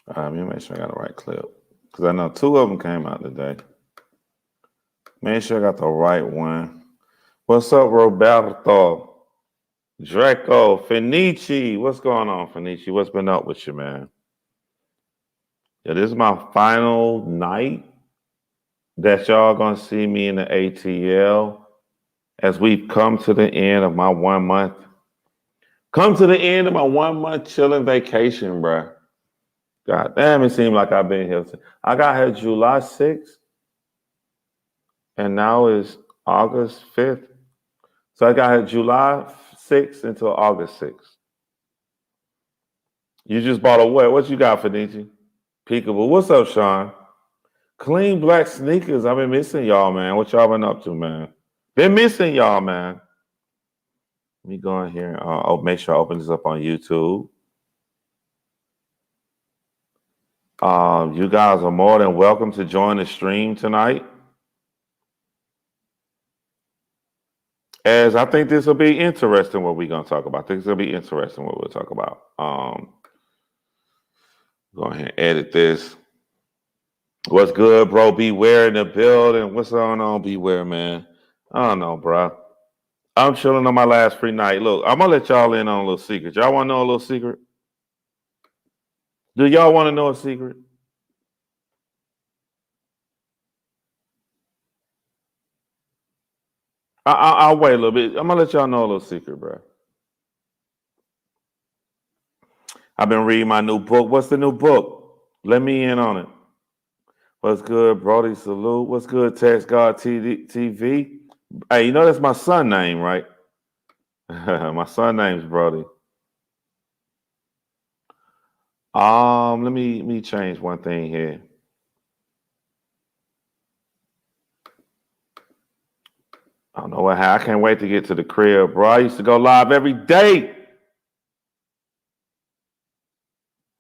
Let me make sure I got the right clip. Because I know two of them came out today. Make sure I got the right one. What's up, Roberto? Draco, Fenici. What's going on, Fenici? What's been up with you, man? Yeah, this is my final night that y'all gonna see me in the ATL as we've come to the end of my 1 month. Come to the end of my 1 month chilling vacation, bruh. God damn, it seemed like I've been here. I got here July 6th, and now is August 5th. So I got here July 6th until August 6th. You just bought a what? What you got, Fenici? Peekaboo. What's up, Sean? Clean black sneakers. I've been missing y'all, man. What y'all been up to, man? Been missing y'all, man. Let me go in here. I'll make sure I open this up on YouTube. You guys are more than welcome to join the stream tonight. As I think this will be interesting what we're going to talk about. I think this will be interesting what we'll talk about. Go ahead and edit this. What's good, bro? Beware in the building. What's going on, Beware, man? I don't know, bro. I'm chilling on my last free night. Look, I'm going to let y'all in on a little secret. Y'all want to know a little secret? Do y'all want to know a secret? I'll wait a little bit. I'm going to let y'all know a little secret, bro. I've been reading my new book. What's the new book? Let me in on it. What's good, Brody? Salute. What's good, Text God TV? Hey, you know that's my son name, right? My son name's Brody. Let me change one thing here. I don't know what I can't wait to get to the crib, bro. I used to go live every day.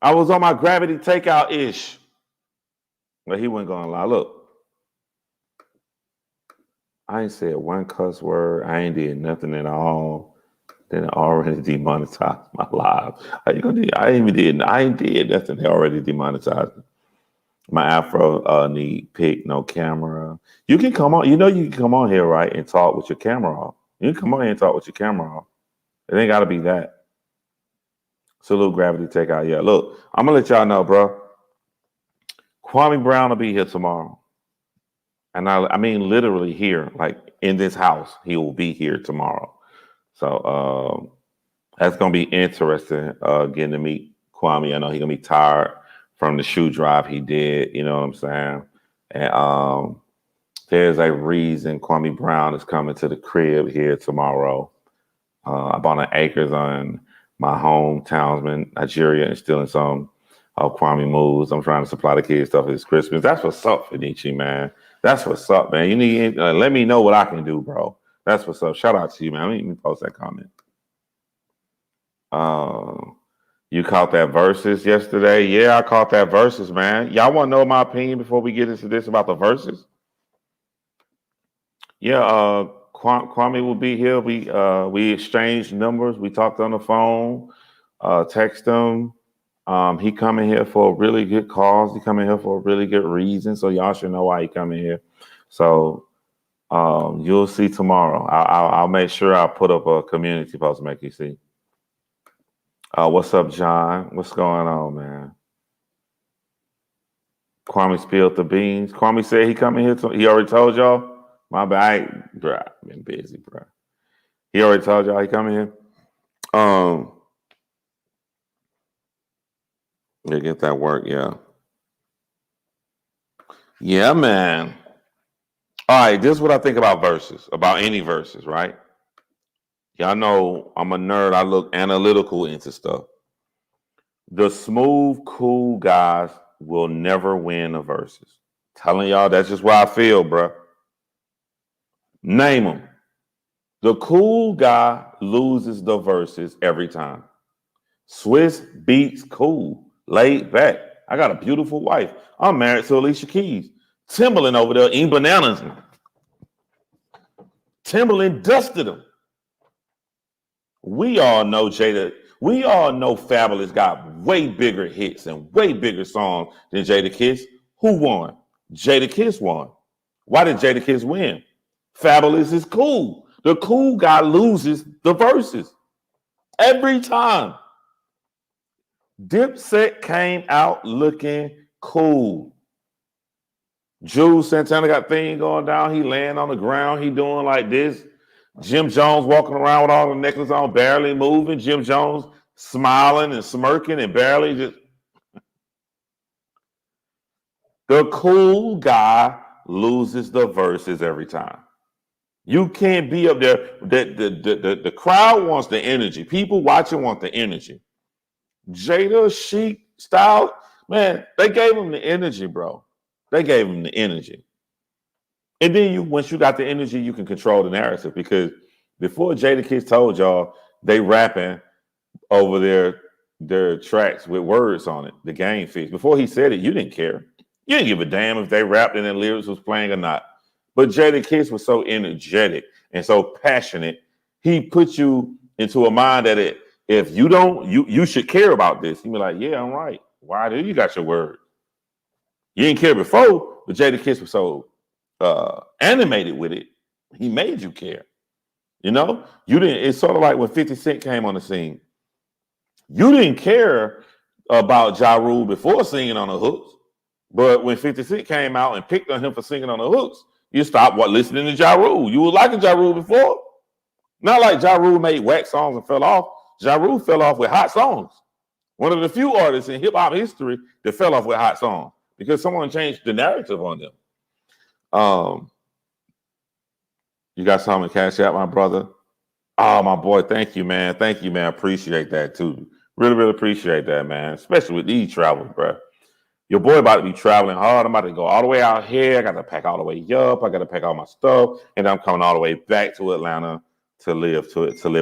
I was on my gravity takeout ish. But he wasn't going to lie. Look, I ain't said one cuss word. I ain't did nothing at all. Then it already demonetized my live. How you gonna do? I ain't did nothing. They already demonetized me. My afro need pick, no camera. You can come on. You know you can come on here, right, and talk with your camera off. You can come on here and talk with your camera off. It ain't got to be that. Salute Gravity Takeout. Yeah, look, I'm gonna let y'all know, bro. Kwame Brown will be here tomorrow, and I mean literally here, like in this house. He will be here tomorrow. So that's gonna be interesting. Getting to meet Kwame. I know he's gonna be tired from the shoe drive he did. You know what I'm saying? And there's a reason Kwame Brown is coming to the crib here tomorrow. I bought an acres on my hometownsman, Nigeria, and stealing some of Kwame moves. I'm trying to supply the kids stuff for this Christmas. That's what's up, Fenici, man. That's what's up, man. You need let me know what I can do, bro. That's what's up. Shout out to you, man. Let me post that comment. You caught that verses yesterday? Yeah, I caught that verses, man. Y'all want to know my opinion before we get into this about the verses? Yeah, Kwame will be here. We exchanged numbers. We talked on the phone. Text him. He coming here for a really good cause. He coming here for a really good reason. So y'all should know why he coming here. So you'll see tomorrow. I'll make sure I put up a community post to make you see. What's up, John? What's going on, man? Kwame spilled the beans. Kwame said he coming here. He already told y'all. My bad. I've been busy, bro. He already told y'all he coming here. Yeah, get that work, yeah. Yeah, man. All right, this is what I think about verses, about any verses, right? Y'all know I'm a nerd. I look analytical into stuff. The smooth, cool guys will never win the verses. Telling y'all that's just what I feel, bro. Name them. The cool guy loses the verses every time. Swiss beats cool, laid back. I got a beautiful wife. I'm married to Alicia Keys. Timberland over there eating bananas. Timberland dusted him. We all know Jada. We all know Fabulous got way bigger hits and way bigger songs than Jadakiss. Who won? Jadakiss won. Why did Jadakiss win? Fabulous is cool. The cool guy loses the verses every time. Dipset came out looking cool. Jules Santana got thing going down. He laying on the ground. He doing like this. Jim Jones walking around with all the necklace on, barely moving. Jim Jones smiling and smirking and barely just. The cool guy loses the verses every time. You can't be up there. The crowd wants the energy. People watching want the energy. Jada, Chic, Style, man, they gave him the energy, bro. They gave him the energy. And then once you got the energy, you can control the narrative, because before Jadakiss told y'all they rapping over their tracks with words on it, the game fix. Before he said it, you didn't care. You didn't give a damn if they rapped and their lyrics was playing or not. But Jadakiss was so energetic and so passionate, he put you into a mind that if you don't, you should care about this. You be like, yeah, I'm right. Why do you got your word? You didn't care before, but Jadakiss was so animated with it, he made you care. You know, you didn't. It's sort of like when 50 Cent came on the scene. You didn't care about Ja Rule before singing on the hooks, but when 50 Cent came out and picked on him for singing on the hooks, you stopped listening to Ja Rule. You were liking Ja Rule before. Not like Ja Rule made whack songs and fell off. Ja Rule fell off with hot songs. One of the few artists in hip hop history that fell off with hot songs because someone changed the narrative on them. You got something to cash out, my brother? Oh, my boy, thank you, man. Thank you, man. Appreciate that too. Really, really appreciate that, man. Especially with these travels, bro. Your boy about to be traveling hard. I'm about to go all the way out here. I got to pack all the way up. I got to pack all my stuff, and I'm coming all the way back to Atlanta to live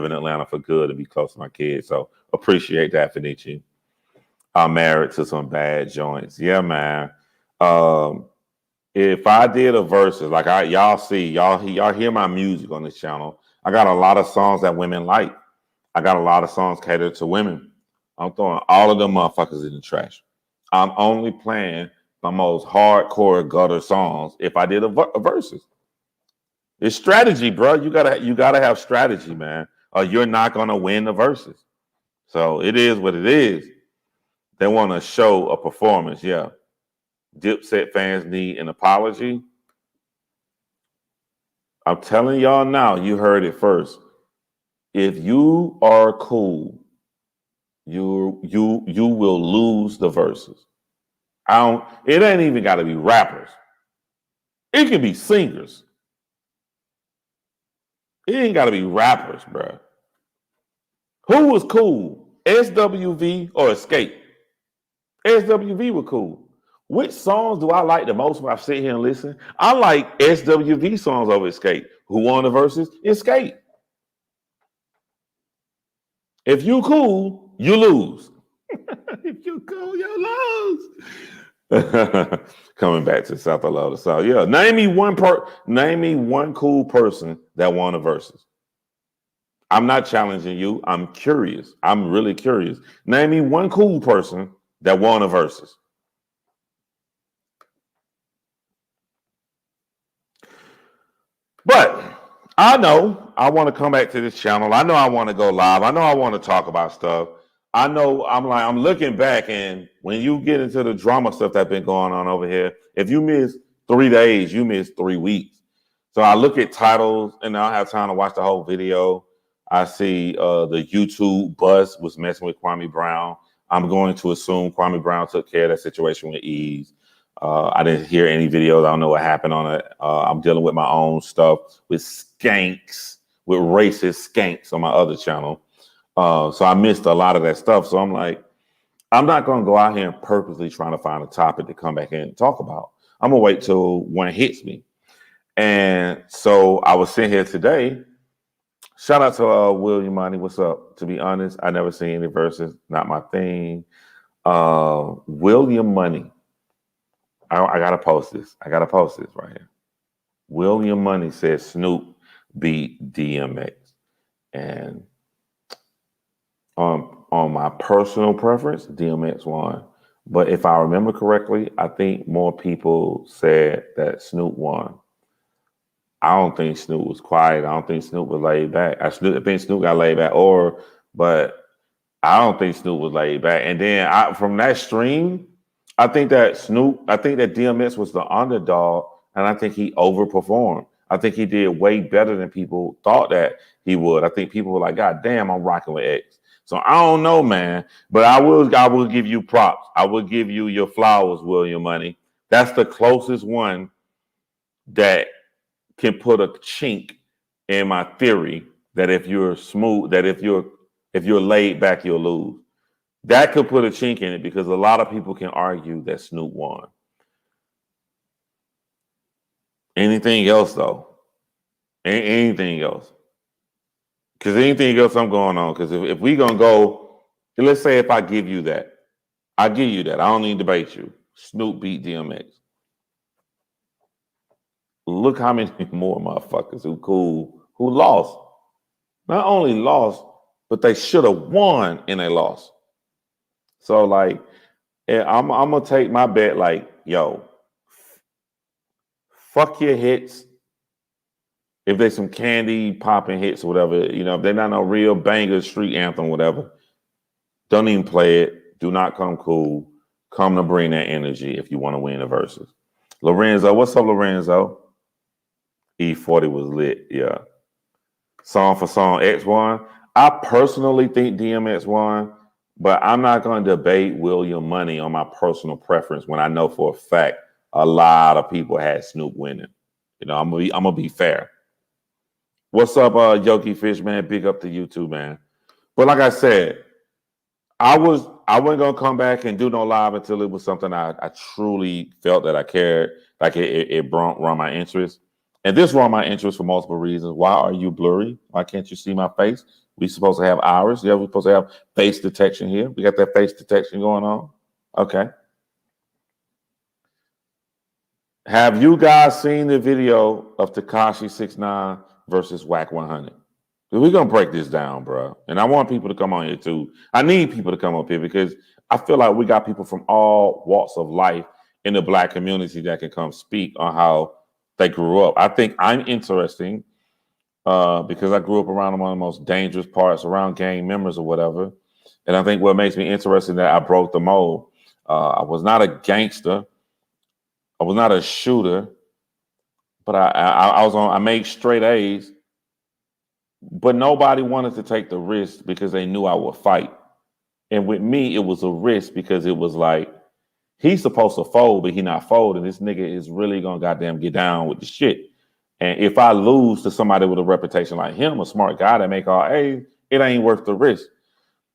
in Atlanta for good and be close to my kids. So appreciate that, Fenici. I'm married to some bad joints. Yeah, man. If I did a verses, like y'all hear my music on this channel. I got a lot of songs that women like. I got a lot of songs catered to women. I'm throwing all of them motherfuckers in the trash. I'm only playing the most hardcore gutter songs if I did a verses. It's strategy, bro. You gotta have strategy, man, or you're not gonna win the verses. So it is what it is. They want to show a performance, yeah. Dipset fans need an apology. I'm telling y'all now, you heard it first. If you are cool, you will lose the verses. It ain't even got to be rappers. It can be singers. It ain't got to be rappers, bro. Who was cool? SWV or Escape? SWV was cool. Which songs do I like the most when I sit here and listen? I like SWV songs over Escape. Who won the verses? Escape. If you cool, you lose. If you cool, you lose. Coming back to South, I love the South. Yeah, name me one cool person that won the verses. I'm not challenging you. I'm curious. I'm really curious. Name me one cool person that won the verses. But I know I want to come back to this channel. I know I want to go live. I know I want to talk about stuff. I know I'm looking back, and when you get into the drama stuff that's been going on over here, if you miss 3 days, you miss 3 weeks. So I look at titles and I don't have time to watch the whole video. I see the YouTube bus was messing with Kwame Brown. I'm going to assume Kwame Brown took care of that situation with ease. I didn't hear any videos. I don't know what happened on it. I'm dealing with my own stuff with skanks, with racist skanks on my other channel. So I missed a lot of that stuff. So I'm like, I'm not going to go out here and purposely trying to find a topic to come back in and talk about. I'm going to wait till one hits me. And so I was sitting here today. Shout out to William Money. What's up? To be honest, I never seen any verses. Not my thing. William Money. I got to post this. I got to post this right here. William Money says Snoop beat DMX. And on my personal preference, DMX won. But if I remember correctly, I think more people said that Snoop won. I don't think Snoop was quiet. I don't think Snoop was laid back. I think Snoop got laid back, but I don't think Snoop was laid back. And then from that stream, I think that DMX was the underdog, and I think he overperformed. I think he did way better than people thought that he would. I think people were like, God damn, I'm rocking with X. So I don't know, man. But I will give you props. I will give you your flowers, William Money. That's the closest one that can put a chink in my theory that if you're smooth, that if you're laid back, you'll lose. That could put a chink in it because a lot of people can argue that Snoop won. Anything else, though? Anything else? Because anything else I'm going on. Because if we going to go, let's say if I give you that. I give you that. I don't need to debate you. Snoop beat DMX. Look how many more motherfuckers who lost. Not only lost, but they should have won and they lost. So like, I'm gonna take my bet. Like, yo, fuck your hits. If there's some candy popping hits or whatever, if they're not no real banger street anthem, whatever, don't even play it. Do not come cool. Come to bring that energy if you want to win the verses. Lorenzo, what's up, Lorenzo? E40 was lit, yeah. Song for song, X won. I personally think DMX won, but I'm not going to debate William Money on my personal preference when I know for a fact a lot of people had Snoop winning. I'm gonna be fair. What's up, Yogi Fish, man? Big up to you too, man. But like I said, I wasn't gonna come back and do no live until it was something I truly felt that I cared, like it run my interest. And this run my interest for multiple reasons. Why are you blurry? Why can't you see my face? We supposed to have ours. Yeah, we're supposed to have face detection here. We got that face detection going on. Okay. Have you guys seen the video of Tekashi 6ix9ine versus Wack 100? We're going to break this down, bro. And I want people to come on here too. I need people to come up here because I feel like we got people from all walks of life in the Black community that can come speak on how they grew up. I think I'm interesting because I grew up around one of the most dangerous parts around gang members or whatever. And I think what makes me interesting that I broke the mold. I was not a gangster. I was not a shooter, but I made straight A's. But nobody wanted to take the risk because they knew I would fight. And with me, it was a risk because it was like, he's supposed to fold, but he not folding. This nigga is really gonna goddamn get down with the shit. And if I lose to somebody with a reputation like him, a smart guy that make all A's, it ain't worth the risk.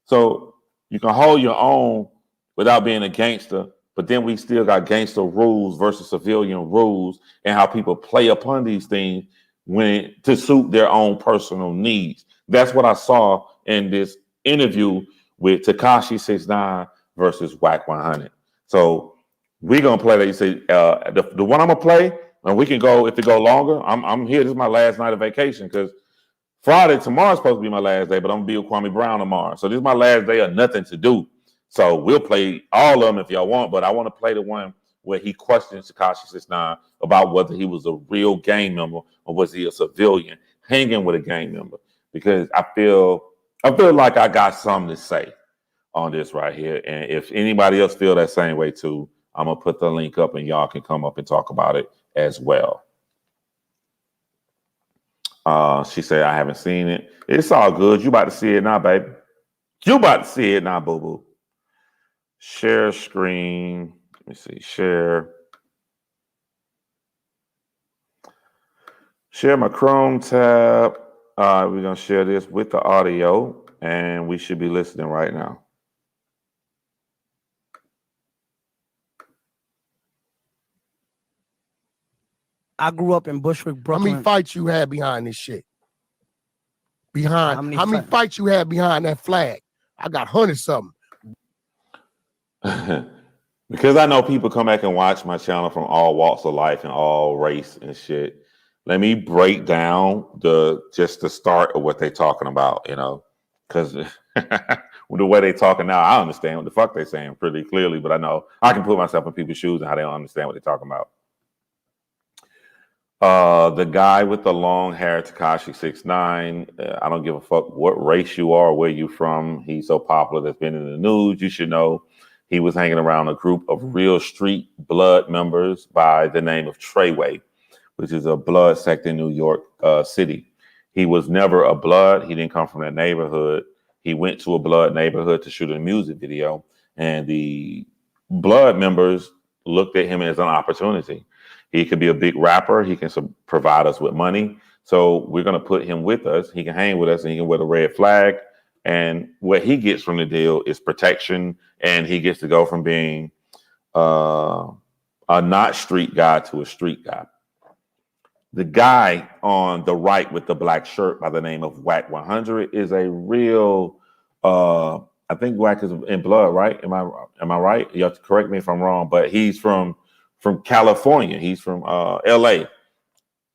So you can hold your own without being a gangster, but then we still got gangster rules versus civilian rules and how people play upon these things to suit their own personal needs. That's what I saw in this interview with Tekashi 6ix9ine versus Wack 100. So we're gonna play that. You say the one I'm gonna play, and we can go if it go longer. I'm here. This is my last night of vacation because tomorrow's supposed to be my last day, but I'm gonna be with Kwame Brown tomorrow. So this is my last day of nothing to do. So we'll play all of them if y'all want, but I want to play the one where he questions Tekashi 6ix9ine about whether he was a real gang member or was he a civilian hanging with a gang member. Because I feel like I got something to say on this right here. And if anybody else feel that same way too, I'm gonna put the link up and y'all can come up and talk about it as well. She said, I haven't seen it. It's all good. You about to see it now, baby. You about to see it now, boo-boo. Share screen. Let me see. Share my Chrome tab. We're going to share this with the audio, and we should be listening right now. I grew up in Bushwick, Brooklyn. How many fights you had behind this shit? How many fights you had behind that flag? I got 100-something. Because I know people come back and watch my channel from all walks of life and all race and shit. Let me break down just the start of what they're talking about, Because with the way they talking now, I understand what the fuck they saying pretty clearly, but I know I can put myself in people's shoes and how they don't understand what they're talking about. The guy with the long hair, Tekashi 6ix9ine. I don't give a fuck what race you are, where you from. He's so popular that's been in the news. You should know he was hanging around a group of real street blood members by the name of Treyway, which is a blood sect in New York City. He was never a blood. He didn't come from that neighborhood. He went to a blood neighborhood to shoot a music video, and the blood members looked at him as an opportunity. He could be a big rapper. He can provide us with money. So we're going to put him with us. He can hang with us and he can wear the red flag. And what he gets from the deal is protection. And he gets to go from being a not street guy to a street guy. The guy on the right with the black shirt by the name of Wack 100 is a real, I think Wack is in blood, right? Am I right? You have to correct me if I'm wrong, but he's from California. He's from LA,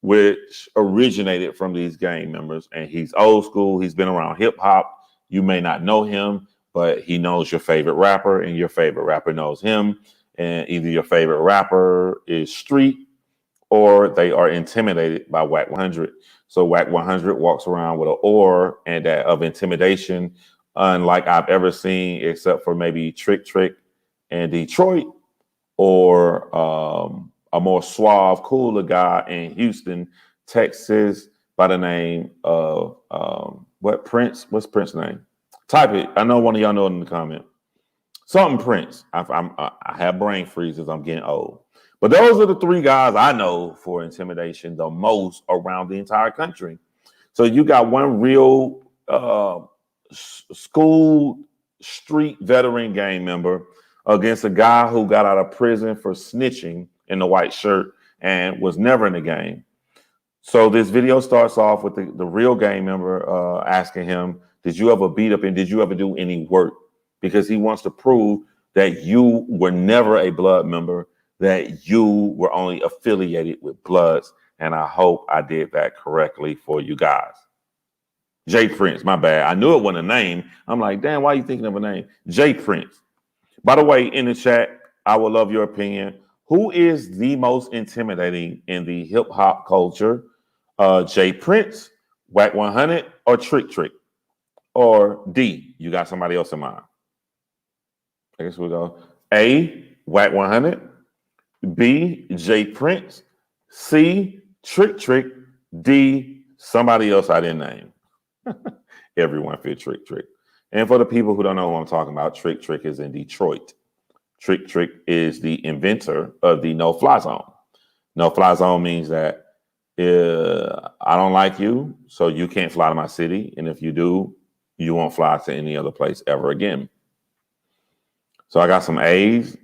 which originated from these gang members. And he's old school. He's been around hip hop. You may not know him, but he knows your favorite rapper and your favorite rapper knows him. And either your favorite rapper is street or they are intimidated by Wack 100. So Wack 100 walks around with an aura and that of intimidation, unlike I've ever seen, except for maybe Trick and Detroit, or a more suave, cooler guy in Houston, Texas, by the name of Prince? What's Prince's name? Type it. I know one of y'all know it in the comment. Something Prince. I have brain freezes. I'm getting old. But those are the three guys I know for intimidation the most around the entire country. So you got one real school street veteran gang member against a guy who got out of prison for snitching in the white shirt and was never in the game. So this video starts off with the real gang member asking him, did you ever beat up and did you ever do any work? Because he wants to prove that you were never a blood member, that you were only affiliated with Bloods. And I hope I did that correctly for you guys. Jay Prince, my bad. I knew it wasn't a name. I'm like, damn, why are you thinking of a name? Jay Prince. By the way, in the chat, I would love your opinion. Who is the most intimidating in the hip hop culture? Jay Prince, Wack 100, or Trick? Or D, you got somebody else in mind? I guess we'll go A, Wack 100, B, Jay Prince, C, Trick, D, somebody else I didn't name. Everyone fit Trick. And for the people who don't know who I'm talking about, Trick is in Detroit. Trick is the inventor of the no-fly zone. No-fly zone means that I don't like you, so you can't fly to my city. And if you do, you won't fly to any other place ever again. So I got some A's.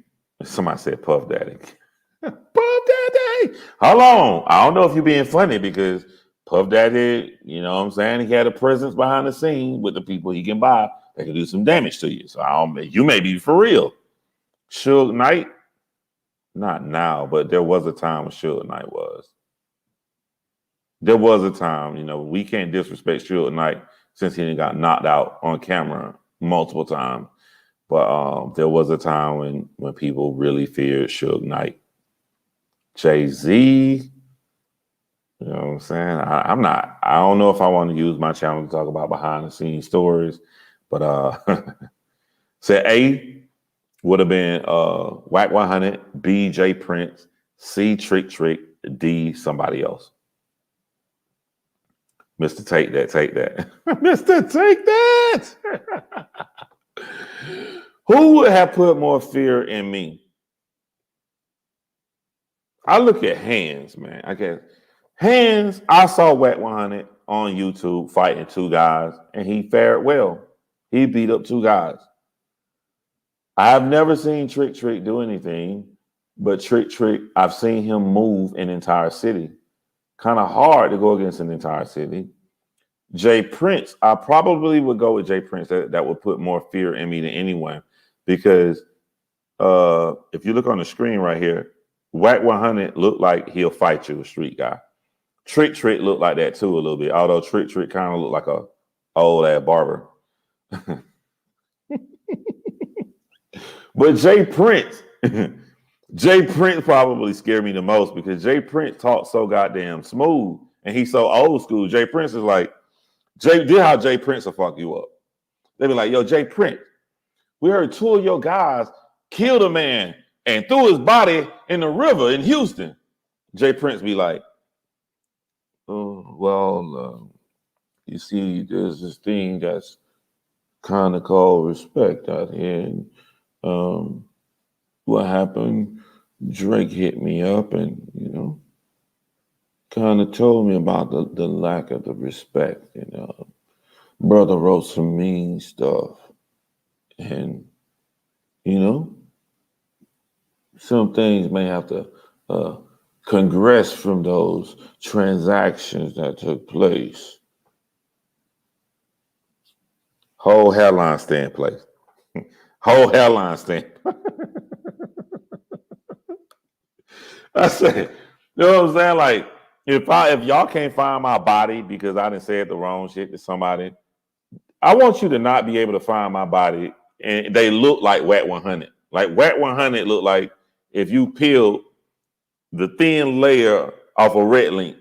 Somebody said Puff Daddy. Puff Daddy. Hold on. I don't know if you're being funny because Puff Daddy, you know what I'm saying? He had a presence behind the scene with the people he can buy that can do some damage to you. So you may be for real. Suge Knight, not now, but there was a time when Suge Knight was. There was a time, we can't disrespect Suge Knight since he got knocked out on camera multiple times. But there was a time when people really feared Suge Knight. Jay-Z, you know what I'm saying? I don't know if I want to use my channel to talk about behind the scenes stories, but say A would have been Wack 100, B, Jay Prince, C, Trick, D, somebody else. Mr. Take that. Mr. Take that. Who would have put more fear in me? I look at Hands, man. I guess Hands, I saw Wack 100 on YouTube fighting two guys, and he fared well. He beat up two guys. I have never seen Trick do anything, but Trick, I've seen him move an entire city. Kind of hard to go against an entire city. Jay Prince, I probably would go with Jay Prince. That would put more fear in me than anyone, because if you look on the screen right here, Wack 100 looked like he'll fight you, a street guy. Trick looked like that too a little bit, although Trick kind of looked like a old ass barber. But Jay Prince, Jay Prince probably scared me the most because Jay Prince talks so goddamn smooth and he's so old school. Jay Prince is like, did how Jay Prince will fuck you up. They be like, yo, Jay Prince, we heard 2 of your guys killed a man and threw his body in the river in Houston. Jay Prince be like, oh, well, you see, there's this thing that's kind of called respect out here. And what happened, Drake hit me up and, kind of told me about the lack of the respect. Brother wrote some mean stuff. And, some things may have to congress from those transactions that took place. Whole hairline stay in place. Whole hairline stay. I said, you know what I'm saying? Like, if y'all can't find my body because I done said the wrong shit to somebody, I want you to not be able to find my body and they look like Wack 100. Like Wack 100 look like if you peeled the thin layer off a red link.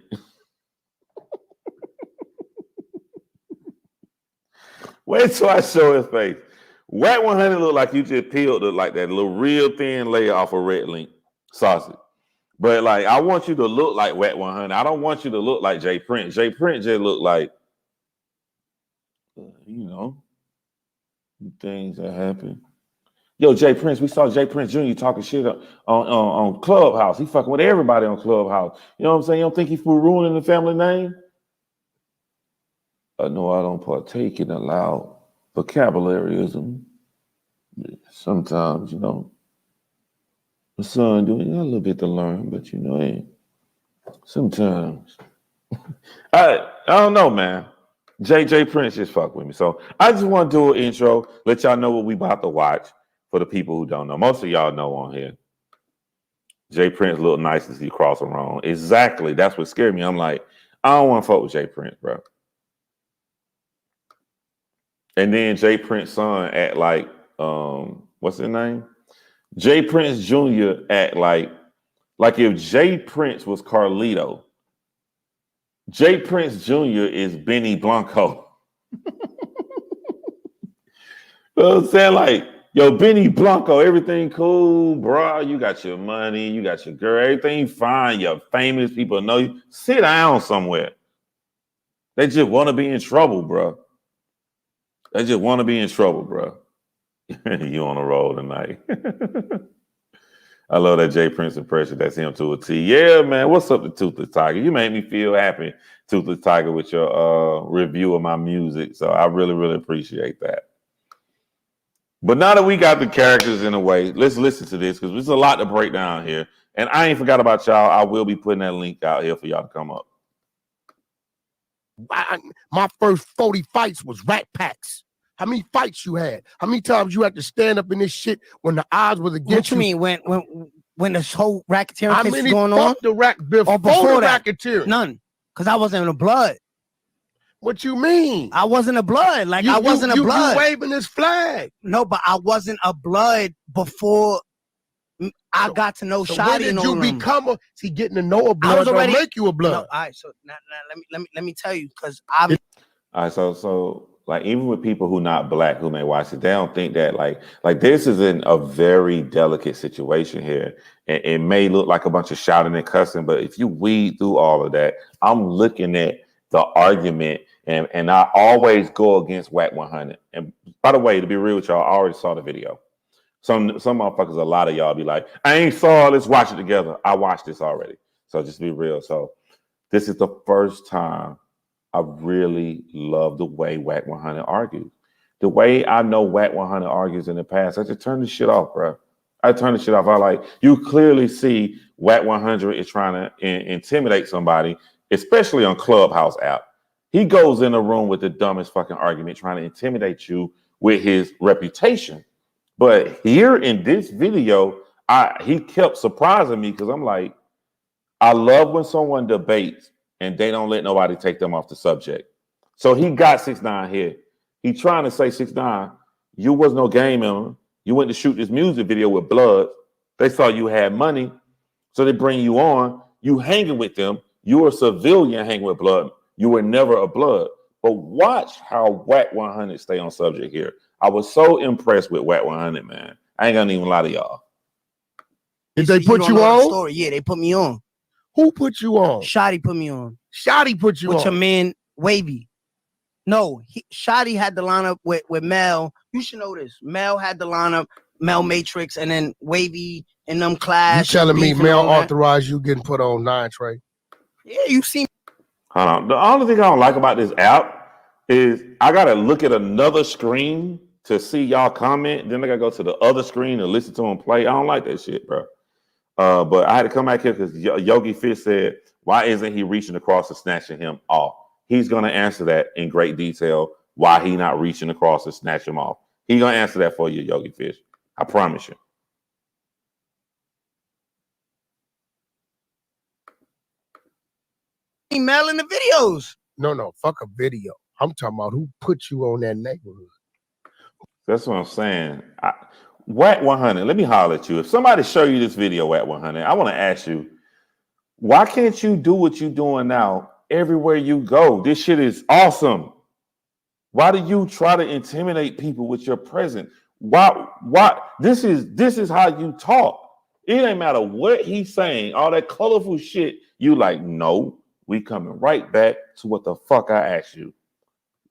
Wait till I show his face. Wack 100 look like you just peeled like that little real thin layer off a red link sausage. But like, I want you to look like Wack 100. I don't want you to look like Jay Prince. Jay Prince just look like, things that happen. Yo, Jay Prince, we saw Jay Prince Jr. talking shit on Clubhouse. He fucking with everybody on Clubhouse. You know what I'm saying? You don't think he for ruining the family name? No, I don't partake in a loud vocabularyism. Sometimes, my son doing a little bit to learn, but sometimes. I don't know, man. Jay Prince just fuck with me. So I just want to do an intro, let y'all know what we about to watch for the people who don't know. Most of y'all know on here. Jay Prince look nice as he cross the road. Exactly. That's what scared me. I'm like, I don't want to fuck with Jay Prince, bro. And then Jay Prince's son at like, what's his name? Jay Prince Jr. at like if Jay Prince was Carlito, Jay Prince Jr. is Benny Blanco. You know what I'm saying? Like, yo, Benny Blanco, everything cool, bro. You got your money, you got your girl, everything fine. You're famous, people know you. Sit down somewhere. They just want to be in trouble, bro. They just want to be in trouble, bro. You on a roll tonight. I love that Jay Prince impression. That's him to a T. Yeah, man. What's up to Toothless Tiger? You made me feel happy, Toothless Tiger, with your review of my music. So I really, really appreciate that. But now that we got the characters in a way, let's listen to this because there's a lot to break down here. And I ain't forgot about y'all. I will be putting that link out here for y'all to come up. My first 40 fights was Rat Packs. How many fights you had? How many times you had to stand up in this shit when the odds was against you? What you mean when this whole racketeering case was going on? The before the racketeering? None, because I wasn't in the blood. What you mean? I wasn't a blood. Like I wasn't a blood. You waving this flag? No, but I wasn't a blood before I got to know Shotty. When did you become a? See, getting to know a blood don't make you a blood. No, all right, so now let me tell you because I'm. All right, so. Like, even with people who not black who may watch it, they don't think that like this is in a very delicate situation here. And it may look like a bunch of shouting and cussing, but if you weed through all of that, I'm looking at the argument and I always go against Wack 100. And by the way, to be real with y'all, I already saw the video. Some motherfuckers, a lot of y'all be like, I ain't saw it, let's watch it together. I watched this already. So just be real. So this is the first time I really love the way Wack 100 argues. The way I know Wack 100 argues in the past, I just turn this shit off, bro. I turn the shit off. I like, you clearly see Wack 100 is trying to intimidate somebody, especially on Clubhouse app. He goes in a room with the dumbest fucking argument, trying to intimidate you with his reputation. But here in this video, he kept surprising me because I'm like, I love when someone debates and they don't let nobody take them off the subject. So he got 6ix9ine here. He trying to say 6ix9ine, you was no game member. You went to shoot this music video with Blood. They saw you had money, so they bring you on. You hanging with them. You were a civilian hanging with Blood. You were never a Blood. But watch how Wack 100 stay on subject here. I was so impressed with Wack 100, man. I ain't gonna even lie to y'all. Did they put you on? Story. Yeah, they put me on. Who put you on? Shotty put me on. Shotty put you on. With your man, Wavy. No, Shotty had the lineup with Mel. You should know this. Mel had the lineup, Mel Matrix, and then Wavy and them clash. You telling me Mel authorized you getting put on 9 Trey? Yeah, you see. Hold on. The only thing I don't like about this app is I gotta look at another screen to see y'all comment. Then I gotta go to the other screen and listen to them play. I don't like that shit, bro. But I had to come back here because Yogi Fish said, why isn't he reaching across and snatching him off? He's going to answer that in great detail, why he not reaching across and snatch him off. He's going to answer that for you, Yogi Fish. I promise you. Email in the videos. No, fuck a video. I'm talking about who put you on that neighborhood. That's what I'm saying. Wack 100, let me holler at you. If somebody show you this video, Wack 100, I want to ask you, why can't you do what you're doing now everywhere you go? This shit is awesome. Why do you try to intimidate people with your presence? Why? This is how you talk. It ain't matter what he's saying, all that colorful shit. You like, no, we coming right back to what the fuck I asked you.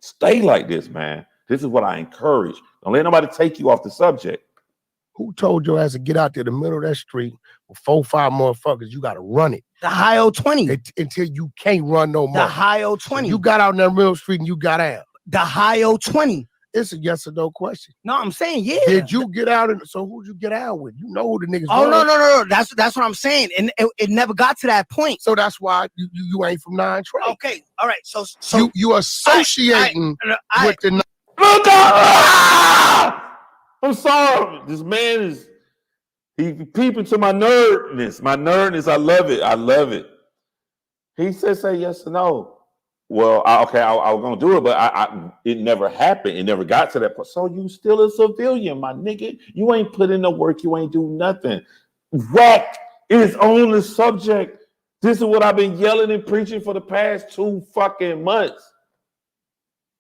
Stay like this, man. This is what I encourage. Don't let nobody take you off the subject. Who told your ass to get out there in the middle of that street with 4-5 motherfuckers? You got to run it. The high 020. Until you can't run no more. The high 020. You got out in that middle of the street and you got out. The high 020. It's a yes or no question. No, I'm saying, yeah. Did you get out? So who'd you get out with? You know who the niggas Oh, were. no. That's what I'm saying. And it never got to that point. So that's why you ain't from 9 Trey. Okay, all right. So you associating with the... I'm sorry. This man is he peeping to my nerdness. My nerdness. I love it. I love it. He said, "Say yes or no." Well, I was gonna do it, but it never happened. It never got to that point. So you still a civilian, my nigga. You ain't put in the work. You ain't do nothing. Wack is on the subject. This is what I've been yelling and preaching for the past 2 fucking months.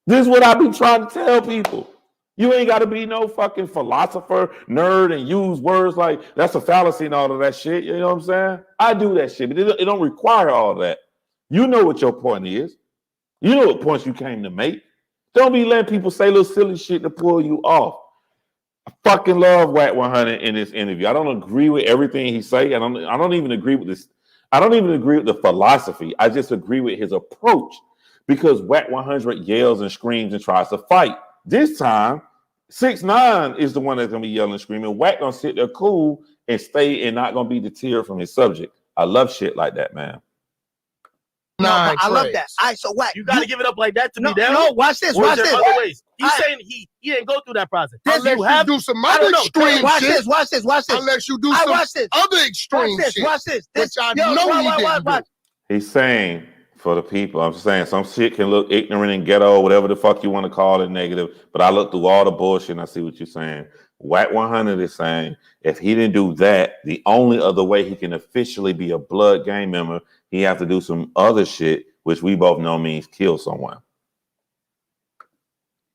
This is what I've been trying to tell people. You ain't got to be no fucking philosopher, nerd, and use words like that's a fallacy and all of that shit. You know what I'm saying? I do that shit, but it don't require all that. You know what your point is. You know what points you came to make. Don't be letting people say little silly shit to pull you off. I fucking love Wack 100 in this interview. I don't agree with everything he say. I don't even agree with this. I don't even agree with the philosophy. I just agree with his approach because Wack 100 yells and screams and tries to fight. This time, 6ix9ine is the one that's gonna be yelling and screaming. Wack gonna sit there cool and stay and not gonna be deterred from his subject. I love shit like that, man. No, I love that. All right, so Wack, you gotta give it up like that to me. No, watch this. Watch this. Other ways. He's saying he didn't go through that process. Unless you do some other extreme shit. Watch this. Unless you do some other extreme shit. Watch this. Which I know he didn't do. He's saying for the people, I'm just saying some shit can look ignorant and ghetto, whatever the fuck you want to call it, negative. But I look through all the bullshit and I see what you're saying. Wack 100 is saying if he didn't do that, the only other way he can officially be a blood gang member, he has to do some other shit, which we both know means kill someone.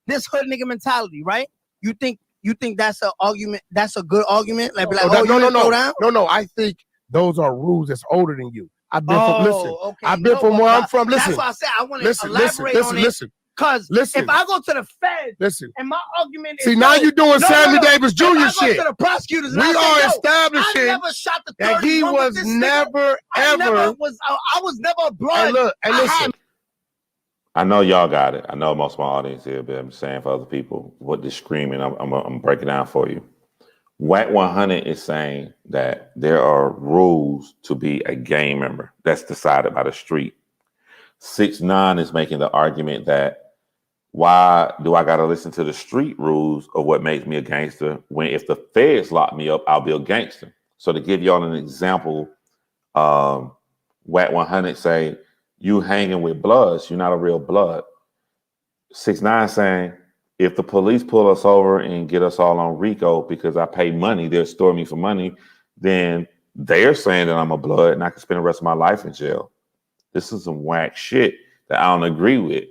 This hood nigga mentality, right? You think that's an argument? That's a good argument? Like, no. I think those are rules that's older than you. I've been I've been from where I'm from. Listen, that's why I said I want to elaborate on it. Listen. Because if I go to the feds, and my argument is... See, now you're doing Sammy Davis Jr. shit. To the prosecutors, we are establishing that he was never, ever... I was never a blood. And listen. I know y'all got it. I know most of my audience here, but I'm saying for other people, what they're screaming, I'm breaking down for you. Wack 100 is saying that there are rules to be a gang member that's decided by the street. 6ix9ine is making the argument that why do I got to listen to the street rules of what makes me a gangster when if the feds lock me up, I'll be a gangster. So to give y'all an example, Wack 100 say, you hanging with bloods, you're not a real blood. 6ix9ine saying, if the police pull us over and get us all on RICO because I pay money, they'll store me for money, then they're saying that I'm a blood and I can spend the rest of my life in jail. This is some whack shit that I don't agree with.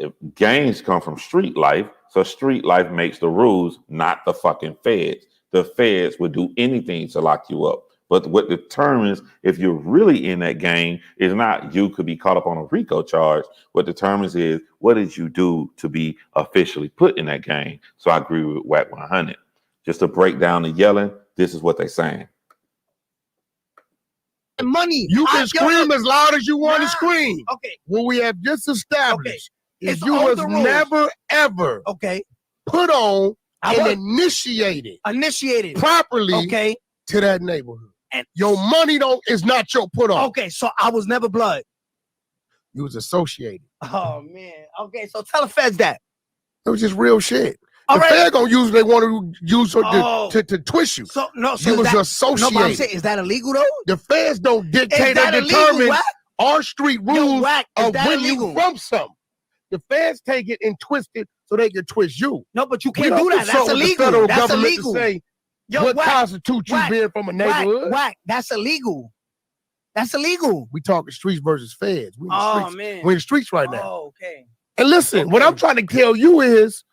If gangs come from street life, so street life makes the rules, not the fucking feds. The feds would do anything to lock you up. But what determines if you're really in that gang is not you could be caught up on a RICO charge. What determines is what did you do to be officially put in that gang? So I agree with Wack 100. Just to break down the yelling, this is what they're saying. Money. You can scream as loud as you want to scream. Okay. What we have just established is It's you all was the rules. never, ever put on and initiated properly to that neighborhood. And your money is not your put on. Okay, so I was never blood. You was associated. Oh, man. Okay, so tell the feds that. It was just real shit. All the right. Fed gonna use what they want to use to twist you. So you was associated. No, but I'm saying, is that illegal though? The feds don't dictate and determine our street rules of when illegal? You from something. The feds take it and twist it so they can twist you. No, but you can't do that. That's illegal. That's illegal. To say what constitutes you being from a neighborhood? Wack, that's illegal. That's illegal. We talking streets versus feds. We in the streets. Man. We're in the streets right now. Oh, okay. And listen, what I'm trying to tell you is,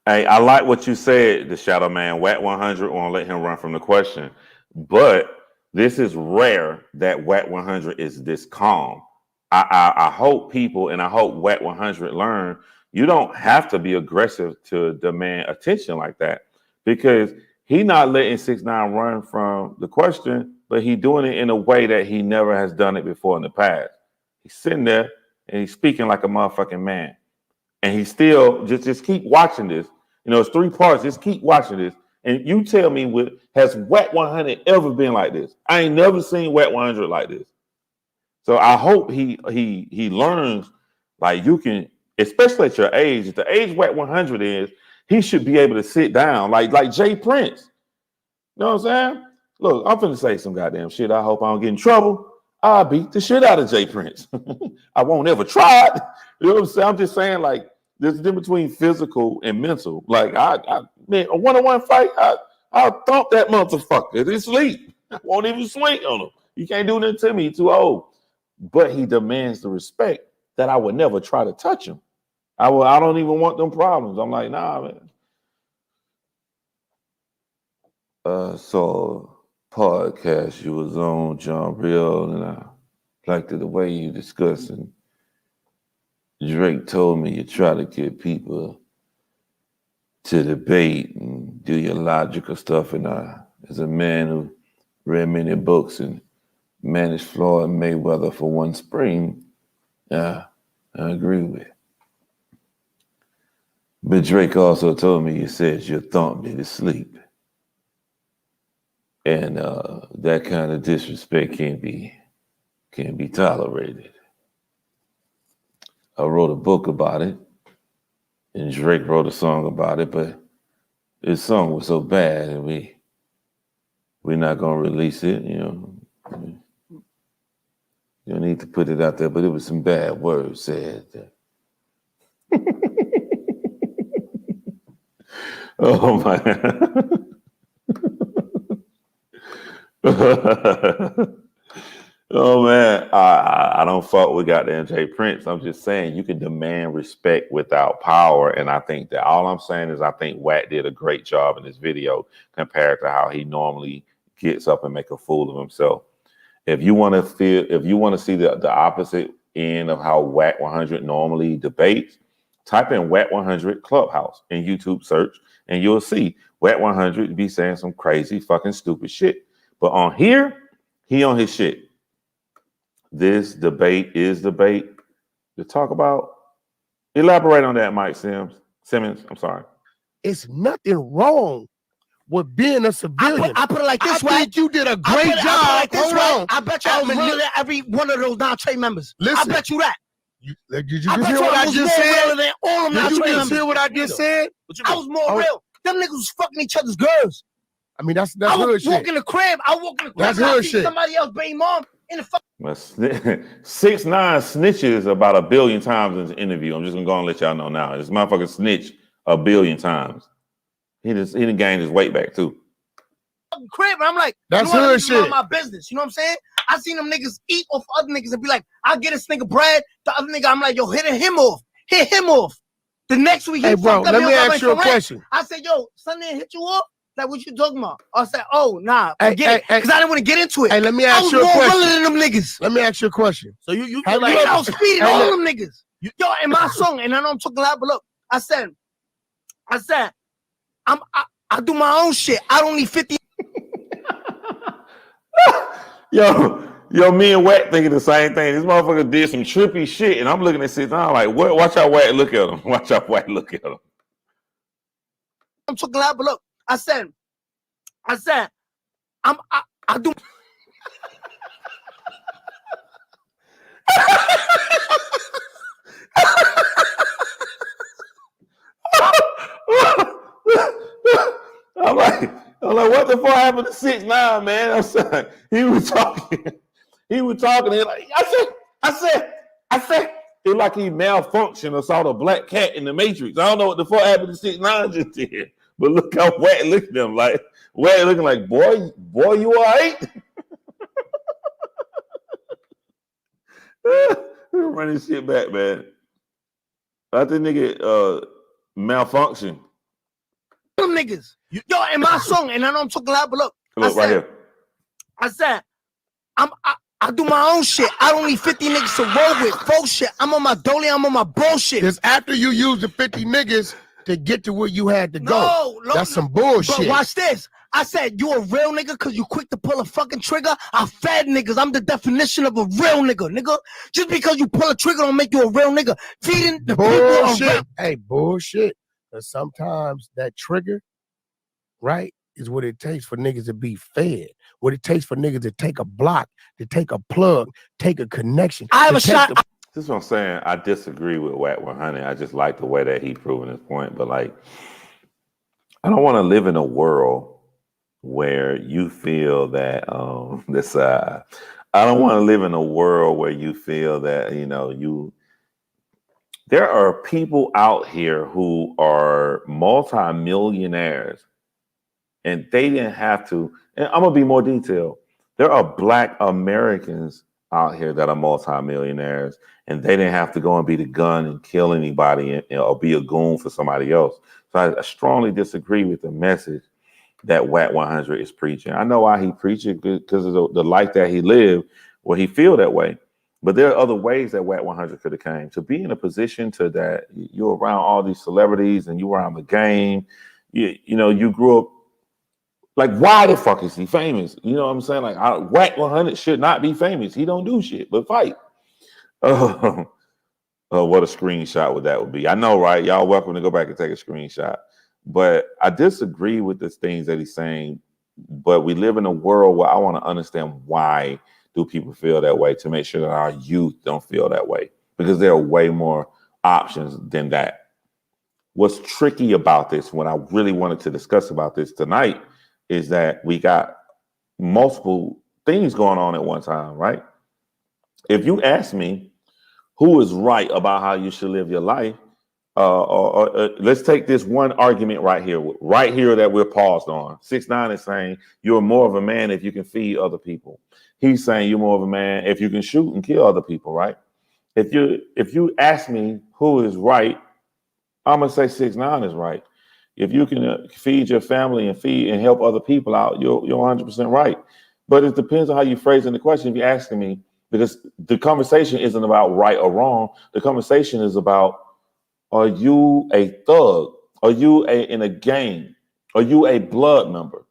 hey, I like what you said, the Shadow Man. Wack 100 won't let him run from the question. But this is rare that Wack 100 is this calm. I hope people and I hope Wack 100 learn you don't have to be aggressive to demand attention like that, because he not letting 6ix9ine run from the question, but he doing it in a way that he never has done it before in the past. He's sitting there and he's speaking like a motherfucking man. And he still just keep watching this. You know, it's 3 parts. Just keep watching this. And you tell me, has Wack 100 ever been like this? I ain't never seen Wack 100 like this. So I hope he learns, like, you can, especially at your age, at the age Wack 100 is, he should be able to sit down like Jay Prince. You know what I'm saying? Look, I'm finna say some goddamn shit. I hope I don't get in trouble. I'll beat the shit out of Jay Prince. I won't ever try it. You know what I'm saying? I'm just saying, like, there's a difference between physical and mental. Like, man, a one-on-one fight, I'll thump that motherfucker. He's asleep. I won't even swing on him. You can't do nothing to me. He's too old. But he demands the respect that I would never try to touch him. I don't even want them problems. I'm like, nah, man. So podcast you was on, John Real, and I liked the way you discussed, and Drake told me you try to get people to debate and do your logical stuff, and as a man who read many books and managed Floyd Mayweather for one spring, I agree with it. But Drake also told me, you said you thumped me to sleep. And that kind of disrespect can't be tolerated. I wrote a book about it, and Drake wrote a song about it, but his song was so bad, and we're not gonna release it. You know, you don't need to put it out there, but it was some bad words said. Oh man. Oh man, I don't fuck with goddamn Jay Prince. I'm just saying you can demand respect without power, and I think that all I'm saying is I think Wack did a great job in this video compared to how he normally gets up and make a fool of himself. If you want to see the opposite end of how Wack 100 normally debates, type in Wack 100 Clubhouse in YouTube search, and you'll see Wack 100 be saying some crazy fucking stupid shit. But on here, he on his shit. This debate is debate to talk about. Elaborate on that, Mike Simmons. I'm sorry. It's nothing wrong with being a civilian. I put it like this way. I think you did a great job. Hold on. I bet you I was more than every one of those non-Trey members. Listen, I bet you that. Did you just hear what I just said? Than all of did you just hear what I just said? I was more real. Them niggas was fucking each other's girls. I mean, that's I hood was shit. walking the crib. That's hood shit. Somebody else baby mom in the fuck. 6ix9ine snitches about 1 billion times in the interview. I'm just gonna go and let y'all know now. This motherfucker snitch 1 billion times. He done gained his weight back too. Crib, and I'm like, That's you know hood shit. my business. You know what I'm saying? I seen them niggas eat off other niggas and be like, I'll get this nigga bread. The other nigga, I'm like, yo, hit him off. The next week, Hey, bro, let me ask you a question. I said, yo, son didn't hit you off? Like, what you talking about? I said, oh, nah, forget it. Because I didn't want to get into it. Hey, let me ask you a I was more question. realer than them niggas. Let me ask you a question. So you Have feel like you I was speeding all look. them niggas. Yo, in my song, and I know I'm talking loud, but look, I said, I do my own shit. I don't need 50. Yo, me and Wack thinking the same thing. This motherfucker did some trippy shit, and I'm looking at 6ix9ine like, what? Watch out, Wack, look at him. Watch out, Wack, look at him. I'm talking loud, but look, I said, I do. I'm like, what the fuck happened to 6ix9ine, man? I'm saying he was talking. And like, I said, it like he malfunctioned or saw the black cat in the Matrix. I don't know what the fuck happened to 6ix9ine just did, but look how Wack looking at him like, Wack looking like, boy, you all right? Running shit back, man. I think nigga malfunction. Them niggas. Yo, in my song, and I know I'm talking loud, but look, Right here. I said, I do my own shit. I don't need 50 niggas to roll with. Full shit. I'm on my dolly. I'm on my bullshit. Because after you use the 50 niggas to get to where you had to go. That's some bullshit. But watch this. I said, you a real nigga because you quick to pull a fucking trigger? I fed niggas. I'm the definition of a real nigga. Just because you pull a trigger don't make you a real nigga. Feeding the bullshit. Hey, bullshit. Because sometimes that trigger, right, is what it takes for niggas to be fed. What it takes for niggas to take a block, to take a plug, take a connection. I have a shot. This is what I'm saying. I disagree with Wack 100. I just like the way that he proven his point. But like, I don't want to live in a world where you feel that I don't want to live in a world where you feel that, there are people out here who are multi-millionaires and they didn't have to, and I'm going to be more detailed. There are Black Americans out here that are multi-millionaires and they didn't have to go and be the gun and kill anybody or be a goon for somebody else. So I strongly disagree with the message that Wack 100 is preaching. I know why he preaches, because of the life that he lived where he feel that way. But there are other ways that Wack 100 could have came. To be in a position to that you're around all these celebrities and you around the game, you grew up, like, why the fuck is he famous? You know what I'm saying? Like, Wack 100 should not be famous. He don't do shit but fight. What a screenshot would be. I know, right? Y'all welcome to go back and take a screenshot. But I disagree with the things that he's saying. But we live in a world where I want to understand why do people feel that way, to make sure that our youth don't feel that way, because there are way more options than that. What's tricky about this, what I really wanted to discuss about this tonight, is that we got multiple things going on at one time, right? If you ask me who is right about how you should live your life, let's take this one argument right here that we're paused on. 6ix9ine is saying you're more of a man if you can feed other people. He's saying you're more of a man if you can shoot and kill other people, right? If you ask me who is right, I'm gonna say 6ix9ine is right. If you can feed your family and help other people out, you're 100% right. But it depends on how you phrasing the question. If you're asking me, because the conversation isn't about right or wrong. The conversation is about, are you a thug? Are you in a gang? Are you a blood member?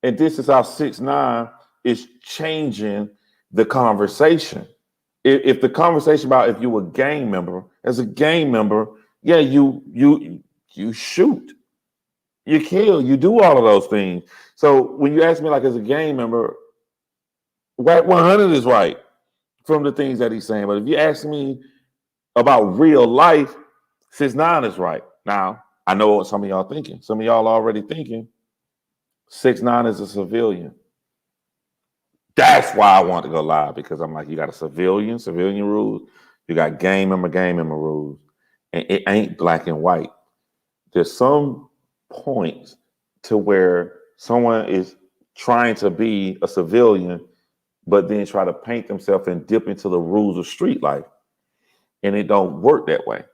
And this is how 6ix9ine is changing the conversation. If the conversation about if you a gang member, as a gang member, yeah, you shoot, you kill, you do all of those things. So when you ask me, like, as a gang member, Wack 100 is right from the things that he's saying. But if you ask me about real life, 6ix9ine is right. Now, I know what some of y'all thinking. Some of y'all already thinking 6ix9ine is a civilian. That's why I want to go live, because I'm like, you got a civilian rules. You got gang member rules. And it ain't black and white. there's some points to where someone is trying to be a civilian, but then try to paint themselves and dip into the rules of street life. And it don't work that way.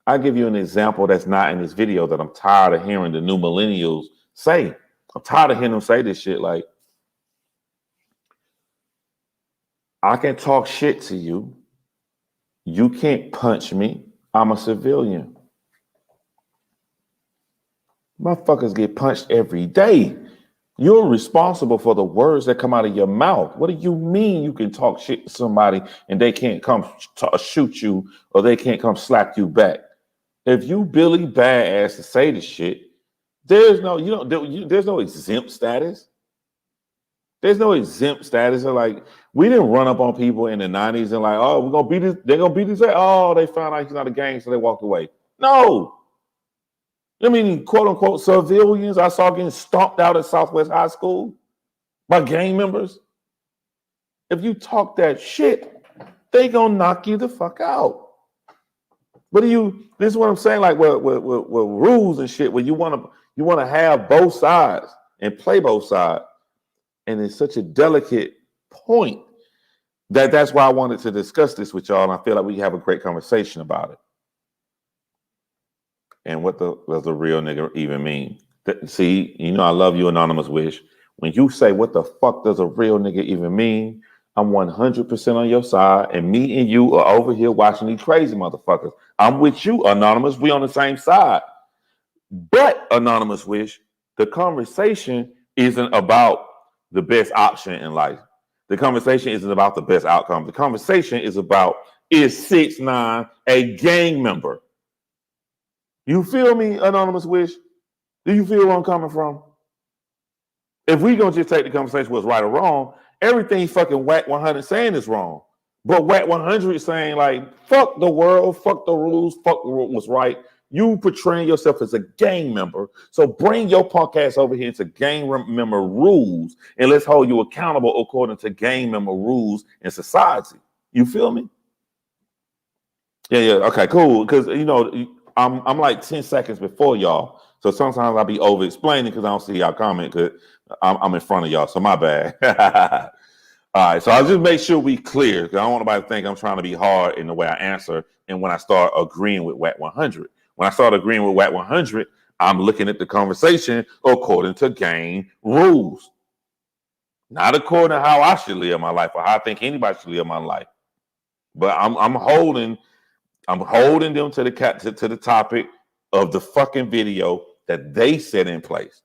I'll give you an example that's not in this video that I'm tired of hearing the new millennials say. I'm tired of hearing them say this shit like, I can talk shit to you. You can't punch me. I'm a civilian. Motherfuckers get punched every day. You're responsible for the words that come out of your mouth. What do you mean you can talk shit to somebody and they can't come shoot you or they can't come slap you back? If you Billy Badass to say this shit, there's no there's no exempt status. There's no exempt status. Like, we didn't run up on people in the 90s and like, oh, we're gonna beat this. They're gonna beat this. Oh, they found out he's not a gangster, so they walked away. No. I mean, quote unquote civilians I saw getting stomped out at Southwest High School by gang members. If you talk that shit, they gonna knock you the fuck out. This is what I'm saying, like with rules and shit, where you wanna have both sides and play both sides. And it's such a delicate point that's why I wanted to discuss this with y'all. And I feel like we have a great conversation about it. And what does the real nigga even mean? See, I love you, Anonymous Wish. When you say, what the fuck does a real nigga even mean? I'm 100% on your side. And me and you are over here watching these crazy motherfuckers. I'm with you, Anonymous. We on the same side. But, Anonymous Wish, the conversation isn't about the best option in life. The conversation isn't about the best outcome. The conversation is about, is 6ix9ine a gang member? You feel me, Anonymous Wish? Do you feel where I'm coming from? If we gonna just take the conversation what's right or wrong, everything fucking Wack 100 saying is wrong. But Wack 100 is saying like, fuck the world, fuck the rules, fuck what's right. You portraying yourself as a gang member. So bring your punk ass over here to gang member rules and let's hold you accountable according to gang member rules in society. You feel me? Yeah. Okay, cool. Because, I'm like 10 seconds before y'all. So sometimes I'll be over explaining because I don't see y'all comment because I'm in front of y'all. So my bad. All right. So I'll just make sure we clear because I don't want nobody to think I'm trying to be hard in the way I answer. And when I start agreeing with Wack 100, when I start agreeing with Wack 100, I'm looking at the conversation according to gang rules, not according to how I should live my life or how I think anybody should live my life. But I'm holding them to the topic of the fucking video that they set in place.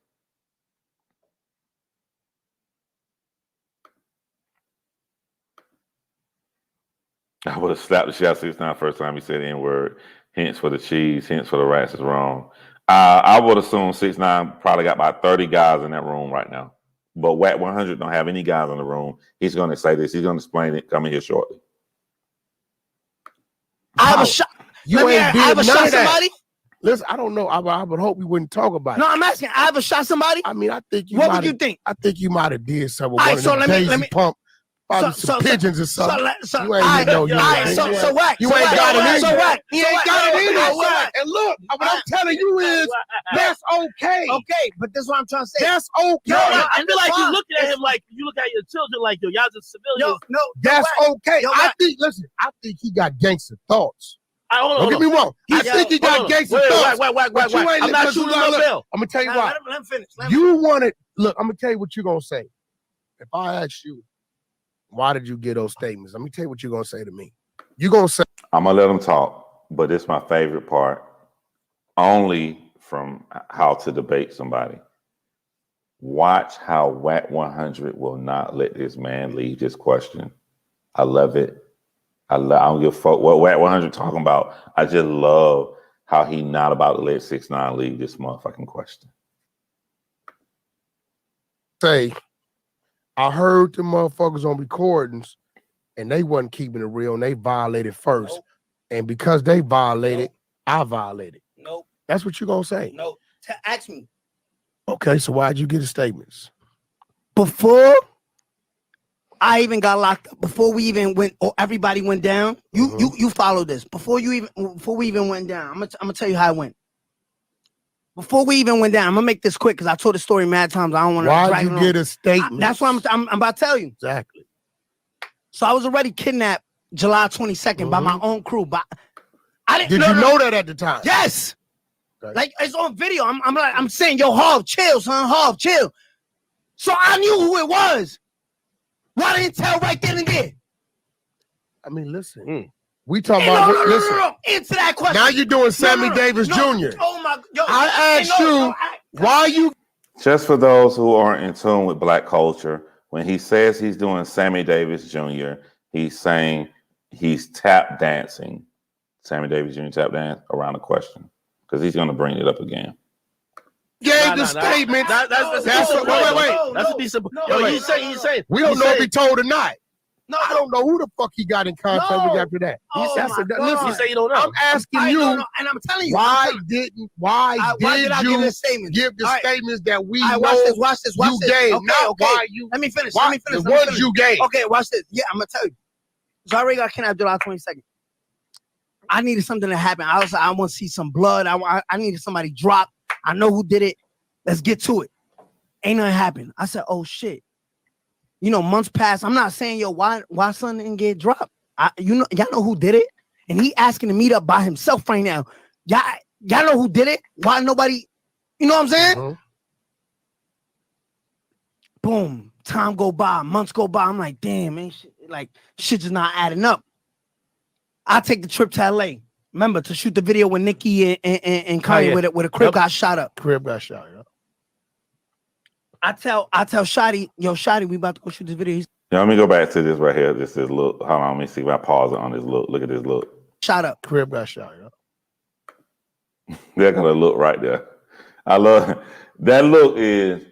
I would have slapped the shit out of 6ix9ine first time he said the N-word. Hence for the cheese, hence for the rats is wrong. I would assume 6ix9ine probably got about 30 guys in that room right now. But Wack 100 don't have any guys in the room. He's going to say this. He's going to explain it coming here shortly. I have a shot. I have a shot somebody. Listen, I don't know. I would hope we wouldn't talk about it. No, I'm asking. I have a shot somebody. I mean, I think you. What would you think? I think you might have did something. All right, so let me pump. Probably some pigeons or something. You ain't know you. So Wack. You ain't got it either. So Wack. He ain't got it either. And look, what I'm telling you is that's okay. Okay, but that's what I'm trying to say. That's okay. No, I feel like you looking at him like you look at your children like yo, y'all just civilians. No, that's okay. I think he got gangster thoughts. Don't get me wrong. I think he got gangster thoughts. Wait. I'm not shooting no bell. I'm gonna tell you why. Let him finish. You wanted. Look, I'm gonna tell you what you're gonna say. If I ask you, why did you get those statements? Let me tell you what you're gonna say to me. You're gonna say, I'm gonna let them talk, but it's my favorite part. Only from how to debate somebody. Watch how Wack 100 will not let this man leave this question. I love it. I don't give a fuck what Wack 100 talking about. I just love how he not about to let 6ix9ine leave this motherfucking question. Say, I heard the motherfuckers on recordings and they wasn't keeping it real and they violated first. Nope. And because they violated, I violated. Nope. That's what you're gonna say. No. Ask me. Okay, so why'd you get the statements? Before I even got locked up, before we even went, or everybody went down, you followed this. Before we even went down, I'm gonna tell you how it went. Before we even went down, I'm gonna make this quick because I told the story mad times. I don't want to. Why'd you get a statement? That's what I'm about to tell you. Exactly. So I was already kidnapped July 22nd by my own crew. But I didn't. Did you know that at the time? Yes. Okay. Like it's on video. I'm saying, yo, Harv, chill, son, Harv, chill. So I knew who it was. Why didn't tell right then and there? I mean, listen. We talking about no. Answer that question. Now you're doing Sammy Davis Jr. Oh my, yo, I asked you why you. Just for those who aren't in tune with black culture, when he says he's doing Sammy Davis Jr., he's saying he's tap dancing. Sammy Davis Jr. tap dance around the question because he's going to bring it up again. Gave the statement. That's wait. That's a decent. Yo, he's saying. We don't know if he told or not. No, I don't know who the fuck he got in contact with after that. Listen, you say you don't know. I'm asking you, and I'm telling you, why did you give the statements? Give the statements that we know watch this. You gave, not why you. Let me finish. The ones you gave. Okay, watch this. Yeah, I'm gonna tell you. So I already got kidnapped July 22nd. I needed something to happen. I was like, I want to see some blood. I needed somebody drop. I know who did it. Let's get to it. Ain't nothing happened. I said, oh shit. You know, months passed. I'm not saying, yo, why son didn't get dropped? Y'all know who did it? And he asking to meet up by himself right now. Y'all know who did it? Why nobody, you know what I'm saying? Mm-hmm. Boom. Time go by, months go by. I'm like, damn, man, shit just not adding up. I take the trip to LA. Remember to shoot the video with Nicki and Kanye with a crib got shot up. Crib got shot, yeah. I tell Shotty, yo, Shotty, we about to go shoot this video. Let me go back to this right here. This is look. Hold on, let me see if I pause it on this look. Look at this look. Shot up. Crib got shot, yeah. They're gonna look right there. I love that look. Is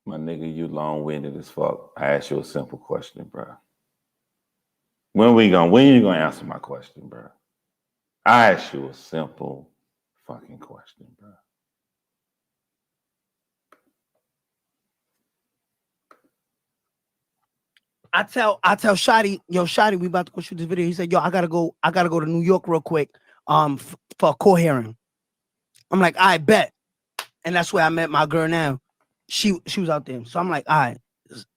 my nigga, you long-winded as fuck. I asked you a simple question, bro. When you gonna answer my question, bro? I asked you a simple fucking question, bro. I tell Shotty, yo, Shotty, we about to go shoot this video. He said, yo, I gotta go to New York real quick, for a court hearing. I'm like, I bet. And that's where I met my girl now. She was out there. So I'm like, all right,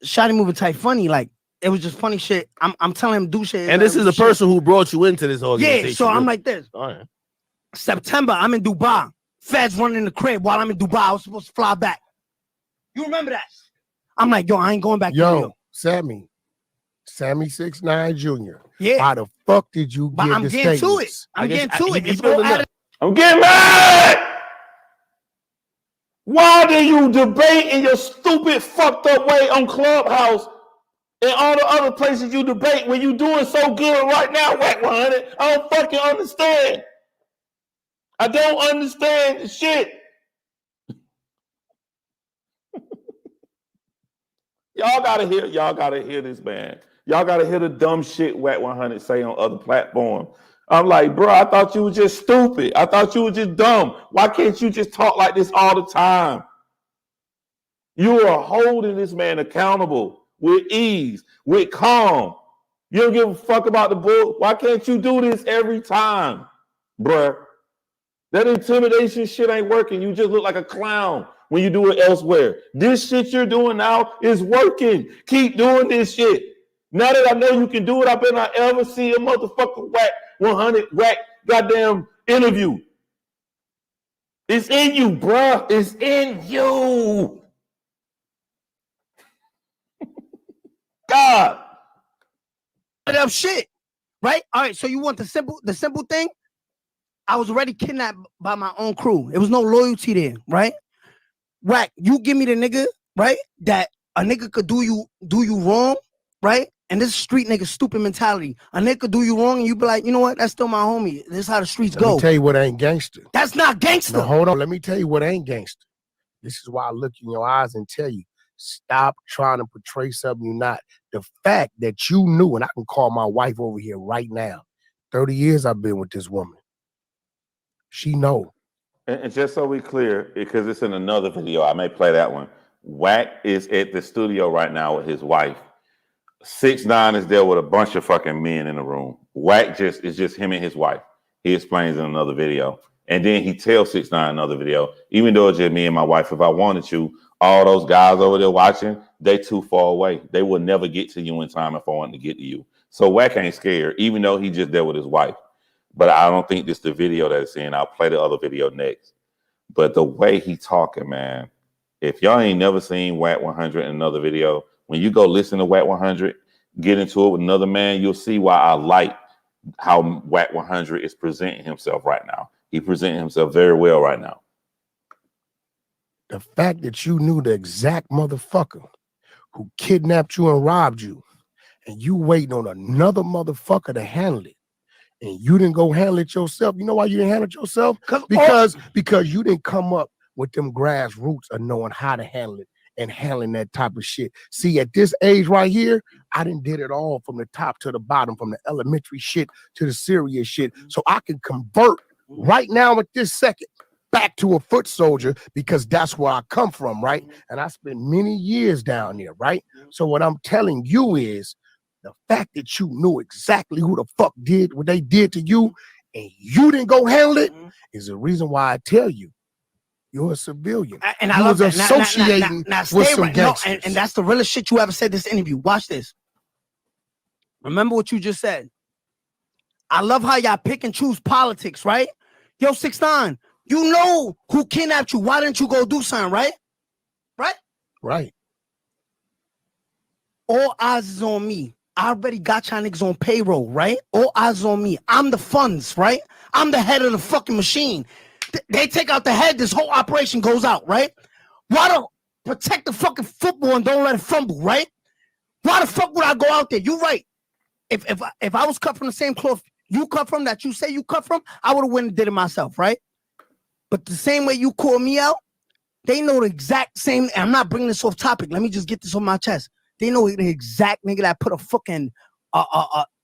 Shotty moving tight funny. Like, it was just funny shit. I'm telling him do shit. And this is the person who brought you into this organization. Yeah, so I'm like this. All right. September, I'm in Dubai. Feds running in the crib while I'm in Dubai. I was supposed to fly back. You remember that? I'm like, yo, I ain't going back to New York. Sammy 6ix9ine Jr. Yeah. How the fuck did you get I'm the getting statements? to it. I'm getting to it. I'm getting mad. Why do you debate in your stupid, fucked up way on Clubhouse and all the other places you debate when you doing so good right now, Wack 100? I don't fucking understand. I don't understand the shit. Y'all gotta hear this, man. Y'all gotta hear the dumb shit Wack 100 say on other platforms. I'm like, bro, I thought you were just stupid. I thought you were just dumb. Why can't you just talk like this all the time? You are holding this man accountable with ease, with calm. You don't give a fuck about the book. Why can't you do this every time, bruh? That intimidation shit ain't working. You just look like a clown when you do it elsewhere. This shit you're doing now is working. Keep doing this shit. Now that I know you can do it, I better not ever see a motherfucking Wack 100 Wack goddamn interview. It's in you, bruh. It's in you. God. Up shit. Right? All right. So you want the simple thing? I was already kidnapped by my own crew. There was no loyalty there, right? Wack, you give me the nigga, right? That a nigga could do you wrong, right? And this street nigga stupid mentality. A nigga could do you wrong and you be like, you know what? That's still my homie. This is how the streets go. Let me tell you what ain't gangster. That's not gangster. No, hold on. Let me tell you what ain't gangster. This is why I look in your eyes and tell you, stop trying to portray something you're not. The fact that you knew, and I can call my wife over here right now. 30 years I've been with this woman. She know. And just so we clear, because it's in another video, I may play that one. Wack is at the studio right now with his wife. 6ix9ine is there with a bunch of fucking men in the room. Wack is just him and his wife. He explains in another video. And then he tells 6ix9ine another video, even though it's just me and my wife, if I wanted you, all those guys over there watching, they too far away. They will never get to you in time if I wanted to get to you. So Wack ain't scared, even though he just there with his wife. But I don't think this is the video that it's in. I'll play the other video next. But the way he talking, man, if y'all ain't never seen Wack 100 in another video, when you go listen to Wack 100, get into it with another man, you'll see why I like how Wack 100 is presenting himself right now. He presenting himself very well right now. The fact that you knew the exact motherfucker who kidnapped you and robbed you, and you waiting on another motherfucker to handle it, and you didn't go handle it yourself. You know why you didn't handle it yourself? Because you didn't come up with them grassroots of knowing how to handle it and handling that type of shit. See, at this age right here, I done did it all from the top to the bottom, from the elementary shit to the serious shit. So I can convert right now at this second back to a foot soldier, because that's where I come from, right? And I spent many years down there, right? So what I'm telling you is the fact that you knew exactly who the fuck did what they did to you and you didn't go handle it is the reason why I tell you you're a civilian. And I love that. Associating with some gangsters. And that's the realest shit you ever said this interview. Watch this. Remember what you just said. I love how y'all pick and choose politics, right? Yo, 6ix9ine, you know who kidnapped you. Why didn't you go do something, right? Right? Right. All eyes is on me. I already got y'all niggas on payroll, right? All eyes on me. I'm the funds, right? I'm the head of the fucking machine. They take out the head, this whole operation goes out, right? Why don't protect the fucking football and don't let it fumble, right? Why the fuck would I go out there? You're right. If I was cut from the same cloth you cut from, that you say you cut from, I would have went and did it myself, right? But the same way you call me out, they know the exact same. I'm not bringing this off topic. Let me just get this on my chest. They know the exact nigga that put a fucking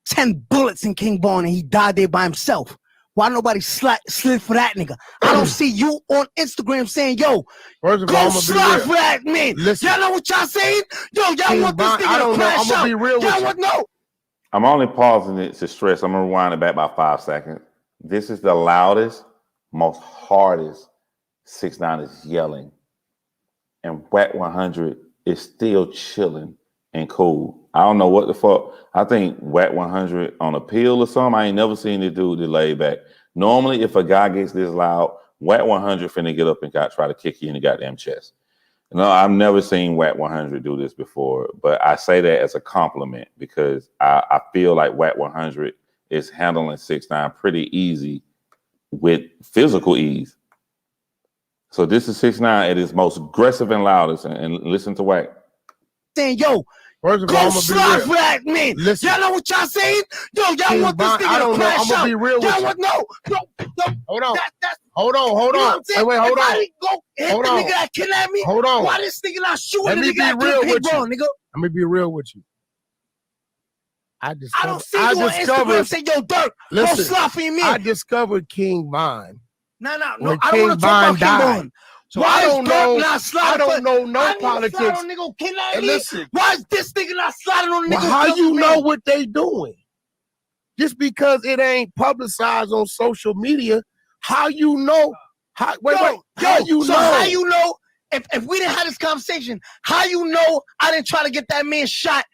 10 bullets in King Von and he died there by himself. Why nobody slid for that nigga? I don't see you on Instagram saying, yo, go slide for that man. Y'all know what y'all saying? Yo, y'all want this nigga to crash out. Y'all want no. I'm only pausing it to stress. I'm going to rewind it back by 5 seconds. This is the loudest, most hardest 6ix9ine is yelling. And Wack 100 is still chilling and cool. I don't know what the fuck. I think Wack 100 on a pill or something. I ain't never seen this dude lay back. Normally, if a guy gets this loud, Wack 100 finna get up and try to kick you in the goddamn chest. No, I've never seen Wack 100 do this before, but I say that as a compliment because I feel like Wack 100 is handling 6ix9ine pretty easy with physical ease. So this is 6ix9ine at his most aggressive and loudest, and listen to Wack. Saying, yo, first of all, go slide for that man. Y'all know what y'all saying? Yo, y'all want this nigga to crash out. I'm gonna be real with you. No. Hold on. Hold on. You know hey, wait, hold on. Go hit the nigga that kidnapped me. Hold on. Why this nigga not shooting Let the me nigga be real with you. nigga? Let me be real with you. I don't see you on Instagram say, yo, Dirk, go slide for your man. I discovered King Von. No. I don't want to talk about King Von. So why I don't know no politics. And listen, why is this nigga not sliding on the nigga? How you know what they doing? Just because it ain't publicized on social media, how you know? How you know? If we didn't have this conversation, how you know I didn't try to get that man shot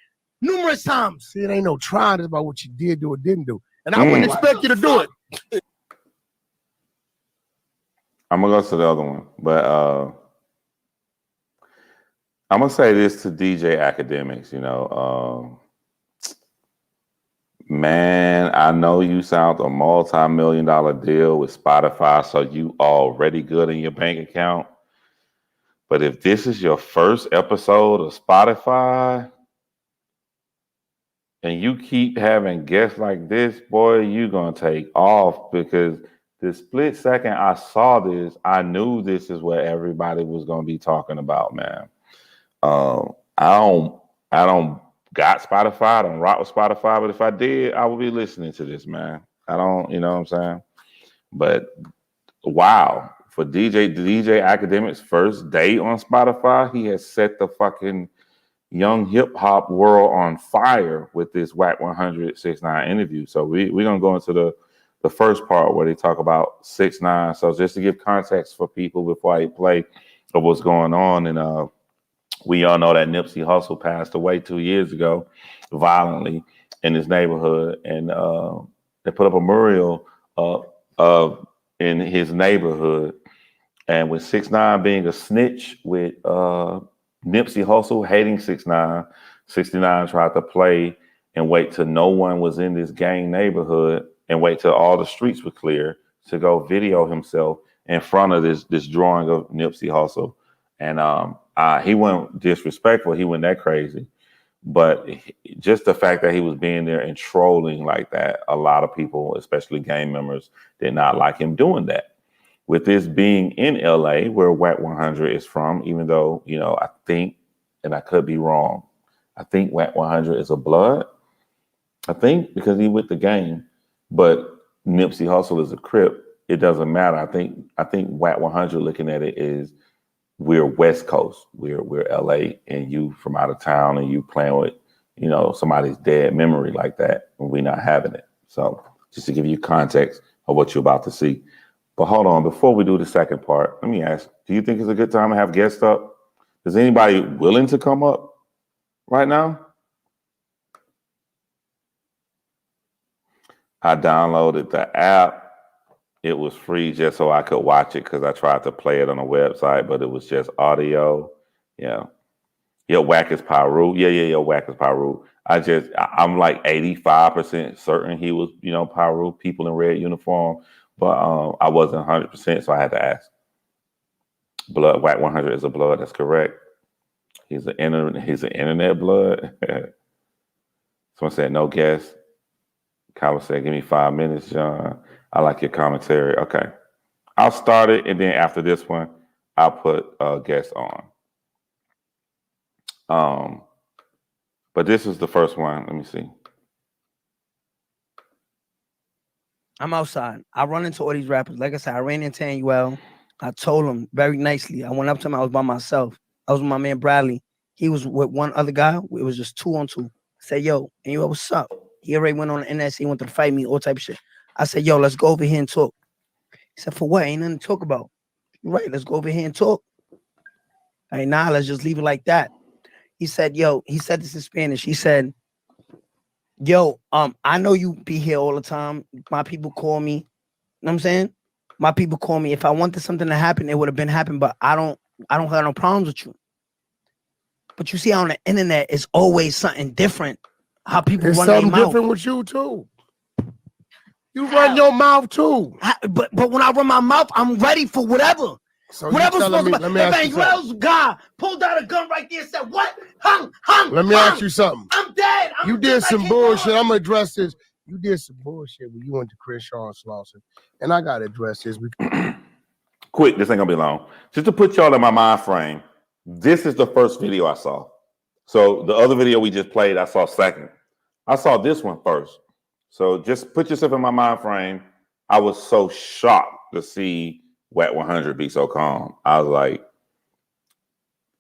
numerous times? See, it ain't no trying. It's about what you did do or didn't do, and I wouldn't expect you to do it. I'm gonna go to the other one, but I'm gonna say this to DJ Academics. You know, man, I know you signed a multi-million-dollar deal with Spotify, so you already good in your bank account. But if this is your first episode of Spotify and you keep having guests like this, boy, you're gonna take off, because the split second I saw this, I knew this is what everybody was gonna be talking about, man. I don't got Spotify, I don't rock with Spotify, but if I did, I would be listening to this, man. I don't, you know what I'm saying? But wow, for DJ Academic's first day on Spotify, he has set the fucking young hip hop world on fire with this Wack 100 6ix9ine interview. So we're gonna go into the the first part where they talk about 6ix9ine. So just to give context for people before I play of what's going on, and we all know that Nipsey Hussle passed away 2 years ago violently in his neighborhood, and they put up a mural in his neighborhood, and with 6ix9ine being a snitch, with Nipsey Hussle hating 6ix9ine, 69 tried to play and wait till no one was in this gang neighborhood and wait till all the streets were clear to go video himself in front of this drawing of Nipsey Hussle. And he wasn't disrespectful. He wasn't that crazy. But just the fact that he was being there and trolling like that, a lot of people, especially gang members, did not like him doing that. With this being in LA, where Wack 100 is from, even though, you know, I think, and I could be wrong, I think Wack 100 is a blood. I think because he with the gang, but Nipsey Hussle is a Crip. It doesn't matter. I think Wack 100 looking at it is we're West Coast. We're LA, and you from out of town, and you playing with, you know, somebody's dead memory like that, and we're not having it. So just to give you context of what you're about to see. But hold on, before we do the second part, let me ask, do you think it's a good time to have guests up? Is anybody willing to come up right now? I downloaded the app. It was free just so I could watch it because I tried to play it on a website, but it was just audio. Yeah. Yo, Wack is Pyru. Yeah, Wack is Pyru. I'm like 85% certain he was, you know, Pyru, people in red uniform. But I wasn't 100%, so I had to ask. Blood, Wack 100 is a blood. That's correct. He's an internet blood. Someone said no guess. Kyla said, "Give me 5 minutes, John. I like your commentary." Okay, I'll start it, and then after this one, I'll put a guest on. But this is the first one. Let me see. I'm outside. I run into all these rappers. Like I said, I ran into Anuel. I told him very nicely. I went up to him. I was by myself. I was with my man Bradley. He was with one other guy. It was just 2-on-2. I said, "Yo, Anuel, what's up?" He already went on the NS. He went to fight me, all type of shit. I said, "Yo, let's go over here and talk." He said, "For what? Ain't nothing to talk about." "You're right. Let's go over here and talk." "All right, nah, let's just leave it like that." He said, "Yo," he said this in Spanish. He said, "Yo, I know you be here all the time. My people call me. You know what I'm saying? My people call me. If I wanted something to happen, it would have been happened, but I don't have no problems with you. But you see, on the internet, it's always something different. How people It's run their something mouth. different with you too. You run your mouth too. But when I run my mouth, I'm ready for whatever. So Whatever's supposed to be. let me ask you If something. Manuel's guy pulled out a gun right there and said, "What? Let me ask you something. I'm dead. You did some bullshit. I'm gonna address this. You did some bullshit when you went to Crenshaw and Slauson, and I gotta address this. Quick, this ain't gonna be long. Just to put y'all in my mind frame, this is the first video I saw. So the other video we just played, I saw second. I saw this one first. So just put yourself in my mind frame. I was so shocked to see Wack 100 be so calm. I was like,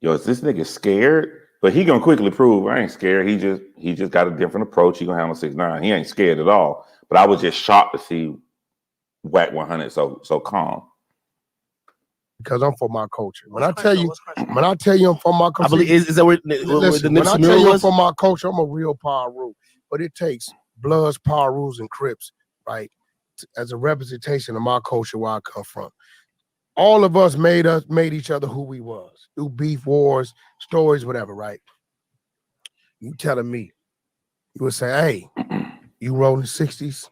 "Yo, is this nigga scared?" But he gonna quickly prove I ain't scared. He just got a different approach. He gonna handle 6ix9ine. He ain't scared at all. But I was just shocked to see Wack 100 so calm. Because I'm for my culture. When I tell you I'm for my culture, I believe is that where the when I Nipsey tell you I'm was? for my culture, I'm a real Pyru. But it takes Bloods, Pyrus, and Crips, right, as a representation of my culture where I come from. All of us made each other who we was through beef, wars, stories, whatever, right? You telling me, you would say, "Hey, you rolling 60s?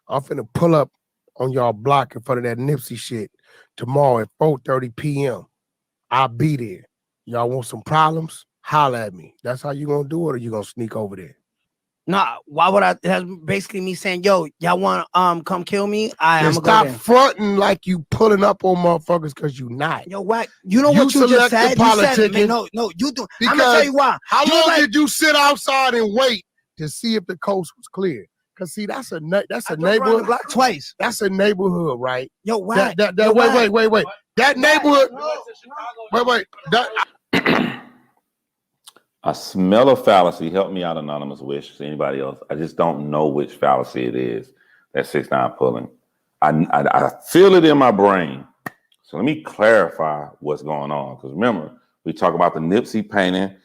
I'm finna pull up on y'all block in front of that Nipsey shit tomorrow at 4:30 p.m. I'll be there. Y'all want some problems? Holla at me." That's how you gonna do it, or you gonna sneak over there? Nah, why would I? That's basically me saying, "Yo, y'all want to come kill me?" I'm gonna stop go there. fronting like you pulling up on motherfuckers because you not. Yo, Wack, you know what you just said? You said, man, no, you do. I'm gonna tell you why. How long did you sit outside and wait to see if the coast was clear? Cause see, that's a neighborhood. Block twice. That's a neighborhood, right? Yo, Wack. Wait. That neighborhood. Wait. I smell a fallacy. Help me out, Anonymous Wish. Anybody else? I just don't know which fallacy it is. that 6ix9ine pulling. I feel it in my brain. So let me clarify what's going on. Because remember, we talk about the Nipsey painting,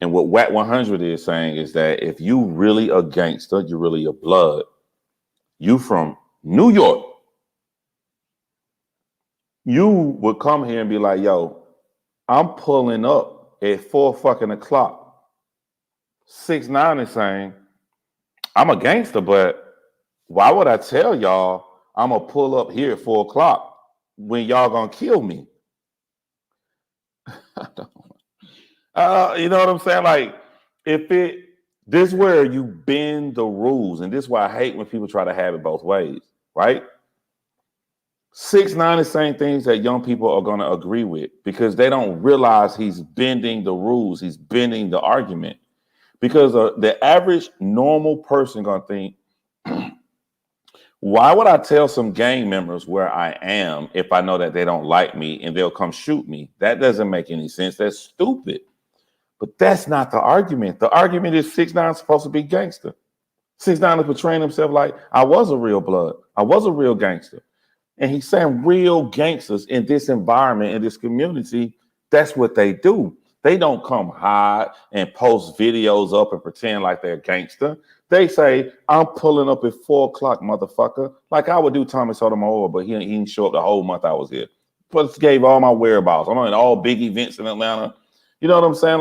and what Wack 100 is saying is that if you really a gangster, you're really a blood. You from New York, you would come here and be like, yo, I'm pulling up at 4 fucking o'clock. 6ix9ine is saying, I'm a gangster, but why would I tell y'all I'm gonna pull up here at 4 o'clock when y'all gonna kill me? You know what I'm saying? Like, this is where you bend the rules, and this is why I hate when people try to have it both ways, right? 6ix9ine is saying things that young people are gonna agree with because they don't realize he's bending the rules, he's bending the argument. Because the average normal person gonna think, why would I tell some gang members where I am if I know that they don't like me and they'll come shoot me? That doesn't make any sense. That's stupid. But that's not the argument. The argument is 6ix9ine supposed to be gangster. 6ix9ine is portraying himself like, I was a real blood. I was a real gangster. And he's saying real gangsters in this environment, in this community, that's what they do. They don't come hide and post videos up and pretend like they're a gangster. They say, I'm pulling up at 4 o'clock, motherfucker. Like I would do Tommy Sotomayor, but he didn't show up the whole month I was here. Plus gave all my whereabouts. I'm in all big events in Atlanta. You know what I'm saying?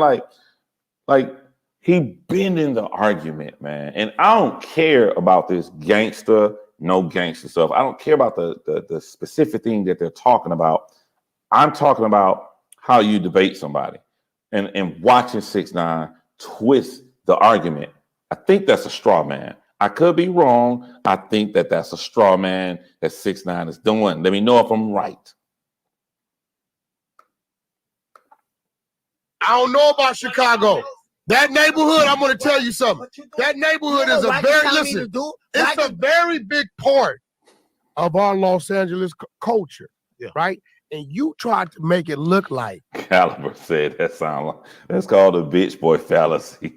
Like he bending the argument, man. And I don't care about this gangster, no gangster stuff. I don't care about the specific thing that they're talking about. I'm talking about how you debate somebody. And watching 6ix9ine twist the argument. I think that's a straw man. I could be wrong. I think that that's a straw man that 6ix9ine is doing. Let me know if I'm right. I don't know about Chicago. That neighborhood, I'm going to tell you something. That neighborhood is it's a very big part of our Los Angeles culture, right? And you tried to make it look like. Caliber said that's called a bitch boy fallacy.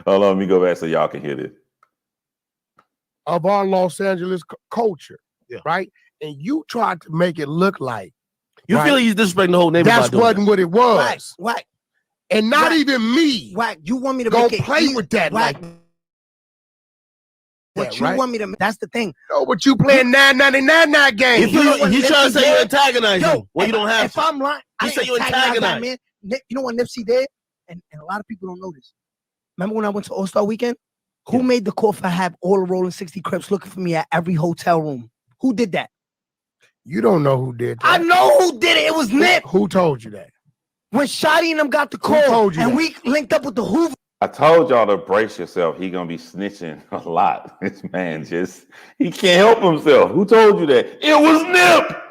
Hold on, let me go back so y'all can hear this. Of our Los Angeles culture, right? And you tried to make it look like. You feel he's disrespecting the whole neighborhood. That wasn't what it was. Wack. And not even me. Wack, you want me to go make it play with that? Wack. Like what you want me to? That's the thing. No, but you playing 999 games. He's trying to say you antagonize him. Well, you don't have to. If I'm lying, he said you antagonize. Man. You know what Nipsey did? And a lot of people don't know this. Remember when I went to All-Star Weekend? Who made the call for have all the Rolling 60 Crips looking for me at every hotel room? Who did that? You don't know who did that. I know who did it. It was Nip. Who told you that? When Shotty and them got the call and we linked up with the Hoover. I told y'all to brace yourself. He gonna be snitching a lot. This man he can't help himself. Who told you that? It was Nip.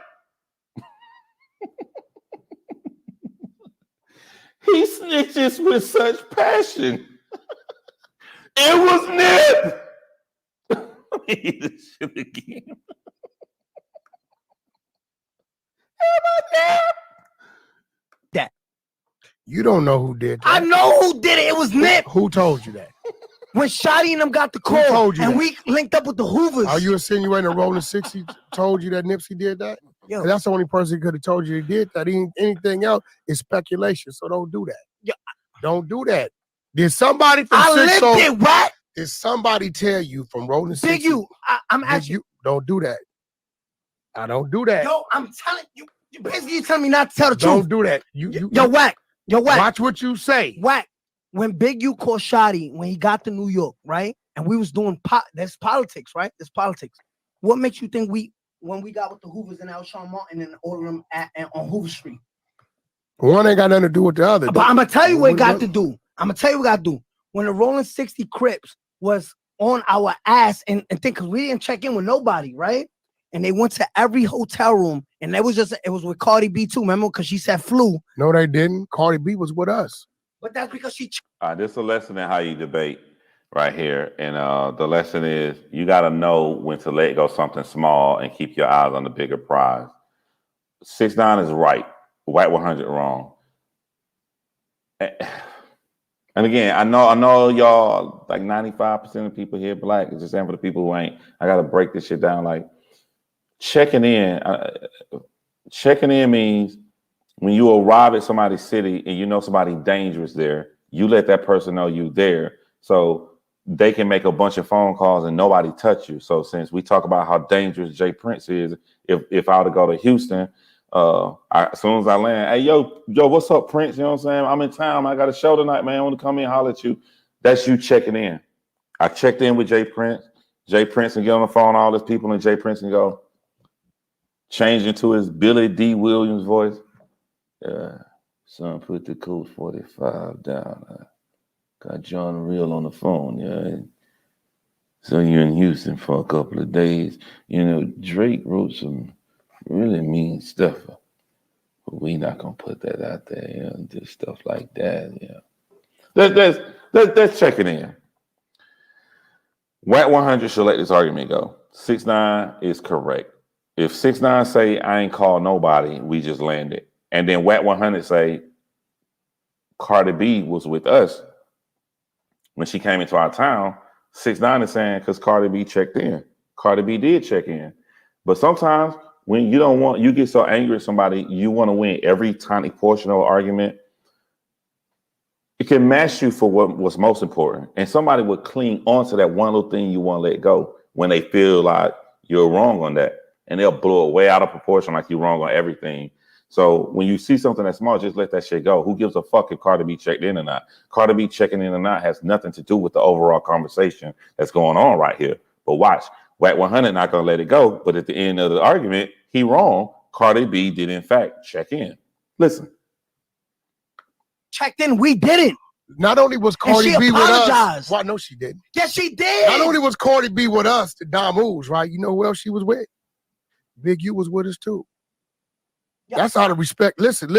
He snitches with such passion. It was Nip. Let me eat this shit again. That. You don't know who did that. I know who did it. It was Nip. Who told you that? When Shotty and them got the call and we linked up with the Hoovers. Are you insinuating a Rolling 60 told you that Nipsey did that? Yo. That's the only person who could have told you he did that. Anything else is speculation, so don't do that. Yo. Don't do that. Did somebody from What? Did somebody tell you from Rolling 60? Big you. I'm asking you. Don't do that. I don't do that. Yo, I'm telling you. Basically, you telling me not to tell the truth. Don't do that. Yo, Wack. Watch what you say. Wack. When Big U called Shotty, when he got to New York, right? And we was doing that's politics, right? That's politics. What makes you think when we got with the Hoovers and Alshon Martin and all of them on Hoover Street? One ain't got nothing to do with the other. But I'm gonna tell you what it got to do. I'm gonna tell you what it got to do. When the Rolling 60 Crips was on our ass and think because we didn't check in with nobody, right? And they went to every hotel room, and it was with Cardi B too. Remember, because she said flu. No, they didn't. Cardi B was with us. But that's because she. This is a lesson in how you debate right here, and the lesson is you got to know when to let go something small and keep your eyes on the bigger prize. 6ix9ine is right. Wack 100 wrong. And again, I know y'all like 95% of people here black. It's just saying for the people who ain't. I gotta break this shit down. Like checking in. Checking in means when you arrive at somebody's city and you know somebody dangerous there, you let that person know you there, so they can make a bunch of phone calls and nobody touch you. So since we talk about how dangerous Jay Prince is, if I were to go to Houston. As soon as I land, hey, yo, what's up, Prince? You know what I'm saying? I'm in town. I got a show tonight, man. I want to come in and holler at you. That's you checking in. I checked in with Jay Prince. Jay Prince and get on the phone, all these people, and Jay Prince and go, change into his Billy D. Williams voice. Son, put the code 45 down. Got John Real on the phone, yeah. So you're in Houston for a couple of days. You know, Drake wrote some really mean stuff. But we not gonna put that out there, you know, do stuff like that, yeah. Let's check it in. Wack 100 should let this argument go. 6ix9ine is correct. If 6ix9ine say I ain't called nobody, we just landed. And then Wack 100 say Cardi B was with us when she came into our town. 6ix9ine is saying because Cardi B checked in. Cardi B did check in. But sometimes when you get so angry at somebody, you want to win every tiny portion of an argument. It can mash you for what's most important. And somebody would cling onto that one little thing you want to let go when they feel like you're wrong on that. And they'll blow it way out of proportion like you're wrong on everything. So when you see something that's small, just let that shit go. Who gives a fuck if Cardi B checked in or not? Cardi B checking in or not has nothing to do with the overall conversation that's going on right here. But watch. Wack 100 not gonna let it go, but at the end of the argument, he wrong. Cardi B did in fact check in. Listen, checked in. We didn't. Not only was Cardi B with us. Well, no, she didn't. Yes, she did. Not only was Cardi B with us, the Damus, right? You know who else she was with? Big U was with us too. Yep. That's out of respect. Listen.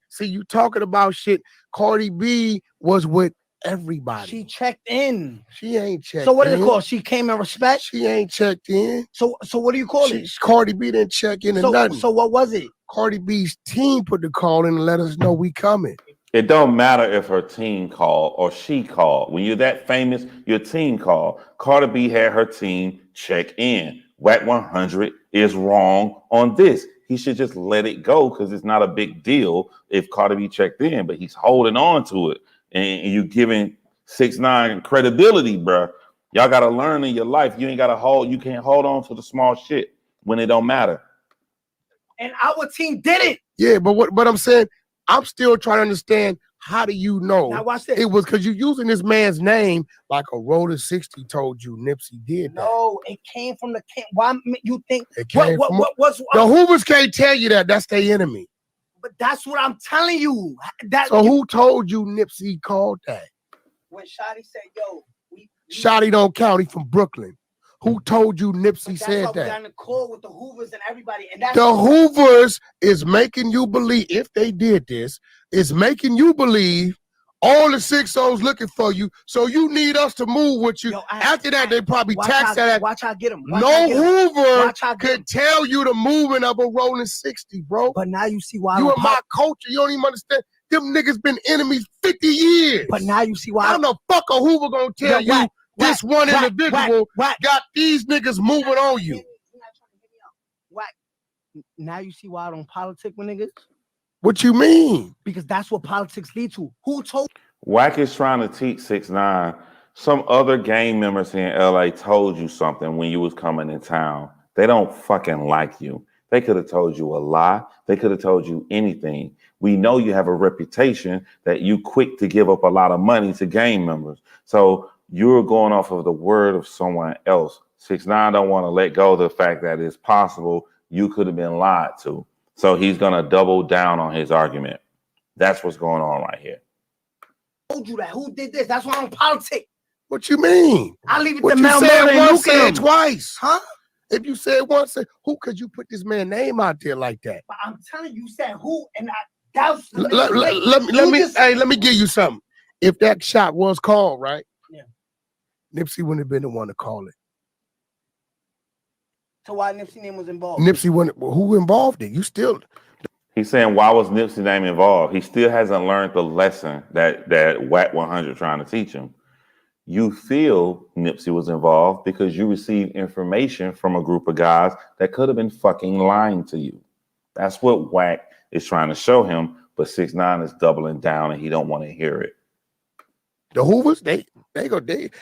See, you talking about shit. Cardi B was with everybody. She checked in. She ain't checked in. So what is it called? She came in respect? She ain't checked in. So what do you call it? Cardi B didn't check in and nothing. So what was it? Cardi B's team put the call in and let us know we coming. It don't matter if her team called or she called. When you're that famous, your team called. Cardi B had her team check in. Wack 100 is wrong on this. He should just let it go because it's not a big deal if Cardi B checked in, but he's holding on to it. And you giving 6ix9ine credibility, bro. Y'all got to learn in your life. You can't hold on to the small shit when it don't matter. And our team did it. Yeah, but what I'm saying, I'm still trying to understand, how do you know? Now watch this. It was because you're using this man's name like a Roller 60 told you Nipsey did that. No, it came from the camp. Why you think? It came the Hoovers can't tell you that. That's their enemy. But that's what I'm telling you. So who told you Nipsey called that? When Shotty said, yo. Shotty don't count. He from Brooklyn. Who told you Nipsey said that? That's on the call with the Hoovers and everybody. And that's the Hoovers is making you believe, if they did this, is making you believe all the 6-0s looking for you. So you need us to move with you. After that, they probably tax that. Watch how get him. Hoover could tell you the movement of a rolling 60, bro. But now you see why. You in my culture, you don't even understand. Them niggas been enemies 50 years. But now you see why. How the fuck a Hoover gonna tell you? This one individual got these niggas moving on you. Wack. Now you see why I don't politic with niggas? What you mean? Because that's what politics lead to. Who told? Wack is trying to teach 6ix9ine. Some other gang members in LA told you something when you was coming in town. They don't fucking like you. They could have told you a lie. They could have told you anything. We know you have a reputation that you quick to give up a lot of money to gang members. So you're going off of the word of someone else. 6ix9ine don't want to let go of the fact that it's possible you could have been lied to. So he's going to double down on his argument. That's what's going on right here. Told you that. Who did this? That's why I'm politic. What you mean? I leave it what to Mel once, say twice. Huh? If you said once, say who could you put this man's name out there like that? But I'm telling you, said who, and that's let me give you something. If that shot was called, right? Yeah. Nipsey wouldn't have been the one to call it. So why Nipsey name was involved? Nipsey wouldn't. Who involved it? You still. He's saying, why was Nipsey name involved? He still hasn't learned the lesson that Wack 100 trying to teach him. You feel Nipsey was involved because you received information from a group of guys that could have been fucking lying to you. That's what Wack is trying to show him, but 6ix9ine is doubling down and he don't want to hear it. The Hoovers, they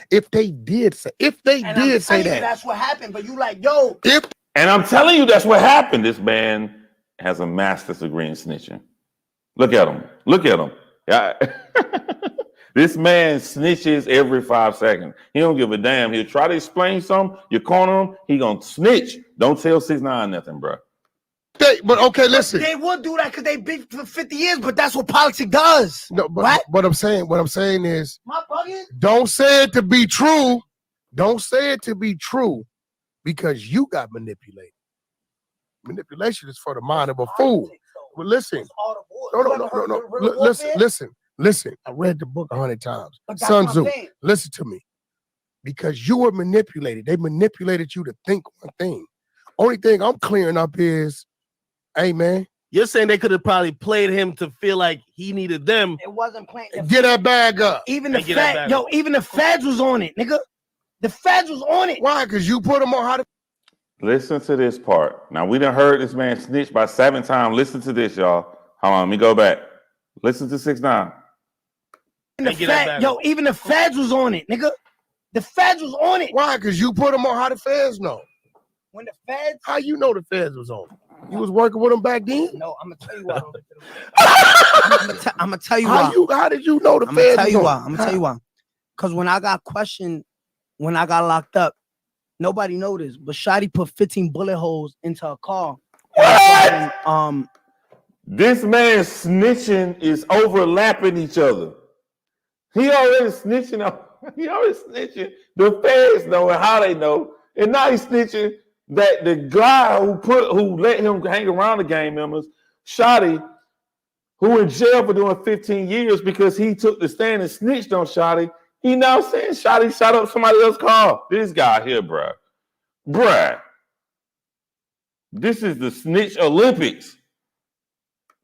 if they did say that. That's what happened. But you like, yo. And I'm telling you, that's what happened. This man has a master's degree in snitching. Look at him. Look at him. Yeah. This man snitches every 5 seconds. He don't give a damn. He'll try to explain something. You corner him, he gonna snitch. Don't tell 6ix9ine nothing, bro. But okay, listen. They would do that because they big for 50 years, but that's what politics does. No, but what I'm saying is, My bugging? don't say it to be true. Don't say it to be true because you got manipulated. Manipulation is for the mind of a fool. But listen, no. Listen. I read the book 100 times. Sun Tzu, listen to me. Because you were manipulated. They manipulated you to think one thing. Only thing I'm clearing up is, hey, man. You're saying they could have probably played him to feel like he needed them. It wasn't playing. Get that bag up. Even the feds, even the feds was on it, nigga. The feds was on it. Why? Because you put them on how to. Listen to this part. Now, we done heard this man snitch by 7 times. Listen to this, y'all. Hold on, let me go back. Listen to 6ix9ine. Even the feds was on it, nigga. The feds was on it. Why? Because you put them on how the feds know. When the feds. How you know the feds was on? You was working with them back then? No, I'm gonna tell you why. I'm gonna tell you why. How did you know the feds? I'm gonna tell you why. Because when I got questioned, when I got locked up, nobody noticed, but Shotty put 15 bullet holes into a car. What? This man's snitching is overlapping each other. He already snitching. The feds know and how they know, and now he's snitching that the guy who let him hang around the gang members, Shotty, who in jail for doing 15 years because he took the stand and snitched on Shotty. He now saying Shotty shot up somebody else's car. This guy here, bruh. This is the snitch Olympics.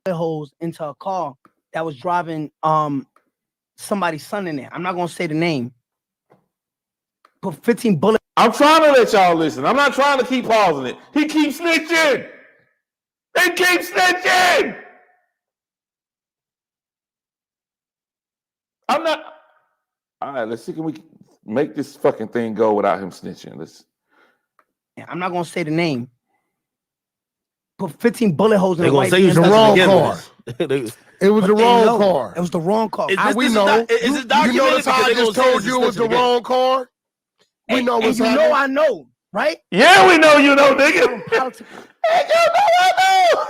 Holes into a car that was driving somebody's son in there. I'm not gonna say the name. Put 15 bullets. I'm trying to let y'all listen. I'm not trying to keep pausing it. He keeps snitching. They keep snitching. I'm not. All right, let's see. Can we make this fucking thing go without him snitching? I'm not gonna say the name. Put 15 bullet holes in the white. It was the wrong car. It was the wrong car. It was the wrong car. We know. You notice how I just told you it was the wrong car? We know what's happening. You know I know, right? Yeah, we know you know, nigga. Hey, you know I know.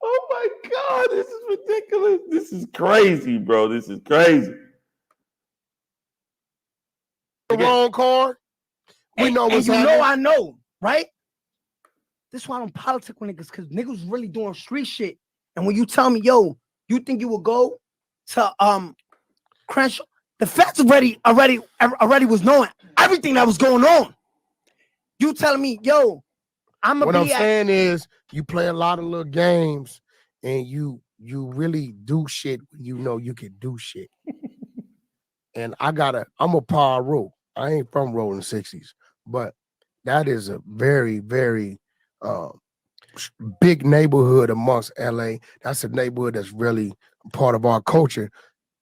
Oh my God, this is ridiculous. This is crazy, bro. This is crazy. The wrong car. We know what's happening. You know I know, right? This is why I don't politic with niggas, because niggas really doing street shit. And when you tell me, yo, you think you would go to Crenshaw? The feds already was knowing everything that was going on. You telling me, yo, what I'm saying is you play a lot of little games and you really do shit when you know you can do shit. And I'm a power road. I ain't from rolling 60s, but that is a very, very big neighborhood amongst LA. That's a neighborhood that's really part of our culture.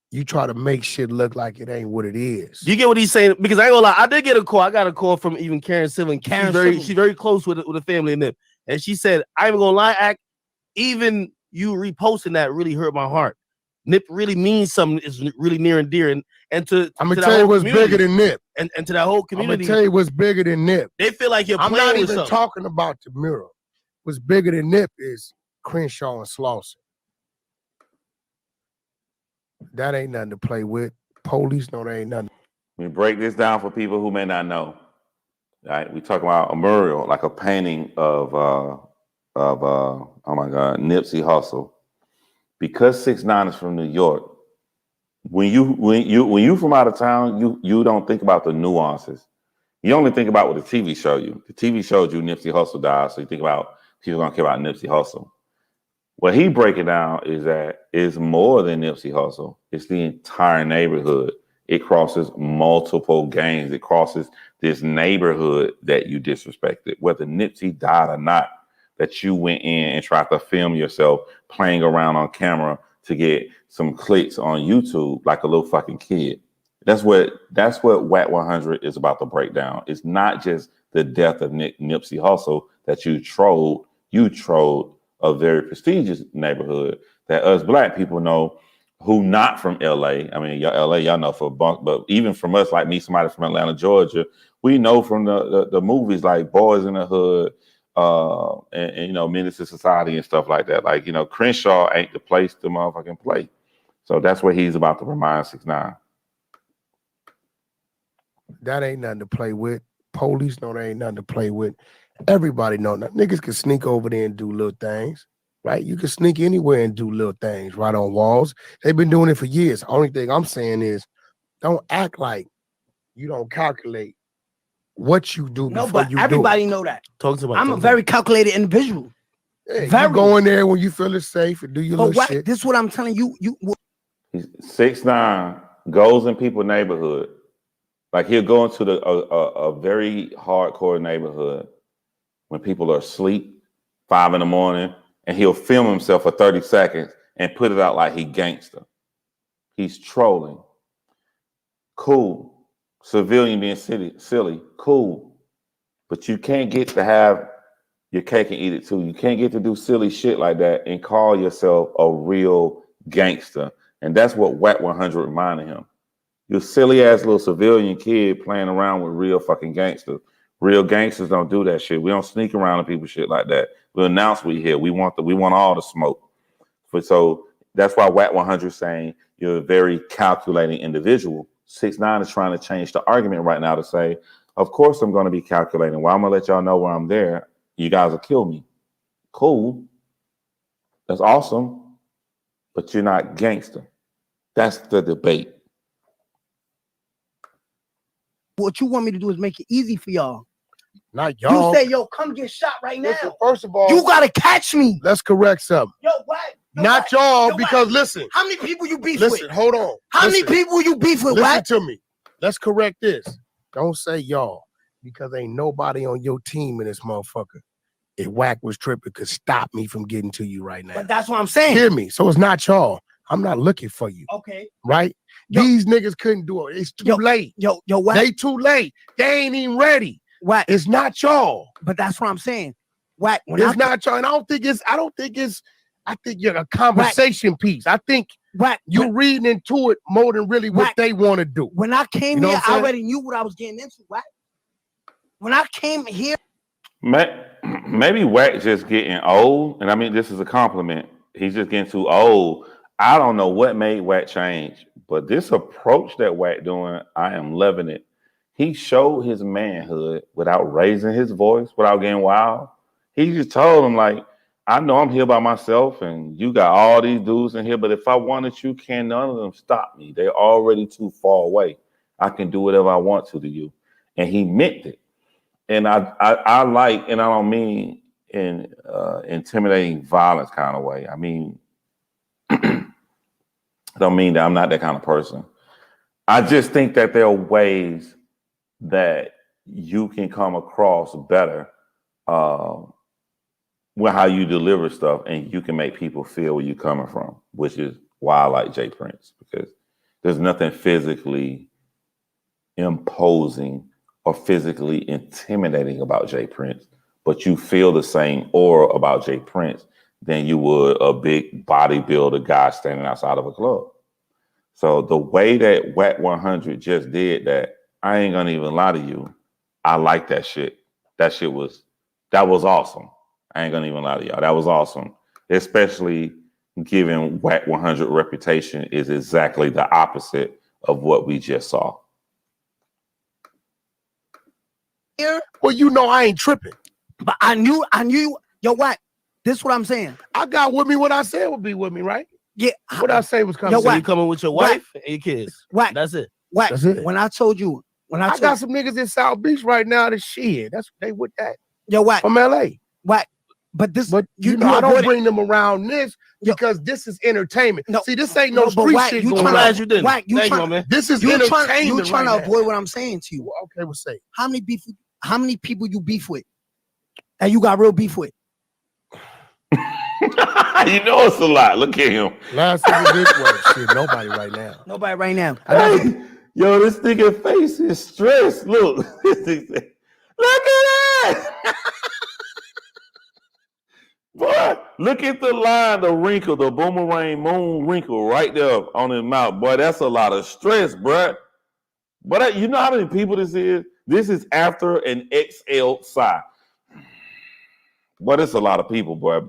You try to make shit look like it ain't what it is. You get what he's saying? Because I ain't gonna lie, I did get a call. I got a call from even Karen Sylvan. She's very close with the family and Nip. And she said, I ain't gonna lie, Act, even you reposting that really hurt my heart. Nip really means something, is really near and dear. And to I'm gonna tell you what's bigger than Nip. And to that whole community. I'm gonna tell you what's bigger than Nip. They feel like you're playing I'm not with even something. talking about the mural. What's bigger than Nip is Crenshaw and Slauson. That ain't nothing to play with. Police know that ain't nothing. We break this down for people who may not know. Right? We talk about a mural, like a painting of oh my God, Nipsey Hussle. Because 6ix9ine is from New York, when you from out of town, you don't think about the nuances. You only think about what the TV showed you. The TV showed you Nipsey Hussle died, so you think about people gonna care about Nipsey Hussle. What he breaking down is that it's more than Nipsey Hussle. It's the entire neighborhood. It crosses multiple gangs. It crosses this neighborhood that you disrespected, whether Nipsey died or not, that you went in and tried to film yourself playing around on camera to get some clicks on YouTube like a little fucking kid. That's what Wack 100 is about to break down. It's not just the death of Nipsey Hussle that you trolled. You trolled a very prestigious neighborhood that us black people know who not from LA. I mean, LA, y'all know for a bunk, but even from us, like me, somebody from Atlanta, Georgia, we know from the movies like Boys in the Hood, and you know, Menace to Society and stuff like that. Like, you know, Crenshaw ain't the place to motherfucking play. So that's what he's about to remind 6ix9ine. That ain't nothing to play with. Police know that ain't nothing to play with. Everybody know that. Niggas can sneak over there and do little things, right? You can sneak anywhere and do little things right on walls. They've been doing it for years. Only thing I'm saying is don't act like you don't calculate what you do No, before but you everybody do. know that. Talk to me. I'm a very calculated individual. Yeah, you go in there when you feel it's safe and do your little shit. This is what I'm telling you. 6ix9ine goes in people's neighborhood. Like he'll go into a very hardcore neighborhood when people are asleep, 5 a.m, and he'll film himself for 30 seconds and put it out like he gangster. He's trolling. Cool. Civilian being silly. Cool. But you can't get to have your cake and eat it too. You can't get to do silly shit like that and call yourself a real gangster. And that's what Wack 100 reminded him. You silly ass little civilian kid playing around with real fucking gangsters. Real gangsters don't do that shit. We don't sneak around to people shit like that. We announce we here. We want all the smoke. So that's why Wack 100 saying you're a very calculating individual. 6ix9ine is trying to change the argument right now to say, of course I'm going to be calculating. Well, I'm gonna let y'all know where I'm there. You guys will kill me. Cool. That's awesome. But you're not gangster. That's the debate. What you want me to do is make it easy for y'all. Not y'all. You say, yo, come get shot right now. Listen, first of all, you gotta catch me. Let's correct something. Yo, what? Not y'all, because listen. How many people you beef with? Listen, hold on. How many people you beef with? Listen to me. Let's correct this. Don't say y'all, because ain't nobody on your team in this motherfucker. If Wack was tripping, could stop me from getting to you right now. But that's what I'm saying. Hear me. So it's not y'all. I'm not looking for you. Okay. Right? These niggas couldn't do it. It's too late. Yo, Wack. They too late. They ain't even ready. Wack. It's not y'all. But that's what I'm saying. Wack. It's not y'all. And I think you're a conversation piece. I think you're reading into it more than really what they want to do. When I came here, I already knew what I was getting into. Wack. When I came here. Maybe Wack just getting old. And I mean, this is a compliment. He's just getting too old. I don't know what made Wack change, but this approach that Wack doing, I am loving it. He showed his manhood without raising his voice, without getting wild. He just told him, like, I know I'm here by myself and you got all these dudes in here, but if I wanted you, can none of them stop me. They're already too far away. I can do whatever I want to you. And he meant it. And I like, and I don't mean in intimidating violence kind of way. I mean, I don't mean that I'm not that kind of person. I just think that there are ways that you can come across better with how you deliver stuff, and you can make people feel where you're coming from, which is why I like Jay Prince, because there's nothing physically imposing or physically intimidating about Jay Prince, but you feel the same aura about Jay Prince than you would a big bodybuilder guy standing outside of a club. So the way that Wack 100 just did that, I ain't gonna even lie to you, I like that shit. That was awesome. I ain't gonna even lie to y'all. That was awesome. Especially given Wack 100 reputation is exactly the opposite of what we just saw. Well, you know I ain't tripping. But I knew, yo, Wack, this is what I'm saying. I got with me what I said would be with me, right? Yeah. What I say was coming. So you coming with your wife and your kids. Wack. That's it. Wack. That's it. When I told you I got some niggas in South Beach right now that shit. That's they with that. Yo, Wack. From LA. Wack. But you know, I don't bring them around this because this is entertainment. No, see, this ain't no street shit going on. Glad you didn't. Wack, this is entertainment. You trying to avoid what I'm saying to you. Well, okay, we'll say. How many people you beef with? That you got real beef with? You know it's a lot. Look at him. Last thing we did was shit. Nobody right now. Nobody right now. Hey, yo, this nigga face is stressed. Look. Look at that. Boy, look at the line, the wrinkle, the boomerang moon wrinkle right there on his mouth. Boy, that's a lot of stress, bruh. But you know how many people this is? This is after an XL sigh. Boy, that's a lot of people, boy.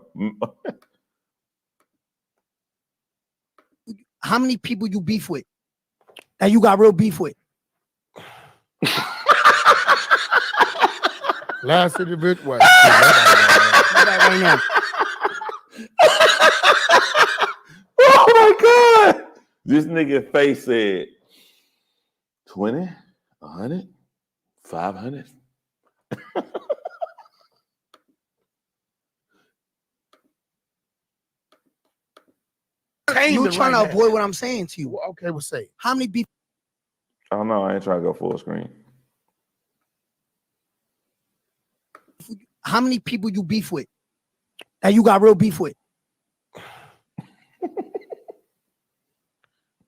How many people you beef with? That you got real beef with? Last of the bit was nobody right now. Oh my God. This nigga face said 20, 100, 500. You trying to avoid what I'm saying to you. Well, okay, we'll say. How many beef? Oh no, I ain't trying to go full screen. How many people you beef with? That you got real beef with?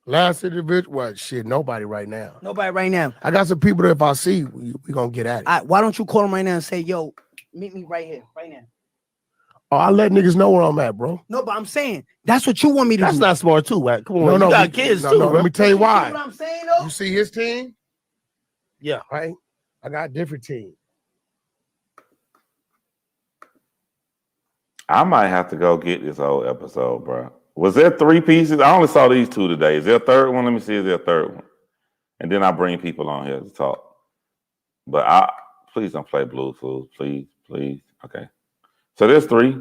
Last of the bitch was shit. Nobody right now. Nobody right now. I got some people that if I see, we gonna get at it. All right, why don't you call them right now and say, yo, meet me right here, right now. Oh, I let niggas know where I'm at, bro. No, but I'm saying that's what you want me to do. That's not smart too, Wack. Come on, no, you got kids too, bro. Let me tell you why. You know what I'm saying, though? You see his team? Yeah. Right? I got a different team. I might have to go get this whole episode, bro. Was there 3 pieces? I only saw these 2 today. Is there a third one? Let me see. Is there a third one? And then I bring people on here to talk. But please don't play Blue Fools. Please, please. Okay. So there's 3.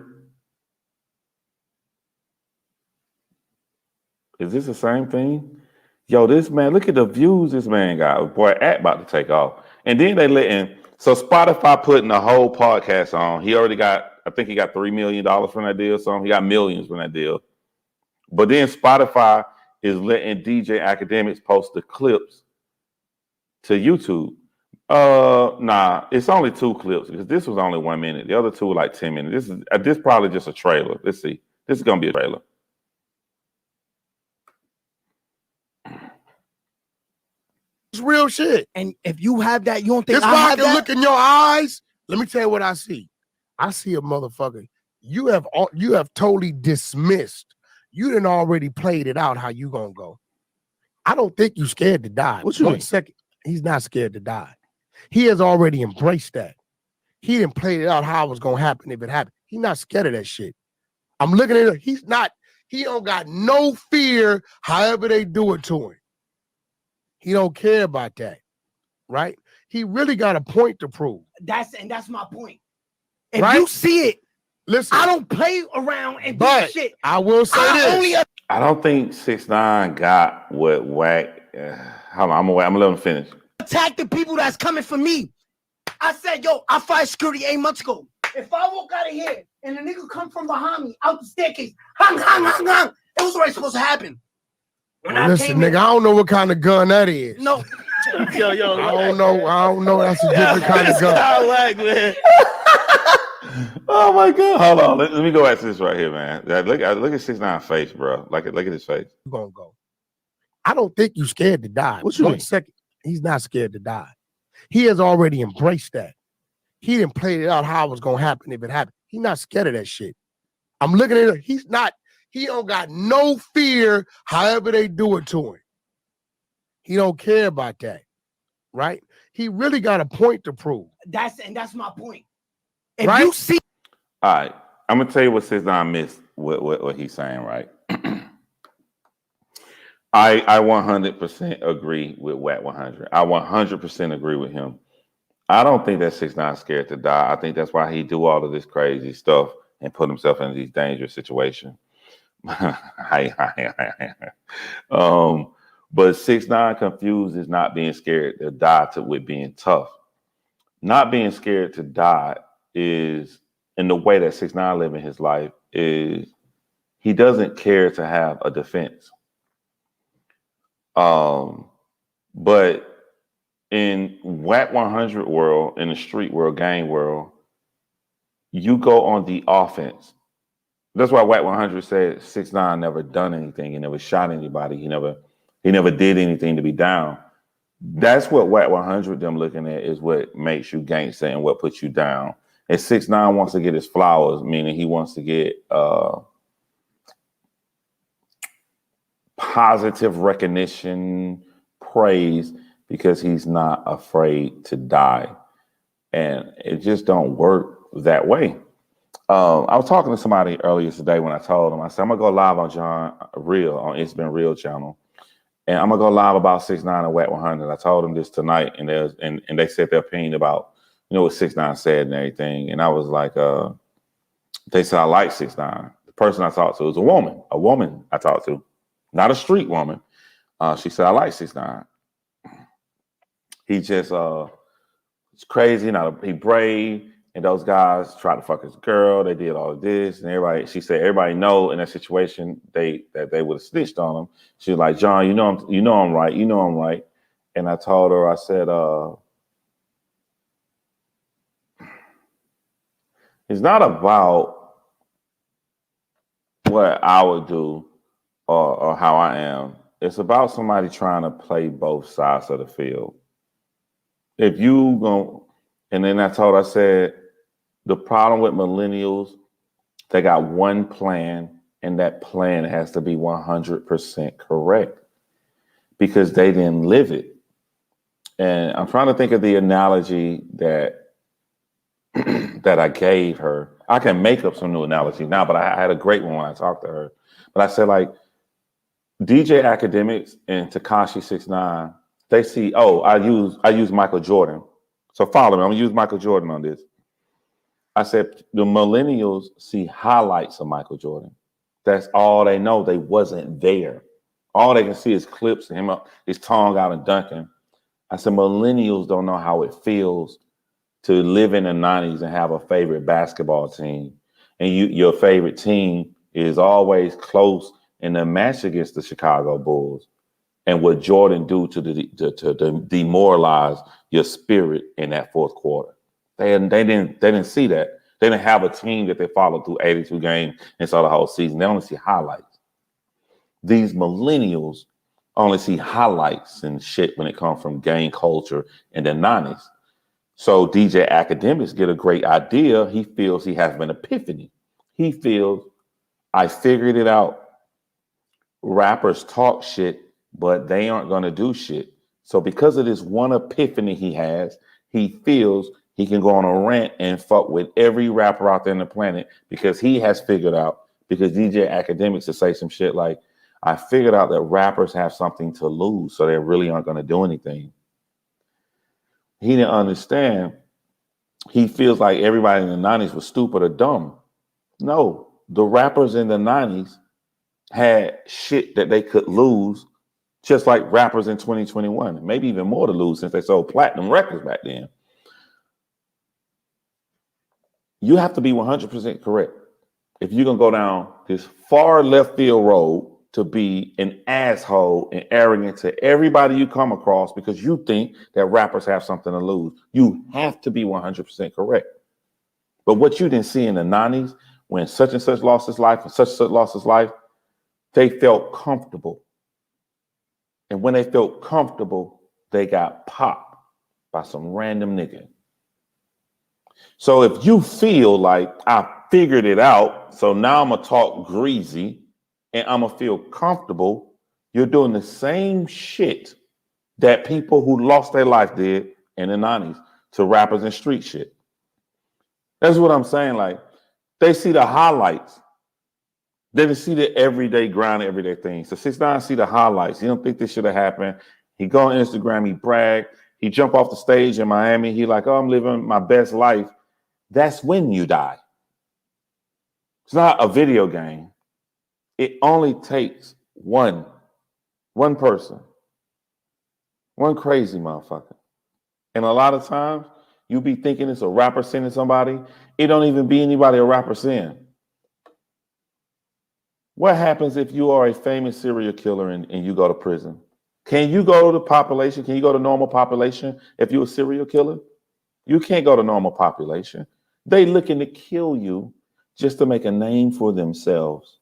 Is this the same thing? Yo, this man, look at the views this man got. Boy, act about to take off. And then they letting, so Spotify putting the whole podcast on. He already got, I think he got $3 million from that deal. So he got millions from that deal. But then Spotify is letting DJ Academics post the clips to YouTube. Nah, it's only 2 clips because this was only 1 minute. The other 2 were like 10 minutes. This probably just a trailer. Let's see. This is gonna be a trailer. It's real shit. And if you have that, you don't think this I can look in your eyes. Let me tell you what I see. I see a motherfucker. You have totally dismissed. You done already played it out how you gonna go. I don't think you scared to die. What you mean? Second, he's not scared to die. He has already embraced that. He didn't play it out how it was gonna happen if it happened. He's not scared of that shit. I'm looking at it. He don't got no fear however they do it to him. He don't care about that, right? He really got a point to prove. That's my point. If right? you see it, listen. I don't play around and do shit. I will say this. I don't think 6ix9ine got what Wack. Hold on, I'm gonna let him finish. Attack the people that's coming for me. I said, yo, I fired security 8 months ago. If I walk out of here and the nigga come from behind me out the staircase, hang, it was already supposed to happen. Listen, nigga, I don't know what kind of gun that is. No. yo, I don't know. That's a different kind of gun. Wack, man. Oh my God! Hold on, let me go at this right here, man. Look at 6ix9ine face, bro. Look at his face. You gonna go? I don't think you scared to die. What you mean? Second, he's not scared to die. He has already embraced that. He didn't play it out how it was gonna happen if it happened. He's not scared of that shit. I'm looking at it. He don't got no fear however they do it to him. He don't care about that, right? He really got a point to prove. That's my point. If you see, all right, I'm gonna tell you what 6ix9ine missed. What he's saying, right? I 100% agree with Wack 100. I 100% agree with him. I don't think that 6ix9ine scared to die. I think that's why he do all of this crazy stuff and put himself in these dangerous situations. But 6ix9ine confused is not being scared to die with being tough. Not being scared to die is, in the way that 6ix9ine living his life, is he doesn't care to have a defense. But in Wack 100 world, in the street world, gang world, you go on the offense. That's why Wack 100 said 6ix9ine never done anything. He never shot anybody. He never did anything to be down. That's what Wack 100 them looking at is what makes you gangster and what puts you down. And 6ix9ine wants to get his flowers, meaning he wants to get positive recognition, praise, because he's not afraid to die. And it just don't work that way. I was talking to somebody earlier today when I told him, I said, I'm gonna go live on John Real on It's Been Real channel. And I'm gonna go live about 6ix9ine and Wack 100. I told them this tonight, and they said their opinion about, what 6ix9ine said and everything. And I was like, they said I like 6ix9ine. The person I talked to was a woman I talked to, not a street woman. She said I like 6ix9ine. He just it's crazy, he brave. And those guys tried to fuck his girl. They did all of this, and everybody. She said everybody know in that situation that they would have snitched on him. She was like, John, you know I'm right. And I told her, I said, it's not about what I would do or how I am. It's about somebody trying to play both sides of the field. If you go, and then I said, the problem with millennials, they got one plan, and that plan has to be 100% correct because they didn't live it. And I'm trying to think of the analogy that that I gave her. I can make up some new analogy now, but I had a great one when I talked to her. But I said, like, DJ Academics and Tekashi 6ix9ine, they see, I use Michael Jordan. So follow me. I'm gonna use Michael Jordan on this. I said the millennials see highlights of Michael Jordan. That's all they know. They wasn't there. All they can see is clips of him up, his tongue out and dunking. I said millennials don't know how it feels to live in the 90s and have a favorite basketball team. And your favorite team is always close in the match against the Chicago Bulls. And what Jordan do to demoralize your spirit in that fourth quarter. They didn't see that. They didn't have a team that they followed through 82 games and saw the whole season. They only see highlights. These millennials only see highlights and shit when it comes from gang culture in the 90s. So DJ Academics get a great idea. He feels he has an epiphany. He feels, I figured it out. Rappers talk shit, but they aren't going to do shit. So because of this one epiphany he has, he feels he can go on a rant and fuck with every rapper out there on the planet because he has figured out, because DJ Academics to say some shit like, I figured out that rappers have something to lose, so they really aren't going to do anything. He didn't understand. He feels like everybody in the 90s was stupid or dumb. No, the rappers in the 90s had shit that they could lose, just like rappers in 2021, maybe even more to lose since they sold platinum records back then. You have to be 100% correct if you're going to go down this far left field road to be an asshole and arrogant to everybody you come across because you think that rappers have something to lose. You have to be 100% correct. But what you didn't see in the 90s, when such and such lost his life and such and such lost his life, they felt comfortable. And when they felt comfortable, they got popped by some random nigga. So if you feel like I figured it out, so now I'm gonna talk greasy and I'm gonna feel comfortable, you're doing the same shit that people who lost their life did in the 90s to rappers and street shit. That's what I'm saying. Like, they see the highlights. They didn't see the everyday grind, everyday things. So 6ix9ine see the highlights. He don't think this should have happened. He go on Instagram, he brag. He jump off the stage in Miami. He like, oh, I'm living my best life. That's when you die. It's not a video game. It only takes one person One crazy motherfucker. And a lot of times, you be thinking it's a rapper sending somebody. It don't even be anybody a rapper send. What happens if you are a famous serial killer and you go to prison? Can you go to the population? Can you go to normal population if you're a serial killer? You can't go to normal population. They looking to kill you just to make a name for themselves.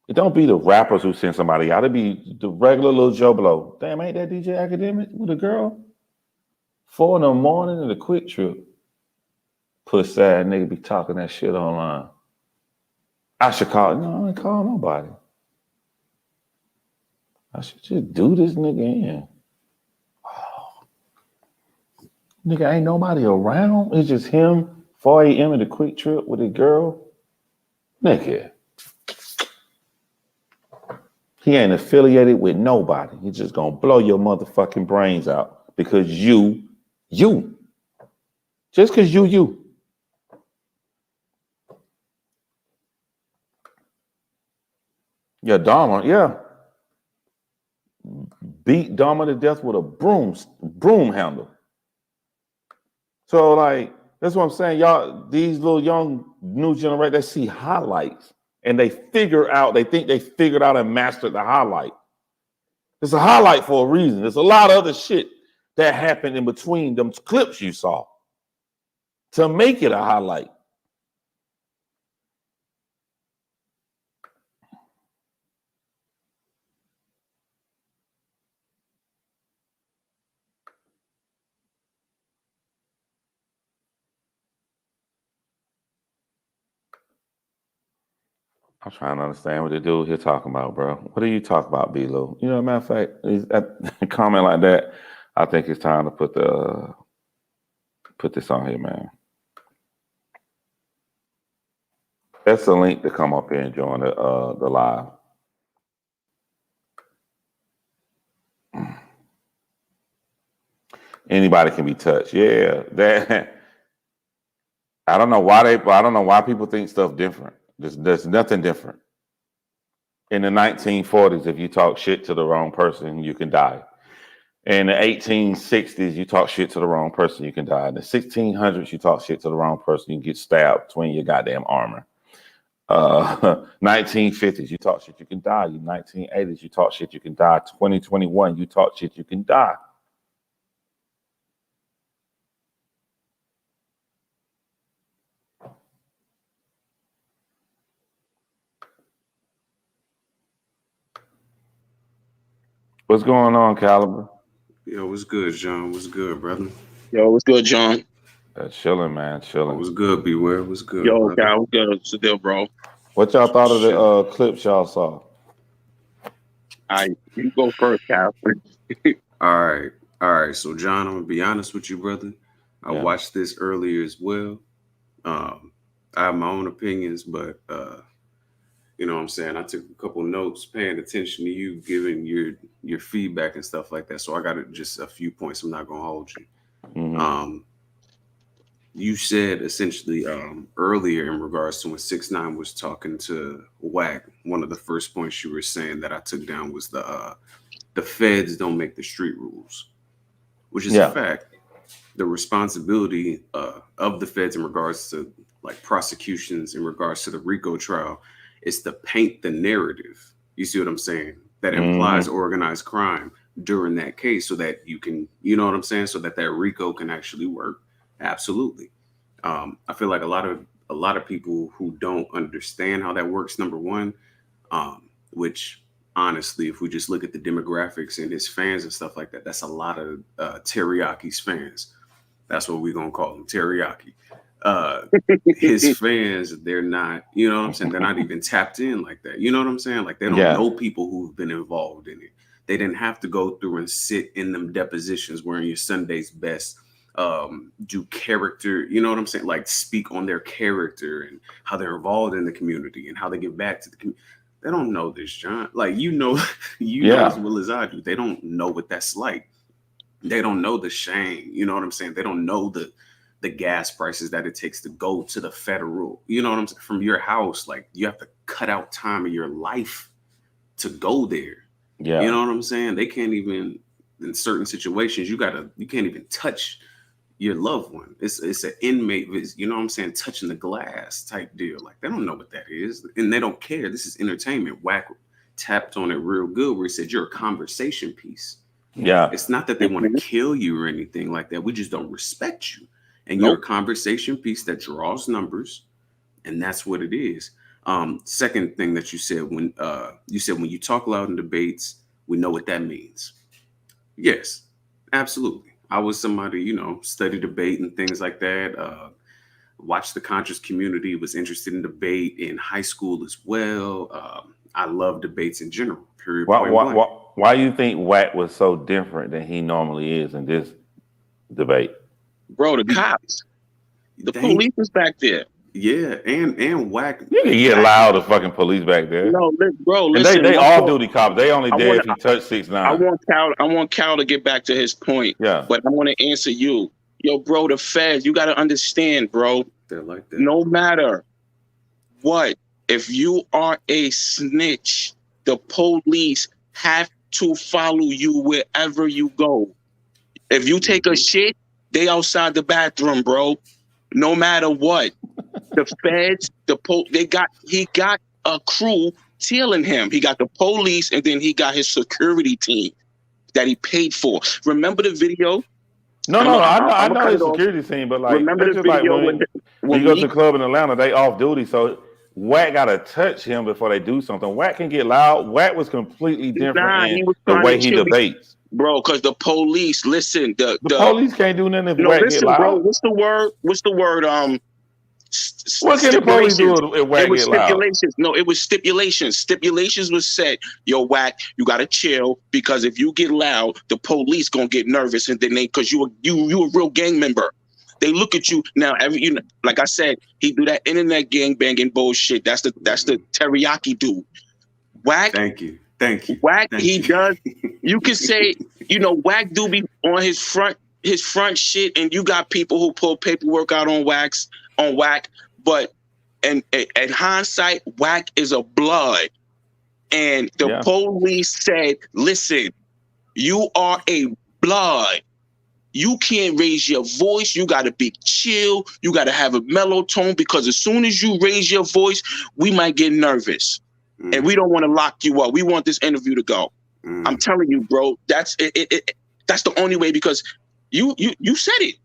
It don't be the rappers who send somebody out. It be the regular little Joe Blow. Damn, ain't that DJ Academic with a girl? 4 in the morning in a quick trip. Puss sad nigga be talking that shit online. I should call. No, I ain't call nobody. I should just do this nigga in. Oh. Nigga, ain't nobody around. It's just him, 4 a.m. at a quick trip with a girl. Nigga. He ain't affiliated with nobody. He's just gonna blow your motherfucking brains out because you. Just because you. Yeah, Dahmer, yeah. Beat Dahmer to death with a broom handle. So, like, that's what I'm saying. Y'all, these little young new generation, they see highlights and they think they figured out and mastered the highlight. It's a highlight for a reason. There's a lot of other shit that happened in between them clips you saw to make it a highlight. I'm trying to understand what the dude here talking about, bro. What are you talking about, B-Lo? You know, matter of fact, a comment like that, I think it's time to put this on here, man. That's the link to come up here and join the live. Anybody can be touched. Yeah, that. I don't know why people think stuff different. There's nothing different. In the 1940s, if you talk shit to the wrong person, you can die. In the 1860s, you talk shit to the wrong person, you can die. In the 1600s, you talk shit to the wrong person, you can get stabbed between your goddamn armor. 1950s, you talk shit, you can die. 1980s, you talk shit, you can die. 2021, you talk shit, you can die. What's going on, Caliber? Yo, what's good, John? What's good, brother? Yo, what's good, John? Chilling, man, chilling. What's good, Beware? What's good, Yo, brother? guy, what's good? What's the deal, bro? What y'all thought of the clips y'all saw? You go first, Cal. All right. So, John, I'm gonna be honest with you, brother. I watched this earlier as well. I have my own opinions, but you know what I'm saying? I took a couple notes, paying attention to you, giving your feedback and stuff like that. So I got just a few points. I'm not gonna hold you. Mm-hmm. You said essentially earlier in regards to when 6ix9ine was talking to Wack, one of the first points you were saying that I took down was the feds don't make the street rules, which is a fact. The responsibility of the feds in regards to like prosecutions in regards to the RICO trial is to paint the narrative. You see what I'm saying? That implies organized crime during that case so that you can, you know what I'm saying? So that RICO can actually work. Absolutely. I feel like a lot of people who don't understand how that works, number one, which honestly, if we just look at the demographics and his fans and stuff like that, that's a lot of Teriyaki's fans. That's what we're going to call them, Teriyaki. His fans, they're not, you know what I'm saying? They're not even tapped in like that. You know what I'm saying? Like they don't know people who've been involved in it. They didn't have to go through and sit in them depositions wearing your Sunday's best, do character, you know what I'm saying? Like speak on their character and how they're involved in the community and how they give back to the community. They don't know this, John. Like, you know as well as I do. They don't know what that's like. They don't know the shame. You know what I'm saying? They don't know the gas prices that it takes to go to the federal, you know what I'm saying? From your house, like you have to cut out time of your life to go there. Yeah. You know what I'm saying? They can't even, in certain situations, you can't even touch your loved one. It's an inmate, you know what I'm saying, touching the glass type deal. Like, they don't know what that is, and they don't care. This is entertainment. Wack tapped on it real good where he said you're a conversation piece. Yeah. It's not that they want to kill you or anything like that. We just don't respect you. And Nope. you're a conversation piece that draws numbers, and that's what it is. Second thing that you said, when you talk loud in debates, we know what that means. Yes, absolutely. I was somebody, study debate and things like that. Watched the conscious community, was interested in debate in high school as well. I love debates in general, period, point blank. Why do you think Wack was so different than he normally is in this debate? Bro, the cops, the police was back there. Yeah, and Wack. You can get loud the fucking police back there. No, bro, And listen. they off duty cops. They only there if he touched 6ix9ine. I want Cal to get back to his point. Yeah. But I want to answer you. Yo, bro, the feds, you got to understand, bro. They're like that. No matter what, if you are a snitch, the police have to follow you wherever you go. If you take a shit, they outside the bathroom, bro. No matter what. The feds, he got a crew tailing him. He got the police, and then he got his security team that he paid for. Remember the video? I know his security team, but like, remember the video like when you go to the club in Atlanta, they off duty, so Wack gotta touch him before they do something. Wack can get loud. Wack was completely different in the way he debates. Bro, because the police, listen, the police can't do nothing if Wack get loud. Bro, what's the word? What can the police do if Wack get loud? Stipulations. No, it was stipulations. Stipulations was said, yo, Wack, you gotta chill, because if you get loud, the police gonna get nervous, and then because you a real gang member. They look at you now. Like I said, he do that internet gang banging bullshit. That's the teriyaki dude. Wack. Thank you. Wack. He does. You can say, Wack do be on his front shit, and you got people who pull paperwork out on Wack. But in hindsight, Wack is a blood, and the police said, "Listen, you are a blood. You can't raise your voice. You got to be chill. You got to have a mellow tone, because as soon as you raise your voice, we might get nervous, and we don't want to lock you up. We want this interview to go." I'm telling you, bro. That's it. That's the only way, because you said it.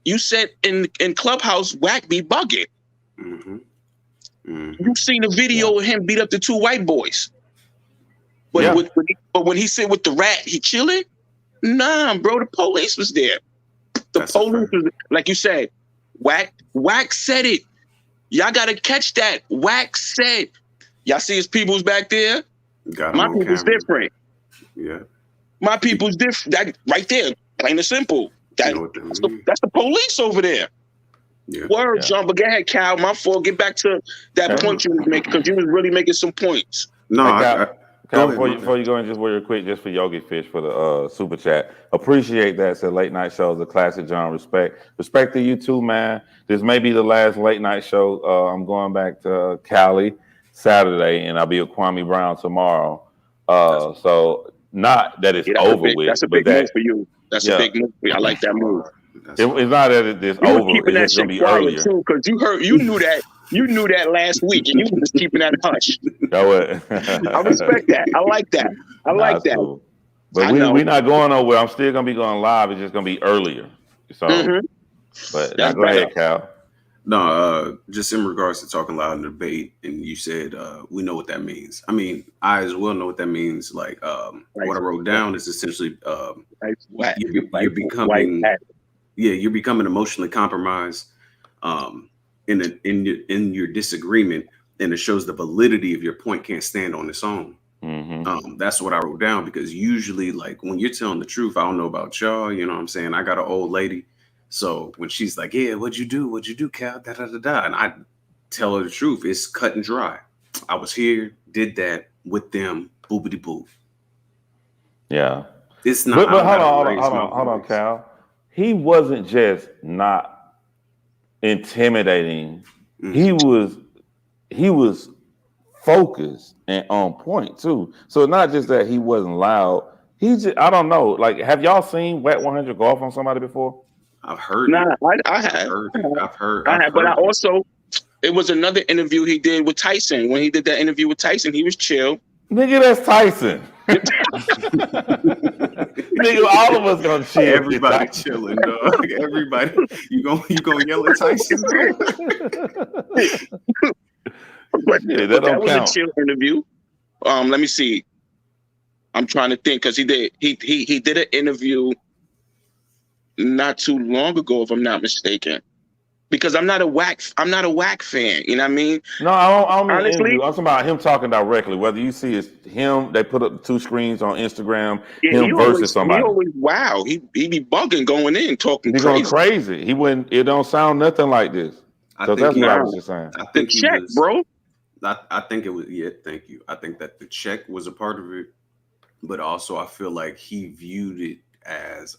You said in Clubhouse, Wack be bugging. You seen a video of him beat up the 2 white boys. But when he said with the rat, he chilling? Nah, bro, the police was there. Police was, like you said, Wack said it. Y'all gotta catch that. Wack said, y'all see his people's back there? My people's different. Yeah. My people's different. That right there, plain and simple. That's the police over there. Yeah. Word, John. But go ahead, Cal. My fault. Get back to that point you was making, because you was really making some points. No, Cal, before you go in, just real quick, just for Yogi Fish for the super chat. Appreciate that. Said late night shows a classic, John. Respect to you too, man. This may be the last late night show. I'm going back to Cali Saturday, and I'll be with Kwame Brown tomorrow. So not that it's over with. That's a big move for you. That's a big move. I like that move. It's not that it's over. It's just gonna be earlier. Because you knew that last week, and you were just keeping that hush. I respect that. I like that. I like that. Cool. But we're not going nowhere. I'm still gonna be going live. It's just gonna be earlier. So, but go ahead, Cal. No, just in regards to talking loud in the debate, and you said we know what that means. I mean, I as well know what that means. Like, what I wrote down is essentially you're becoming emotionally compromised in your disagreement, and it shows the validity of your point can't stand on its own. That's what I wrote down, because usually, like, when you're telling the truth, I don't know about y'all, you know what I'm saying? I got an old lady. So when she's like, yeah, what'd you do, Cal? Da, da, da, da. And I tell her the truth. It's cut and dry. I was here, did that with them, boobity boo. Yeah. It's not. But hold on, Cal. He wasn't just not intimidating. He was focused and on point too. So not just that he wasn't loud. He just, I don't know. Like, have y'all seen Wet 100 go off on somebody before? I've heard Nah, it. I I've have. heard it. I have, but I heard it. also, it was another interview he did with Tyson. When he did that interview with Tyson, he was chill. Nigga, that's Tyson. Nigga, all of us gonna chill. Everybody chilling, dog. Everybody, you gonna yell at Tyson? But, Yeah, but that don't was count. a chill interview. Let me see. I'm trying to think because he did an interview not too long ago, if I'm not mistaken. Because I'm not a Wack fan. You know what I mean? No, I don't mean Honestly, interview. I'm talking about him talking directly. Whether you see it's him, they put up 2 screens on Instagram, yeah, him versus somebody. He always wow. He be bugging, going in, talking He crazy. going crazy. He wouldn't. It don't sound nothing like this. So that's what I was just saying. I think The check, bro. I think it was. Yeah, thank you. I think that the check was a part of it, but also I feel like he viewed it as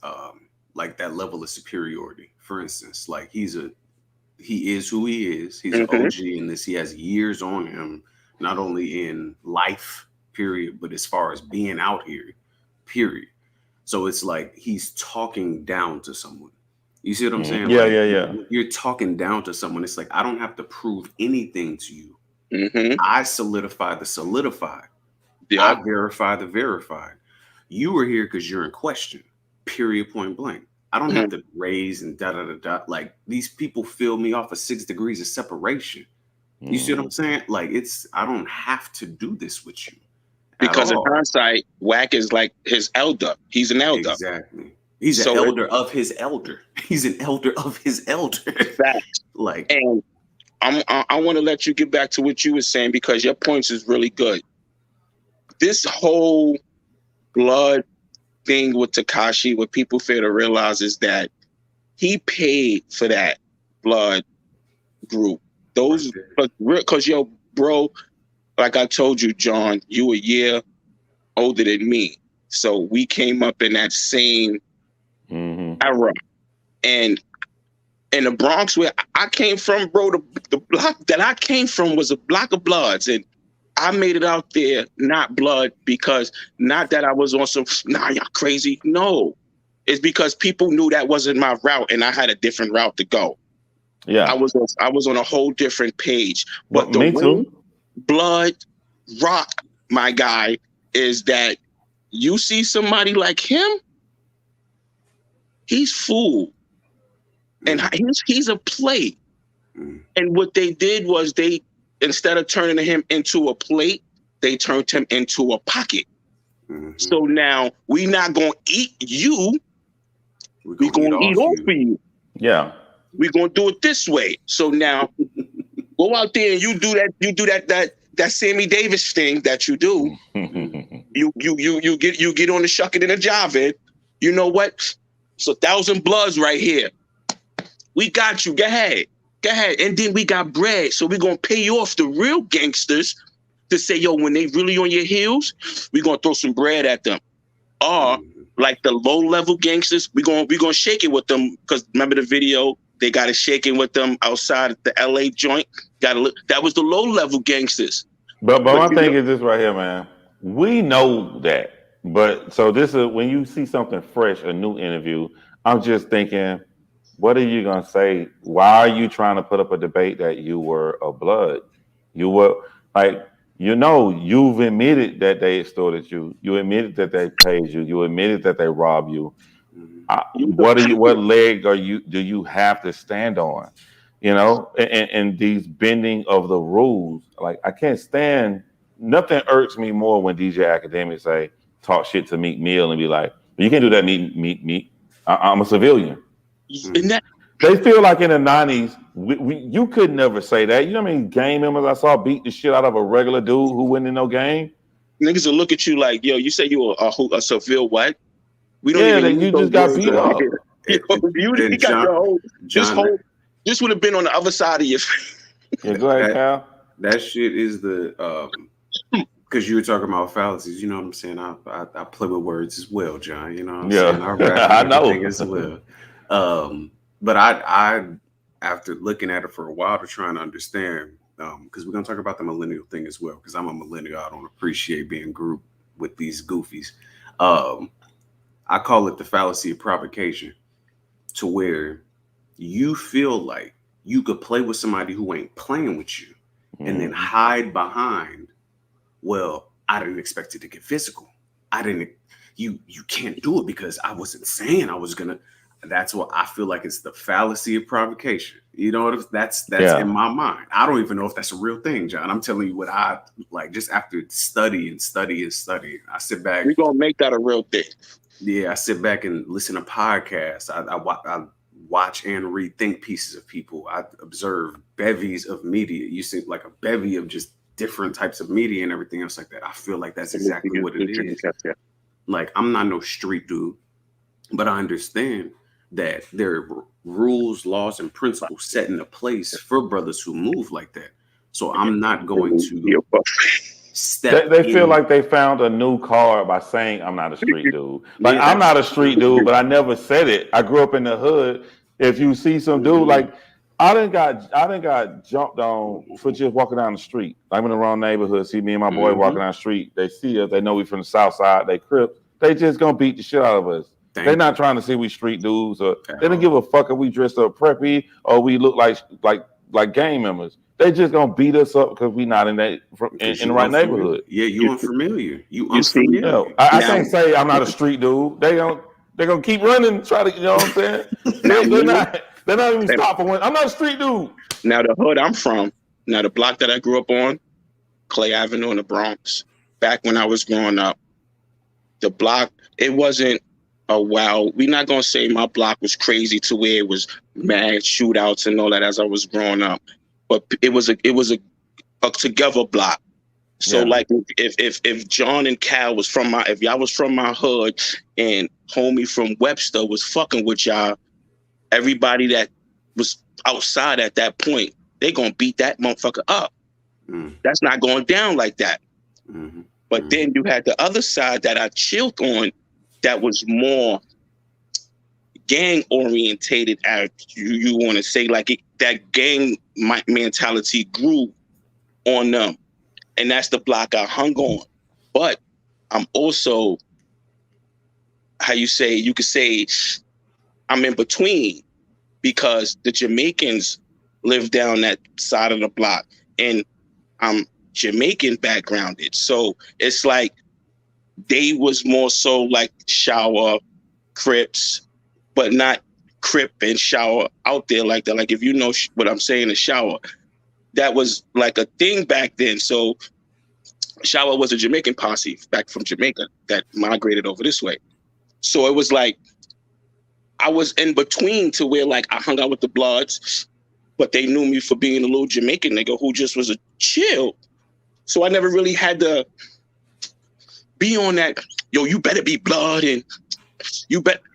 like that level of superiority. For instance, like he is who he is. He's an OG in this. He has years on him, not only in life, period, but as far as being out here, period. So it's like he's talking down to someone. You see what I'm saying? Yeah, like, You're talking down to someone. It's like, I don't have to prove anything to you. I solidify the solidified. Yeah. I verify the verified. You were here because you're in question. Period, point blank. I don't have to raise and da. Like, these people feel me off of 6 degrees of separation. You see what I'm saying? Like, I don't have to do this with you. Because in hindsight, Wack is like his elder. He's an elder. Exactly. He's an elder of his elder. He's an elder of his elder. Facts. Like, and I want to let you get back to what you were saying because your points is really good. This whole blood thing with Tekashi, what people fail to realize is that he paid for that blood group. Those, because yo, bro, like I told you, John, you a year older than me. So we came up in that same era. And in the Bronx, where I came from, bro, the block that I came from was a block of Bloods. And I made it out there, not blood, because not that I was on some, nah, y'all crazy. No, it's because people knew that wasn't my route and I had a different route to go. Yeah. I was on a whole different page. But me too. Blood rock, my guy, is that you see somebody like him, he's fool. And he's a plate. And what they did was instead of turning him into a plate, they turned him into a pocket. So now we not gonna eat you. We're gonna eat off of you. Yeah. We're gonna do it this way. So now go out there and you do that Sammy Davis thing that you do. you get on the shucking and the jiving. You know what? It's 1,000 Bloods right here. We got you. Go ahead. And then we got bread. So we're going to pay off the real gangsters to say, yo, when they really on your heels, we're going to throw some bread at them. Or like the low-level gangsters, we're gonna shake it with them. Because remember the video? They got it shaking with them outside the LA joint. That was the low-level gangsters. But my thing is this right here, man. We know that. But so this is when you see something fresh, a new interview, I'm just thinking, what are you gonna say? Why are you trying to put up a debate that you were a blood? You were like, you've admitted that they extorted you. You admitted that they paid you. You admitted that they robbed you. What leg do you have to stand on? And these bending of the rules. Like, I can't stand. Nothing irks me more when DJ Academics talk shit to Meek Mill and be like, you can't do that, Meek. I'm a civilian. They feel like in the 90s, you could never say that. You know how many gang members I saw beat the shit out of a regular dude who went in no game? Niggas will look at you like, yo, you say you were a civil what? We don't even you just got beat up. You got your whole, this would have been on the other side of your face. Yeah, go ahead, Cal. That shit is the because you were talking about fallacies, you know what I'm saying? I play with words as well, John. You know what I'm saying? I rap I know as well. But I after looking at it for a while to try and understand because we're gonna talk about the millennial thing as well. Because I'm a millennial, I don't appreciate being grouped with these goofies. I call it the fallacy of provocation, to where you feel like you could play with somebody who ain't playing with you, and then hide behind, well, I didn't expect it to get physical. You can't do it because I wasn't saying I was gonna. That's what I feel like. It's the fallacy of provocation. You know what? That's in my mind. I don't even know if that's a real thing, John. I'm telling you what I like. Just after study, I sit back. We're gonna make that a real thing. Yeah, I sit back and listen to podcasts. I watch and read think pieces of people. I observe bevies of media. You see like a bevy of just different types of media and everything else like that. I feel like that's exactly what it is. Like, I'm not no street dude, but I understand that there are rules, laws, and principles set into place for brothers who move like that. So I'm not going to step. They feel like they found a new card by saying I'm not a street dude. Like, I'm not a street dude, but I never said it. I grew up in the hood. If you see some dude, like, I done got jumped on for just walking down the street. I'm in the wrong neighborhood. See me and my boy walking down the street. They see us. They know we from the south side. They Crips. They just gonna beat the shit out of us. They're not trying to see we street dudes, or they don't give a fuck if we dressed up preppy or we look like gang members. They just gonna beat us up because we not in the right neighborhood. Yeah, you unfamiliar. You unfamiliar. I can't say I'm not a street dude. They're gonna keep running and try to, you know what I'm saying? They're not even stopping when I'm not a street dude. Now the hood I'm from, now the block that I grew up on, Clay Avenue in the Bronx, back when I was growing up, the block, it wasn't we're not gonna say my block was crazy to where it was mad shootouts and all that as I was growing up. But it was a together block. So like if John and Cal was if y'all was from my hood and homie from Webster was fucking with y'all, everybody that was outside at that point, they gonna beat that motherfucker up. That's not going down like that. But then you had the other side that I chilled on, that was more gang orientated. As you want to say, like that gang mentality grew on them, and that's the block I hung on. But I'm also, you could say I'm in between, because the Jamaicans live down that side of the block, and I'm Jamaican backgrounded. So it's like they was more so like Shower, Crips, but not Crip and Shower out there like that. Like, if you know what I'm saying, a Shower, that was like a thing back then. So Shower was a Jamaican posse back from Jamaica that migrated over this way. So it was like I was in between, to where like I hung out with the Bloods, but they knew me for being a little Jamaican nigga who just was a chill. So I never really had to be on that, yo, you better be Blood, and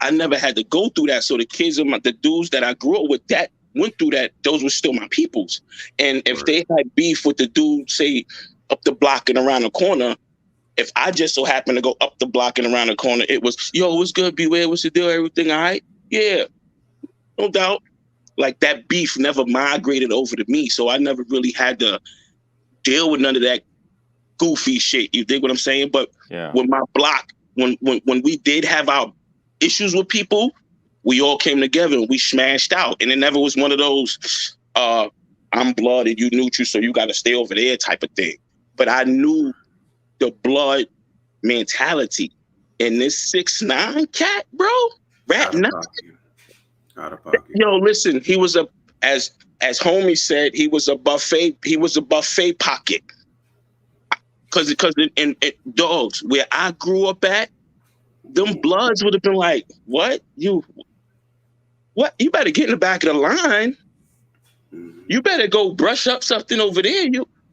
I never had to go through that. So the kids the dudes that I grew up with that went through that, those were still my peoples. And if they had beef with the dude, say up the block and around the corner, if I just so happened to go up the block and around the corner, it was, yo, what's good, Beware, what's the deal, everything all right? Yeah, no doubt. Like, that beef never migrated over to me, so I never really had to deal with none of that goofy shit. You dig what I'm saying? But with my block, when we did have our issues with people, we all came together and we smashed out. And it never was one of those, I'm Blood and you neutral, so you got to stay over there type of thing. But I knew the Blood mentality. And this 6'9" cat, bro, Rat 9. Yo, listen, he was as homie said, he was a buffet pocket. Cause in dogs, where I grew up at, them Bloods would have been like, what? You better get in the back of the line. You better go brush up something over there.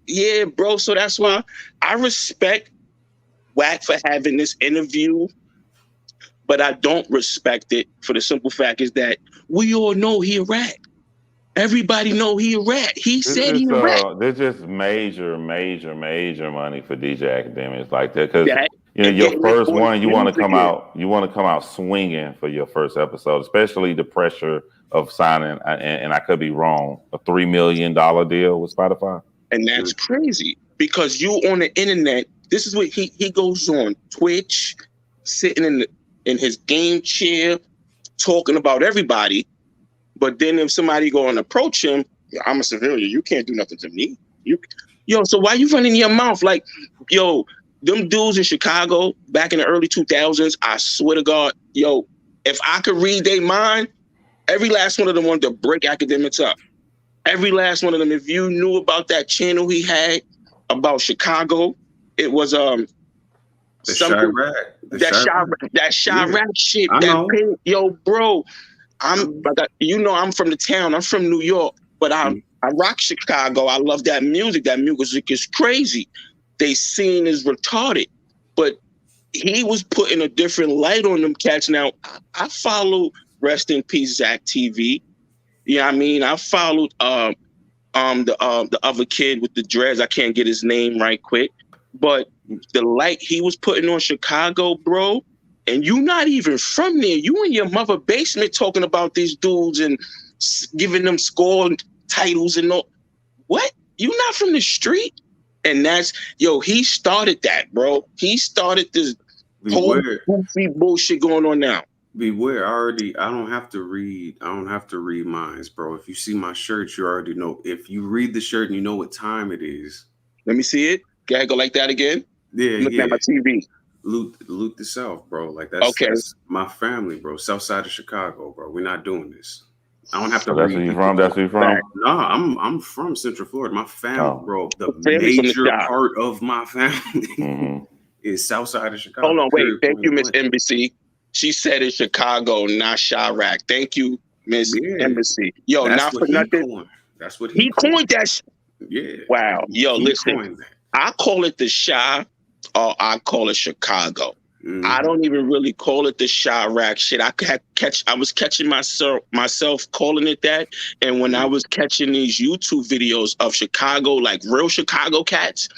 Yeah, bro. So that's why I respect Wack for having this interview, but I don't respect it for the simple fact is that we all know he a rat. Everybody know he a rat. He said he a rat. There's just major money for DJ Academics like that, because your first one, you want to come out swinging for your first episode, especially the pressure of signing. And I could be wrong, a $3 million deal with Spotify. And that's crazy because you on the internet, this is what he goes on Twitch, sitting in his game chair, talking about everybody. But then if somebody go and approach him, I'm a civilian, you can't do nothing to me. So why you running your mouth? Like, yo, them dudes in Chicago back in the early 2000s, I swear to God, yo, if I could read their mind, every last one of them wanted to break academics up. Every last one of them. If you knew about that channel he had about Chicago, it was the Chirac. That Chirac shit. I know. Yo, bro, I'm from the town. I'm from New York, but I rock Chicago. I love that music. That music is crazy. They seen as retarded, but he was putting a different light on them cats. Now I follow Rest in Peace Zach TV. You know what I mean? I followed the other kid with the dreads. I can't get his name right quick. But the light he was putting on Chicago, bro, and you not even from there. You in your mother basement talking about these dudes and giving them score titles and all. What? You not from the street? And that's, he started that, bro. He started this whole goofy bullshit going on now. Beware, I don't have to read minds, bro. If you see my shirt, you already know. If you read the shirt and you know what time it is. Let me see it. Can I go like that again? Yeah, Looking at my TV. Loot the South, bro. Like that's my family, bro. South side of Chicago, bro. We're not doing this. I don't have to That's where you from? That's where you from? No, I'm from Central Florida. My family, bro. The major part of my family is South side of Chicago. Hold on, wait. Thank you, Miss Embassy. She said it's Chicago, not Chirac. Thank you, Miss Embassy. Yo, not for nothing. That's what he coined that shit. Yeah. Wow. Yo, listen. I call it the Chi, or I call it Chicago. I don't even really call it the Chirac shit. I was catching myself calling it that. And when I was catching these YouTube videos of Chicago, like real Chicago cats,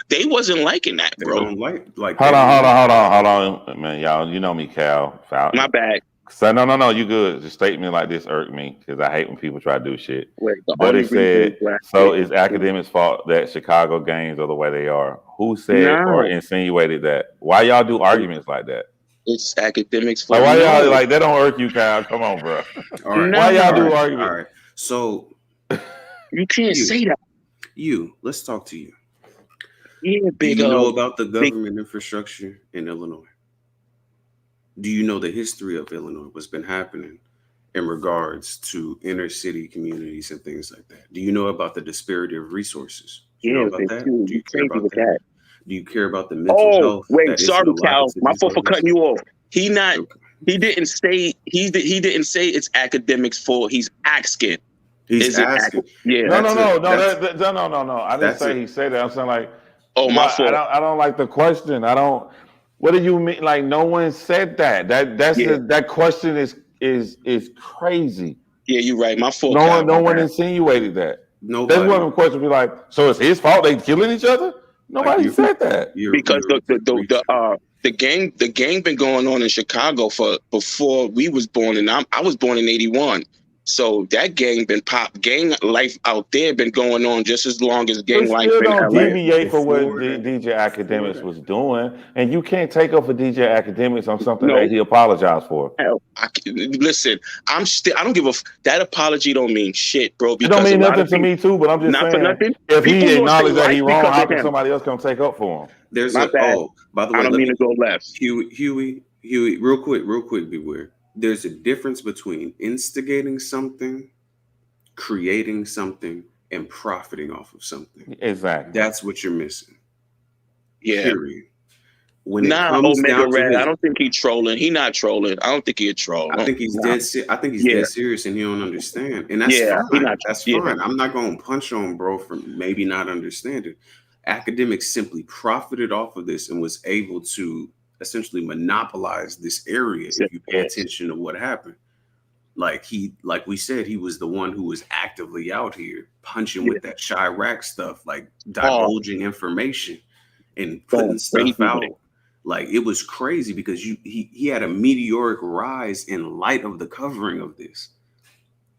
they wasn't liking that, bro. They don't like hold on, man. Y'all, you know me, Cal. My bad. So no, you good. The statement like this irked me because I hate when people try to do shit. But it said, so it's academics' fault that Chicago gangs are the way they are. Who said or insinuated that? Why y'all do arguments like that? It's academics' fault. Like, why y'all like that don't irk you, Kyle? Come on, bro. All right. Why y'all do arguments? All right. So you can't say that. Let's talk to you. Yeah, do you know about the government infrastructure in Illinois? Do you know the history of Illinois, what's been happening in regards to inner city communities and things like that? Do you know about the disparity of resources? Do you know about that? Do you care about that? Do you care about the mental health? Wait, sorry, Cal. My fault for cutting you off. He didn't say it's academics' fault. He's asking. He's asking. Yeah. No. I didn't say he said that. I'm saying like, my fault. I don't like the question. What do you mean? Like, no one said that. That question is crazy. Yeah, you're right. My fault. No one insinuated that. Nobody. That's one of the questions. Be like, so it's his fault they killing each other? Nobody said that. Because the gang been going on in Chicago before we was born, and I was born in 81. So that gang life out there been going on just as long as gang life in LA. Deviate for what DJ Academics was doing, and you can't take up for DJ Academics on something that he apologized for. Listen, I don't give that apology don't mean shit, bro. It don't mean nothing to me too, but I'm just saying, if he acknowledged that he wrong, how can somebody else come take up for him? There's by the way, I don't mean to go left. Huey, real quick, beware. There's a difference between instigating something, creating something, and profiting off of something. Exactly. That's what you're missing. Yeah. Period. When it comes Omega down Red, to I don't think he's trolling. He's not trolling. I don't think he's a troll. I think he's dead serious, and he don't understand. And that's fine. That's fine. I'm not going to punch on bro for maybe not understanding. Academics simply profited off of this and was able to essentially monopolize this area if you pay attention to what happened. Like we said, he was the one who was actively out here punching with that Chirac stuff, like divulging information and putting stuff out. Like, it was crazy because he had a meteoric rise in light of the covering of this.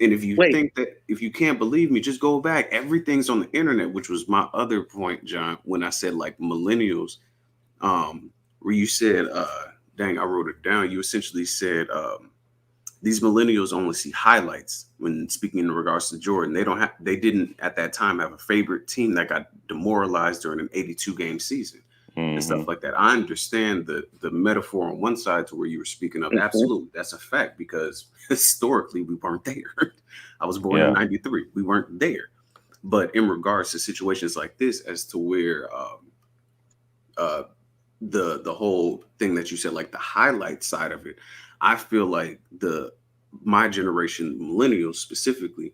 And if you think that, if you can't believe me, just go back. Everything's on the internet, which was my other point, John, when I said like millennials, where you said, dang, I wrote it down. You essentially said these millennials only see highlights when speaking in regards to Jordan. They didn't at that time have a favorite team that got demoralized during an 82 game season. And stuff like that. I understand the metaphor on one side to where you were speaking of. Absolutely, that's a fact, because historically we weren't there. I was born in '93. We weren't there. But in regards to situations like this, as to where the whole thing that you said, like the highlight side of it, I feel like my generation, millennials specifically,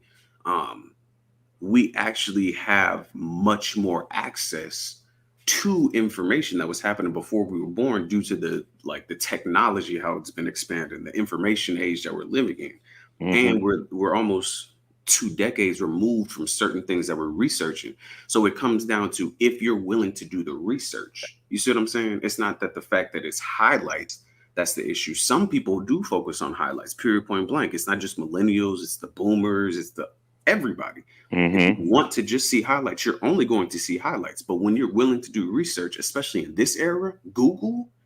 we actually have much more access to information that was happening before we were born, due to the technology, how it's been expanded, the information age that we're living in. And we're almost 2 decades removed from certain things that we're researching. So it comes down to if you're willing to do the research. You see what I'm saying? It's not that the fact that it's highlights that's the issue. Some people do focus on highlights, period, point blank. It's not just millennials, it's the boomers, it's the everybody. If you want to just see highlights, you're only going to see highlights. But when you're willing to do research, especially in this era,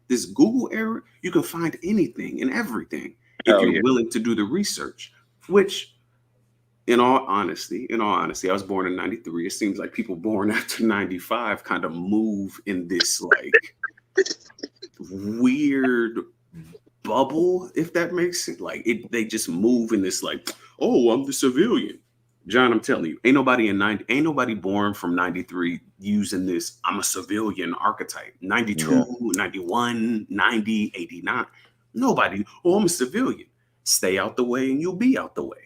this Google era, you can find anything and everything if you're willing to do the research. Which, in all honesty, I was born in '93. It seems like people born after '95 kind of move in this like weird bubble, if that makes sense. Like they just move in this like, oh, I'm the civilian. John, I'm telling you, ain't nobody born from '93 using this I'm a civilian archetype. 92, 91, 90, 89. Nobody, oh, I'm a civilian. Stay out the way and you'll be out the way.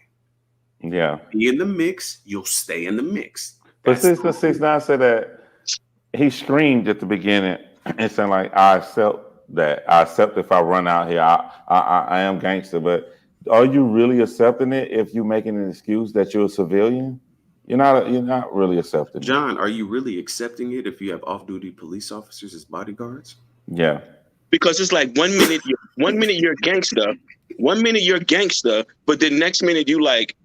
Yeah. Be in the mix, you'll stay in the mix. But 6ix9ine said that he screamed at the beginning and said like, I accept if I run out here, I am gangster. But are you really accepting it if you're making an excuse that you're a civilian? You're not really accepting it. John, are you really accepting it if you have off-duty police officers as bodyguards? Yeah. Because it's like one minute you're gangster, but the next minute you like,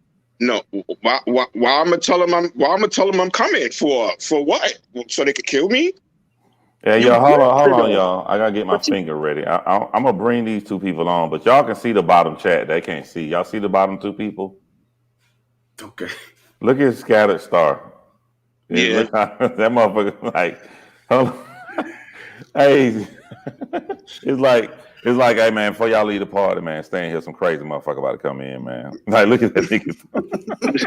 no, why I'm gonna tell them I'm coming for what? So they could kill me? Yeah, y'all, hold on, y'all. I gotta get my finger ready. I'm gonna bring these 2 people on, but y'all can see the bottom chat. They can't see. Y'all see the bottom 2 people? Okay. Look at Scattered Star. Yeah. Look how, that motherfucker like, hold on. Hey, it's like, hey man, before y'all leave the party, man, stay in here. Some crazy motherfucker about to come in, man. Like, look at that nigga.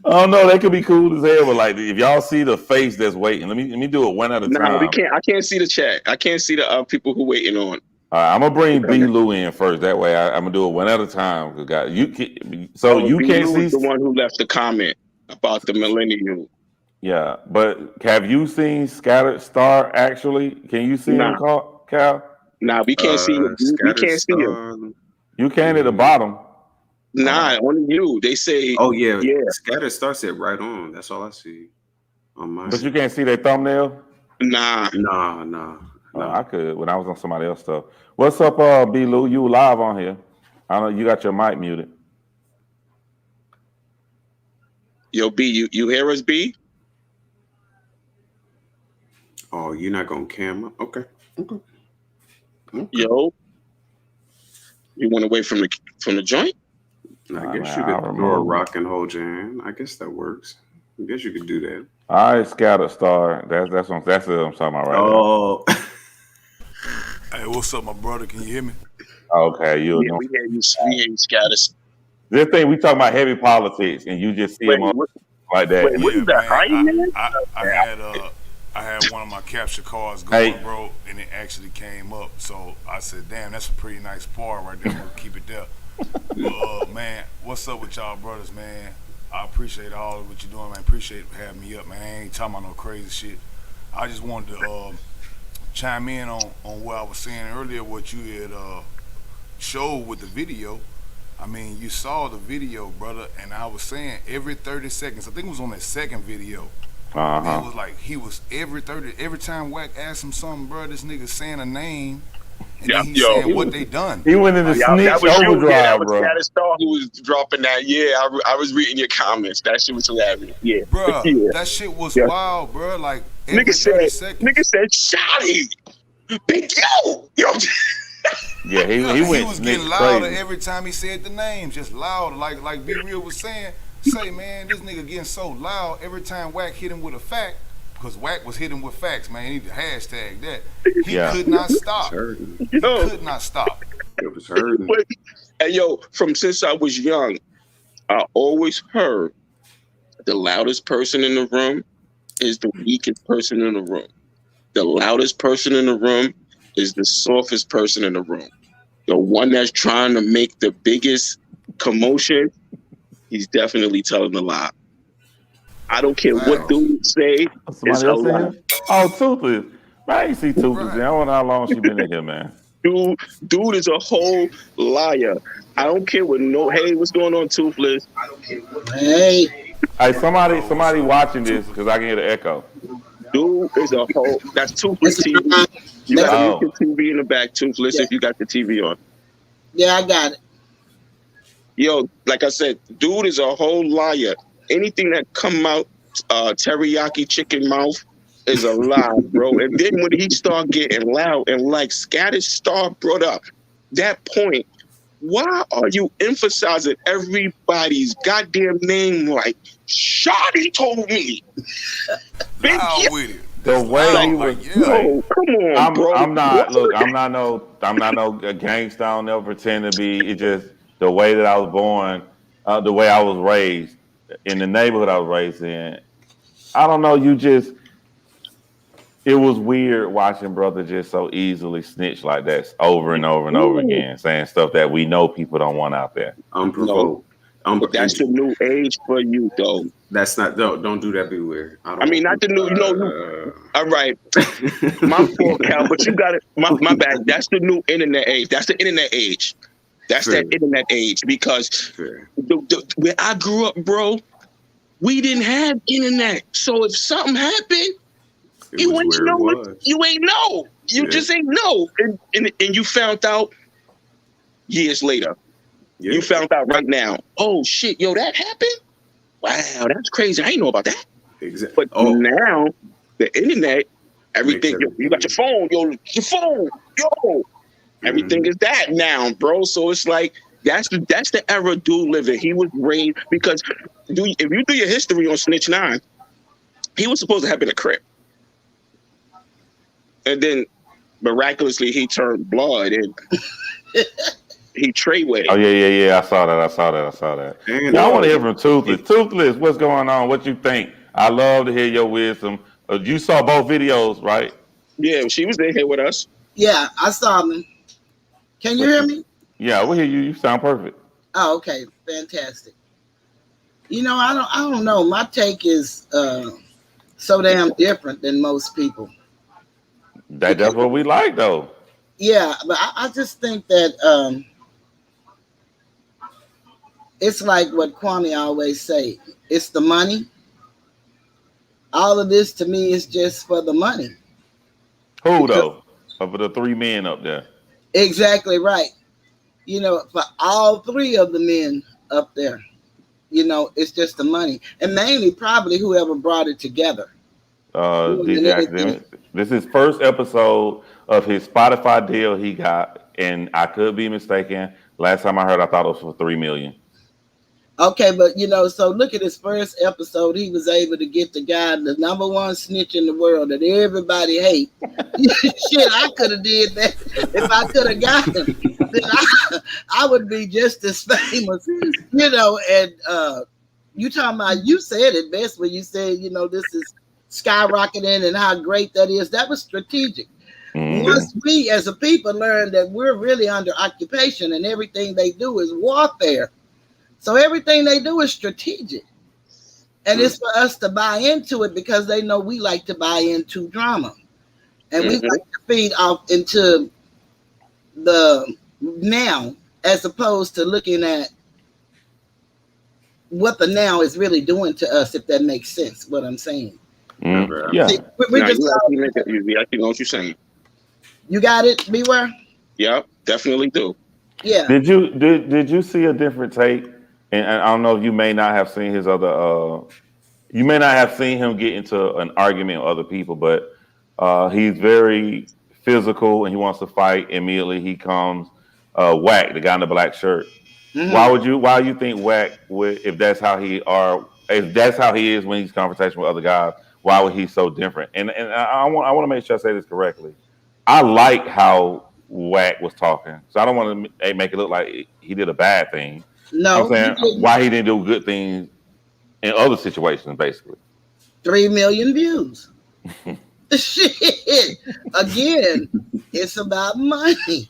Oh no, they could be cool as hell, but like if y'all see the face that's waiting, let me do it one at a time. No, we can't. I can't see the chat. I can't see the people who waiting on. All right, I'm gonna bring B. Lou in first. That way, I'm gonna do it one at a time. You can't see the one who left the comment about the millennial. Yeah, but have you seen Scattered Star? Actually, can you see him, Cal? Nah, we can't see him. We can't see him. You can at the bottom. Nah, only you. They say. Oh yeah. Scattered Star said right on. That's all I see on my. But you can't see their thumbnail. Nah. I could when I was on somebody else's stuff. What's up, B. Lou? You live on here? I know you got your mic muted. Yo, B, you hear us, B? Oh, you're not gonna camera? Okay. Yo, you went away from the joint? I guess you could throw a rock and hold your hand. I guess that works. I guess you could do that. All right, Scattered Star. That's what I'm talking about right now. Hey, what's up, my brother? Can you hear me? Okay, we hear you, Scattered. This thing we talking about heavy politics, and you just see him like that. Wait, what is that? I had one of my capture cards going, bro, and it actually came up. So I said, damn, that's a pretty nice par right there. We'll keep it there. But, man, what's up with y'all brothers, man? I appreciate all of what you're doing, man. Appreciate having me up, man. I ain't talking about no crazy shit. I just wanted to chime in on what I was saying earlier, what you had showed with the video. I mean, you saw the video, brother, and I was saying every 30 seconds, I think it was on that second video, it was like he was every time Wack asked him something, bro, this nigga saying a name, And then he's saying what they done. He went into snitch that was you. overdrive, Yeah, that was bro. Status Star who was dropping that. Yeah, I was reading your comments. That shit was hilarious. Yeah, Bro, yeah. that shit was Yeah. wild, bro. Like every Nigga 30 said, seconds. Shotty, big yo. Yeah, he went was snitch getting louder crazy. every time he said the name, just louder. Like Be Real was saying, say man, this nigga getting so loud every time Wack hit him with a fact, because Wack was hitting with facts, man. He need to hashtag that. He could not stop. He could not stop. It was hurting. Hey yo, from since I was young, I always heard the loudest person in the room is the weakest person in the room. The loudest person in the room is the softest person in the room. The one that's trying to make the biggest commotion, he's definitely telling a lie. I don't care what dudes say. Somebody else in here? Oh, Toothless. Man, I ain't see Toothless. I don't know how long she been in here, man. Dude is a whole liar. I don't care what hey, what's going on, Toothless? Hey. Hey, somebody watching this because I can hear the echo. Dude is a whole. That's Toothless TV. You got your TV in the back, Toothless, if you got the TV on. Yeah, I got it. Yo, like I said, dude is a whole liar. Anything that come out teriyaki chicken mouth is a lie, bro. And then when he start getting loud and like Scattered Star brought up that point, why are you emphasizing everybody's goddamn name like Shotty told me? Loud with it. The way he was, no, come on, bro. I'm not no gangster. I'll never pretend to be. It just the way that I was born, the way I was raised, in the neighborhood I was raised in. I don't know. It was weird watching brother just so easily snitch like that over and over and over again, saying stuff that we know people don't want out there. No, but that's the new age for you, though. That's not. Don't do that. Beware. I mean, not the new. All right, my fault, Cal. But you got it. My bad. That's the new internet age. That's the internet age. That's that internet age because where I grew up, bro, we didn't have internet. So if something happened, you ain't know. You ain't know. You just ain't know. And you found out years later. Yeah. You found out right now. Oh shit, yo, that happened? Wow, that's crazy. I ain't know about that. Exactly. But now the internet, everything, you got your phone, yo. Everything is that now, bro. So it's like that's the era dude living. He was raised because if you do your history on Snitch 9, he was supposed to have been a Crip. And then miraculously he turned blood and he Treyway. Oh yeah. I saw that. Yeah, I want to hear from Toothless. Toothless, what's going on? What you think? I love to hear your wisdom. You saw both videos, right? Yeah, she was in here with us. Yeah, I saw them. Can you hear me? Yeah, we hear you. You sound perfect. Oh, okay, fantastic. You know, I don't know. My take is so damn different than most people. That's what we like, though. Yeah, but I just think that it's like what Kwame always say. It's the money. All of this to me is just for the money. Who though? For the three men up there. Exactly right. You know, for all three of the men up there, you know, it's just the money, and mainly probably whoever brought it together. DJ Academic. This is first episode of his Spotify deal he got, and I could be mistaken. Last time I heard, I thought it was for $3 million. Okay, but you know, so look at his first episode. He was able to get the guy, the #1 snitch in the world that everybody hate. Shit, I could have did that if I could have got him. Then I would be just as famous, you know. And you talking about? You said it best when you said, you know, this is skyrocketing and how great that is. That was strategic. Mm-hmm. Once we as a people learn that we're really under occupation and everything they do is warfare. So everything they do is strategic. And it's for us to buy into it because they know we like to buy into drama. And we like to feed off into the now as opposed to looking at what the now is really doing to us, if that makes sense, what I'm saying. Yeah. See, we just you actually know what you're saying. You got it, Beware? Yep, definitely do. Yeah. Did you see a different take? And I don't know if you may not have seen his other. You may not have seen him get into an argument with other people, but he's very physical and he wants to fight. Immediately, he comes. Wack, the guy in the black shirt. Mm-hmm. Why you think Wack would, if that's how if that's how he is when he's conversation with other guys, why would he so different? And I want to make sure I say this correctly. I like how Wack was talking, so I don't want to make it look like he did a bad thing. I'm No, he saying didn't. why he didn't do good things in other situations, basically. 3 million views. Shit. Again, it's about money.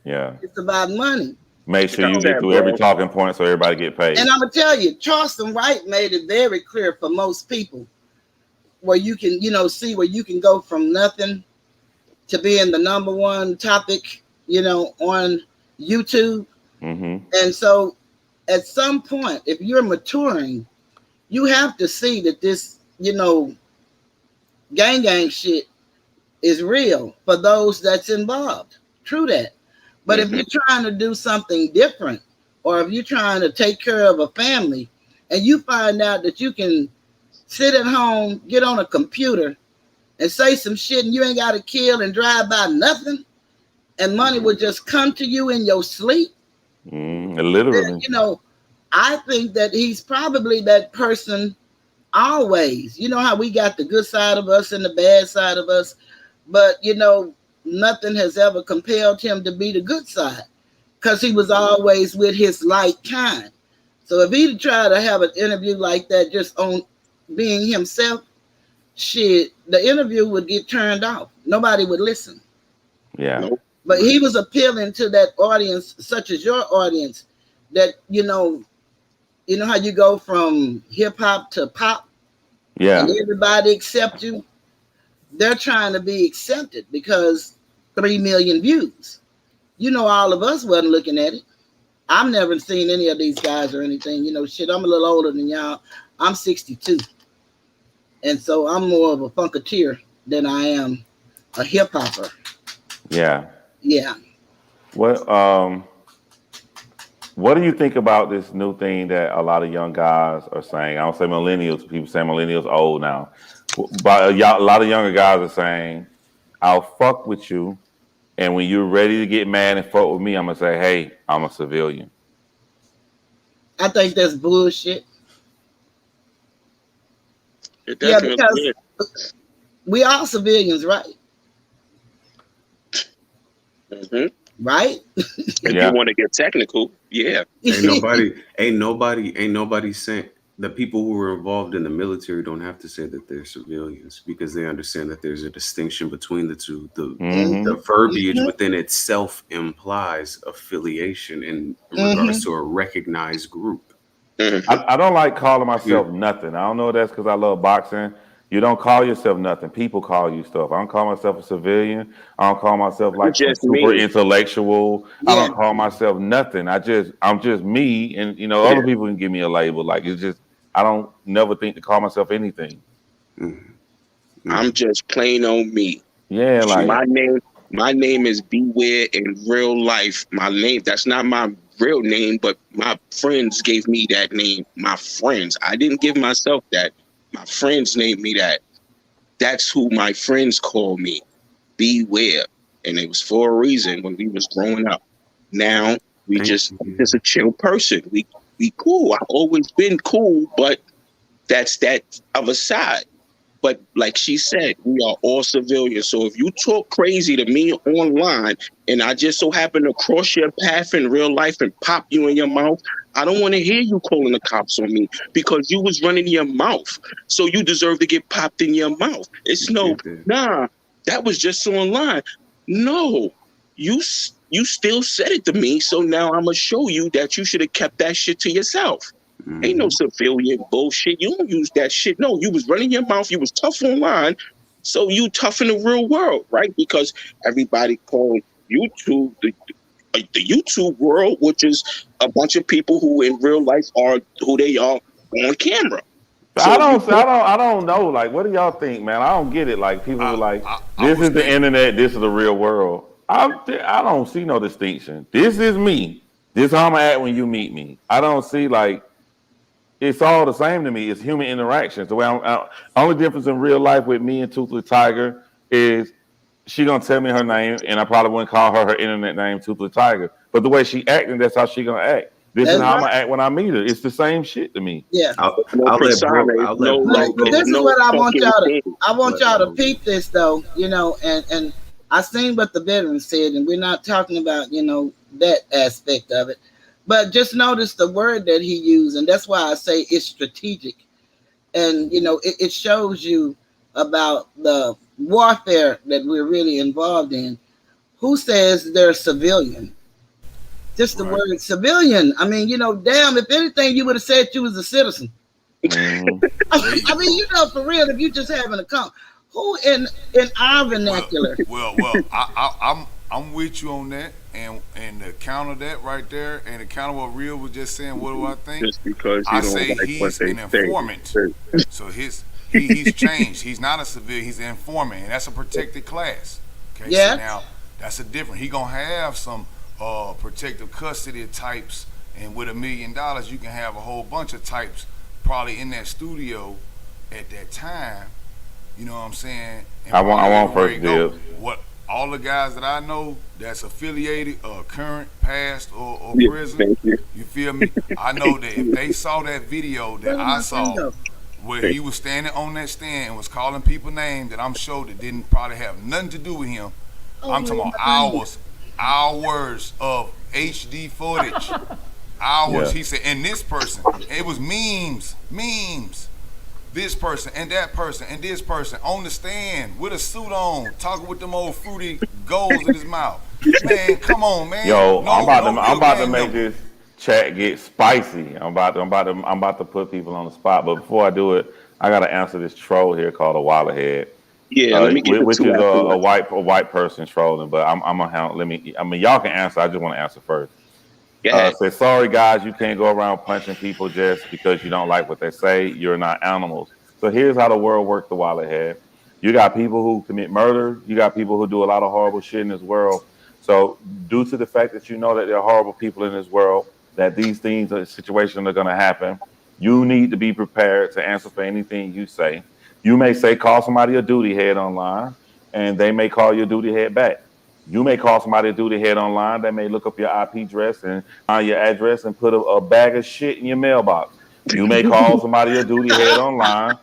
Yeah. It's about money. Make sure you That's get that, through bro. every talking point so everybody get paid. And I'm gonna tell you, Charleston White made it very clear for most people where you can, see where you can go from nothing to being the number one topic, on YouTube. Mm-hmm. And so at some point, if you're maturing, you have to see that this, gang shit is real for those that's involved. True that. But if you're trying to do something different, or if you're trying to take care of a family, and you find out that you can sit at home, get on a computer, and say some shit, and you ain't got to kill and drive by nothing, and money will just come to you in your sleep. Literally. Then, I think that he's probably that person always. You know how we got the good side of us and the bad side of us, but nothing has ever compelled him to be the good side because he was always with his like kind. So if he'd try to have an interview like that just on being himself, shit, the interview would get turned off. Nobody would listen. Yeah. But he was appealing to that audience, such as your audience, that how you go from hip hop to pop, Yeah. and everybody accept you. They're trying to be accepted because 3 million views. All of us wasn't looking at it. I've never seen any of these guys or anything. Shit, I'm a little older than y'all. I'm 62. And so I'm more of a funketeer than I am a hip hopper. Yeah. Yeah. What do you think about this new thing that a lot of young guys are saying? I don't say millennials. People say millennials old now. But a lot of younger guys are saying, I'll fuck with you. And when you're ready to get mad and fuck with me, I'm going to say, hey, I'm a civilian. I think that's bullshit. Yeah, because we all civilians, right? Mm-hmm. Right? If you want to get technical, yeah. Ain't nobody saying the people who were involved in the military don't have to say that they're civilians because they understand that there's a distinction between the two. The verbiage within itself implies affiliation in regards to a recognized group. I don't like calling myself nothing. I don't know if that's because I love boxing. You don't call yourself nothing. People call you stuff. I don't call myself a civilian. I don't call myself like super intellectual. Yeah. I don't call myself nothing. I'm just me, and other people can give me a label. Like it's just I don't never think to call myself anything. I'm just plain on me. Yeah, like my name is Beware in real life. That's not my real name, but my friends gave me that name. My friends. I didn't give myself that. My friends named me that. That's who my friends call me. Beware. And it was for a reason when we was growing up. Now we just a chill person. We cool. I've always been cool, but that's that other side. But like she said, we are all civilians. So if you talk crazy to me online and I just so happen to cross your path in real life and pop you in your mouth, I don't want to hear you calling the cops on me because you was running your mouth. So you deserve to get popped in your mouth. It's that was just online. No, you still said it to me. So now I'm going to show you that you should have kept that shit to yourself. Ain't no civilian bullshit. You don't use that shit. No, you was running your mouth. You was tough online. So you tough in the real world, right? Because everybody called YouTube the YouTube world, which is a bunch of people who in real life are who they are on camera. So I don't know. Like, what do y'all think, man? I don't get it. Like, people are like, this is the internet. This is the real world. I don't see no distinction. This is me. This is how I'm gonna act when you meet me. I don't see like it's all the same to me. It's human interactions. The way only difference in real life with me and Toothless Tiger is she gonna tell me her name, and I probably wouldn't call her internet name Toothless Tiger. But the way she acting, that's how she gonna act. This is how I'm gonna act when I meet her. It's the same shit to me. Yeah. I'll let bro. This is what I want y'all to. I want y'all to peep this though, you know, and I seen what the veteran said, and we're not talking about, you know, that aspect of it, but just notice the word that he used, and that's why I say it's strategic, and you know, it shows you about the warfare that we're really involved in. Who says they're civilian? Just the word civilian. I mean, you know, damn, if anything, you would have said you was a citizen. I mean, you know, for real, if you just having a come, who in our vernacular? Well, I'm with you on that, and the counter that right there, and the counter what Real was just saying. What do I think? Just because I say he's an informant. So he's changed. He's not a civilian. He's an informant, and that's a protected class. Okay, yeah. So now that's a different. He gonna have some protective custody types, and with $1 million, you can have a whole bunch of types probably in that studio at that time. You know what I'm saying? And I want first deal. What all the guys that I know that's affiliated, current, past, or prison. You feel me? I know that if they saw that video that I saw, where he was standing on that stand and was calling people names that I'm sure that didn't probably have nothing to do with him. I'm talking about hours of HD footage. Hours. He said, and this person, it was memes. This person and that person and this person on the stand with a suit on, talking with them old fruity goals in his mouth. Man, come on, man. Yo, I'm about to make this chat get spicy. I'm about to put people on the spot. But before I do it, I gotta answer this troll here called a Wallerhead. Yeah, let me get which is a white person trolling. But I'm gonna handle. I mean, y'all can answer. I just want to answer first. Say sorry, guys. You can't go around punching people just because you don't like what they say. You're not animals. So here's how the world works. The Wallerhead. You got people who commit murder. You got people who do a lot of horrible shit in this world. So due to the fact that you know that there are horrible people in this world, that these things, situations are going to happen, you need to be prepared to answer for anything you say. You may say call somebody a duty head online, and they may call you a duty head back. You may call somebody a duty head online. They may look up your IP address and find your address and put a bag of shit in your mailbox. You may call somebody a duty head online.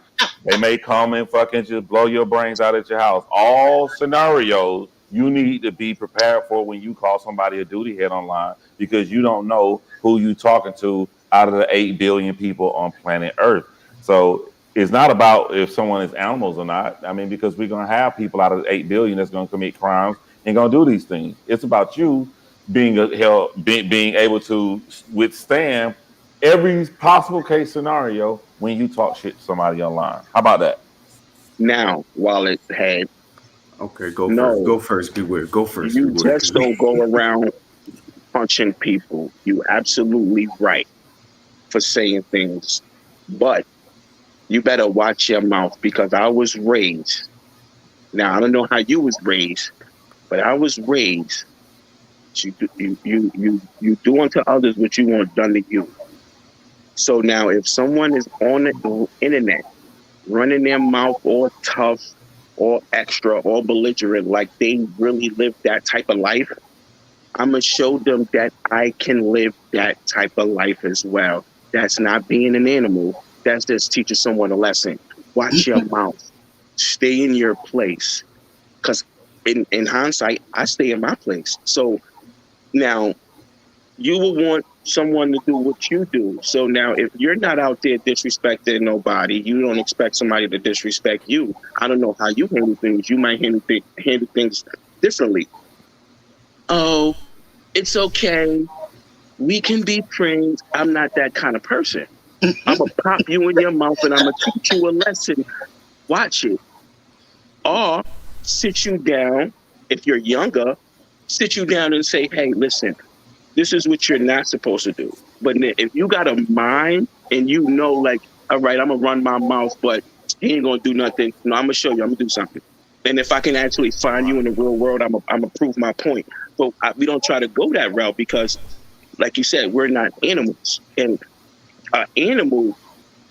They may come and fucking just blow your brains out at your house. All scenarios you need to be prepared for when you call somebody a duty head online, because you don't know who you talking to out of the 8 billion people on planet Earth. So it's not about if someone is animals or not. I mean, because we're going to have people out of the 8 billion that's going to commit crimes and going to do these things. It's about you being able to withstand every possible case scenario when you talk shit to somebody online. How about that? Now, Wallerhead. Okay, go first. Beware. Go first. You just don't go around punching people. You absolutely right for saying things, but you better watch your mouth, because I was raised. Now I don't know how you was raised, but I was raised. You do unto others what you want done to you. So now, if someone is on the internet running their mouth all tough, or extra, or belligerent, like they really live that type of life, I'm going to show them that I can live that type of life as well. That's not being an animal. That's just teaching someone a lesson. Watch your mouth. Stay in your place. Because in hindsight, I stay in my place. So now you will want someone to do what you do. So now if you're not out there disrespecting nobody, you don't expect somebody to disrespect you. I don't know how you handle things. You might handle things differently. Oh, it's okay. We can be friends. I'm not that kind of person. I'm going to pop you in your mouth and I'm going to teach you a lesson. Watch it. Or sit you down. If you're younger, sit you down and say, hey, listen, this is what you're not supposed to do. But if you got a mind and you know, like, all right, I'm going to run my mouth, but he ain't going to do nothing. No, I'm going to show you. I'm going to do something. And if I can actually find you in the real world, I'm gonna prove my point. But we don't try to go that route because, like you said, we're not animals, and an animal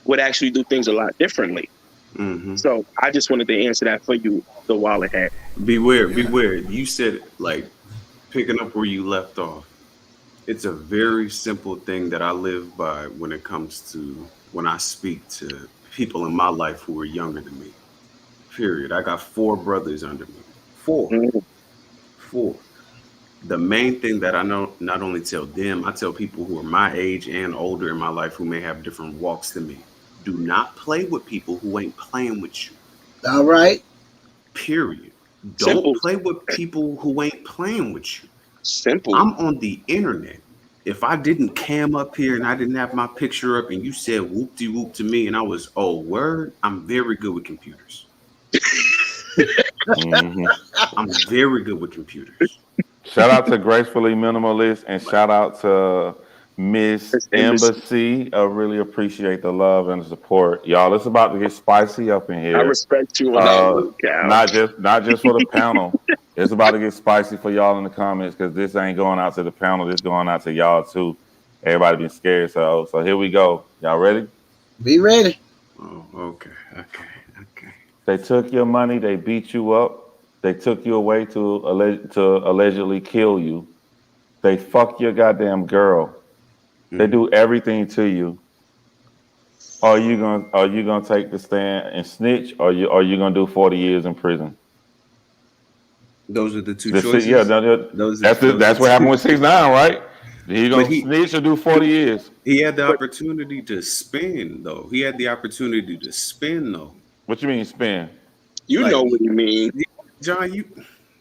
would actually do things a lot differently. Mm-hmm. So I just wanted to answer that for you, the while ahead. Beware. You said, like, picking up where you left off. It's a very simple thing that I live by when it comes to when I speak to people in my life who are younger than me. Period. I got 4 brothers under me. 4. Mm-hmm. 4. The main thing that I know, not only tell them, I tell people who are my age and older in my life who may have different walks than me. Do not play with people who ain't playing with you. All right. Period. Simple. Don't play with people who ain't playing with you. Simple. I'm on the internet. If I didn't cam up here and I didn't have my picture up and you said whoop-de-whoop to me and I was, oh, word, I'm very good with computers. Mhm. I'm very good with computers. Shout out to Gracefully Minimalist and shout out to Miss Embassy. I really appreciate the love and the support. Y'all, it's about to get spicy up in here. I respect you on that one, Cal. Not just for the panel. It's about to get spicy for y'all in the comments because this ain't going out to the panel. This going out to y'all too. Everybody been scared. So here we go. Y'all ready? Be ready. Oh, okay. They took your money. They beat you up. They took you away to allegedly kill you. They fuck your goddamn girl. They do everything to you. Are you gonna take the stand and snitch, or are you gonna do 40 years in prison? Those are the two choices. Yeah, that's what happened with 6ix9ine, right? He gonna snitch or do 40 years. He had the opportunity to spin, though. What you mean spin? You know what he means, John. You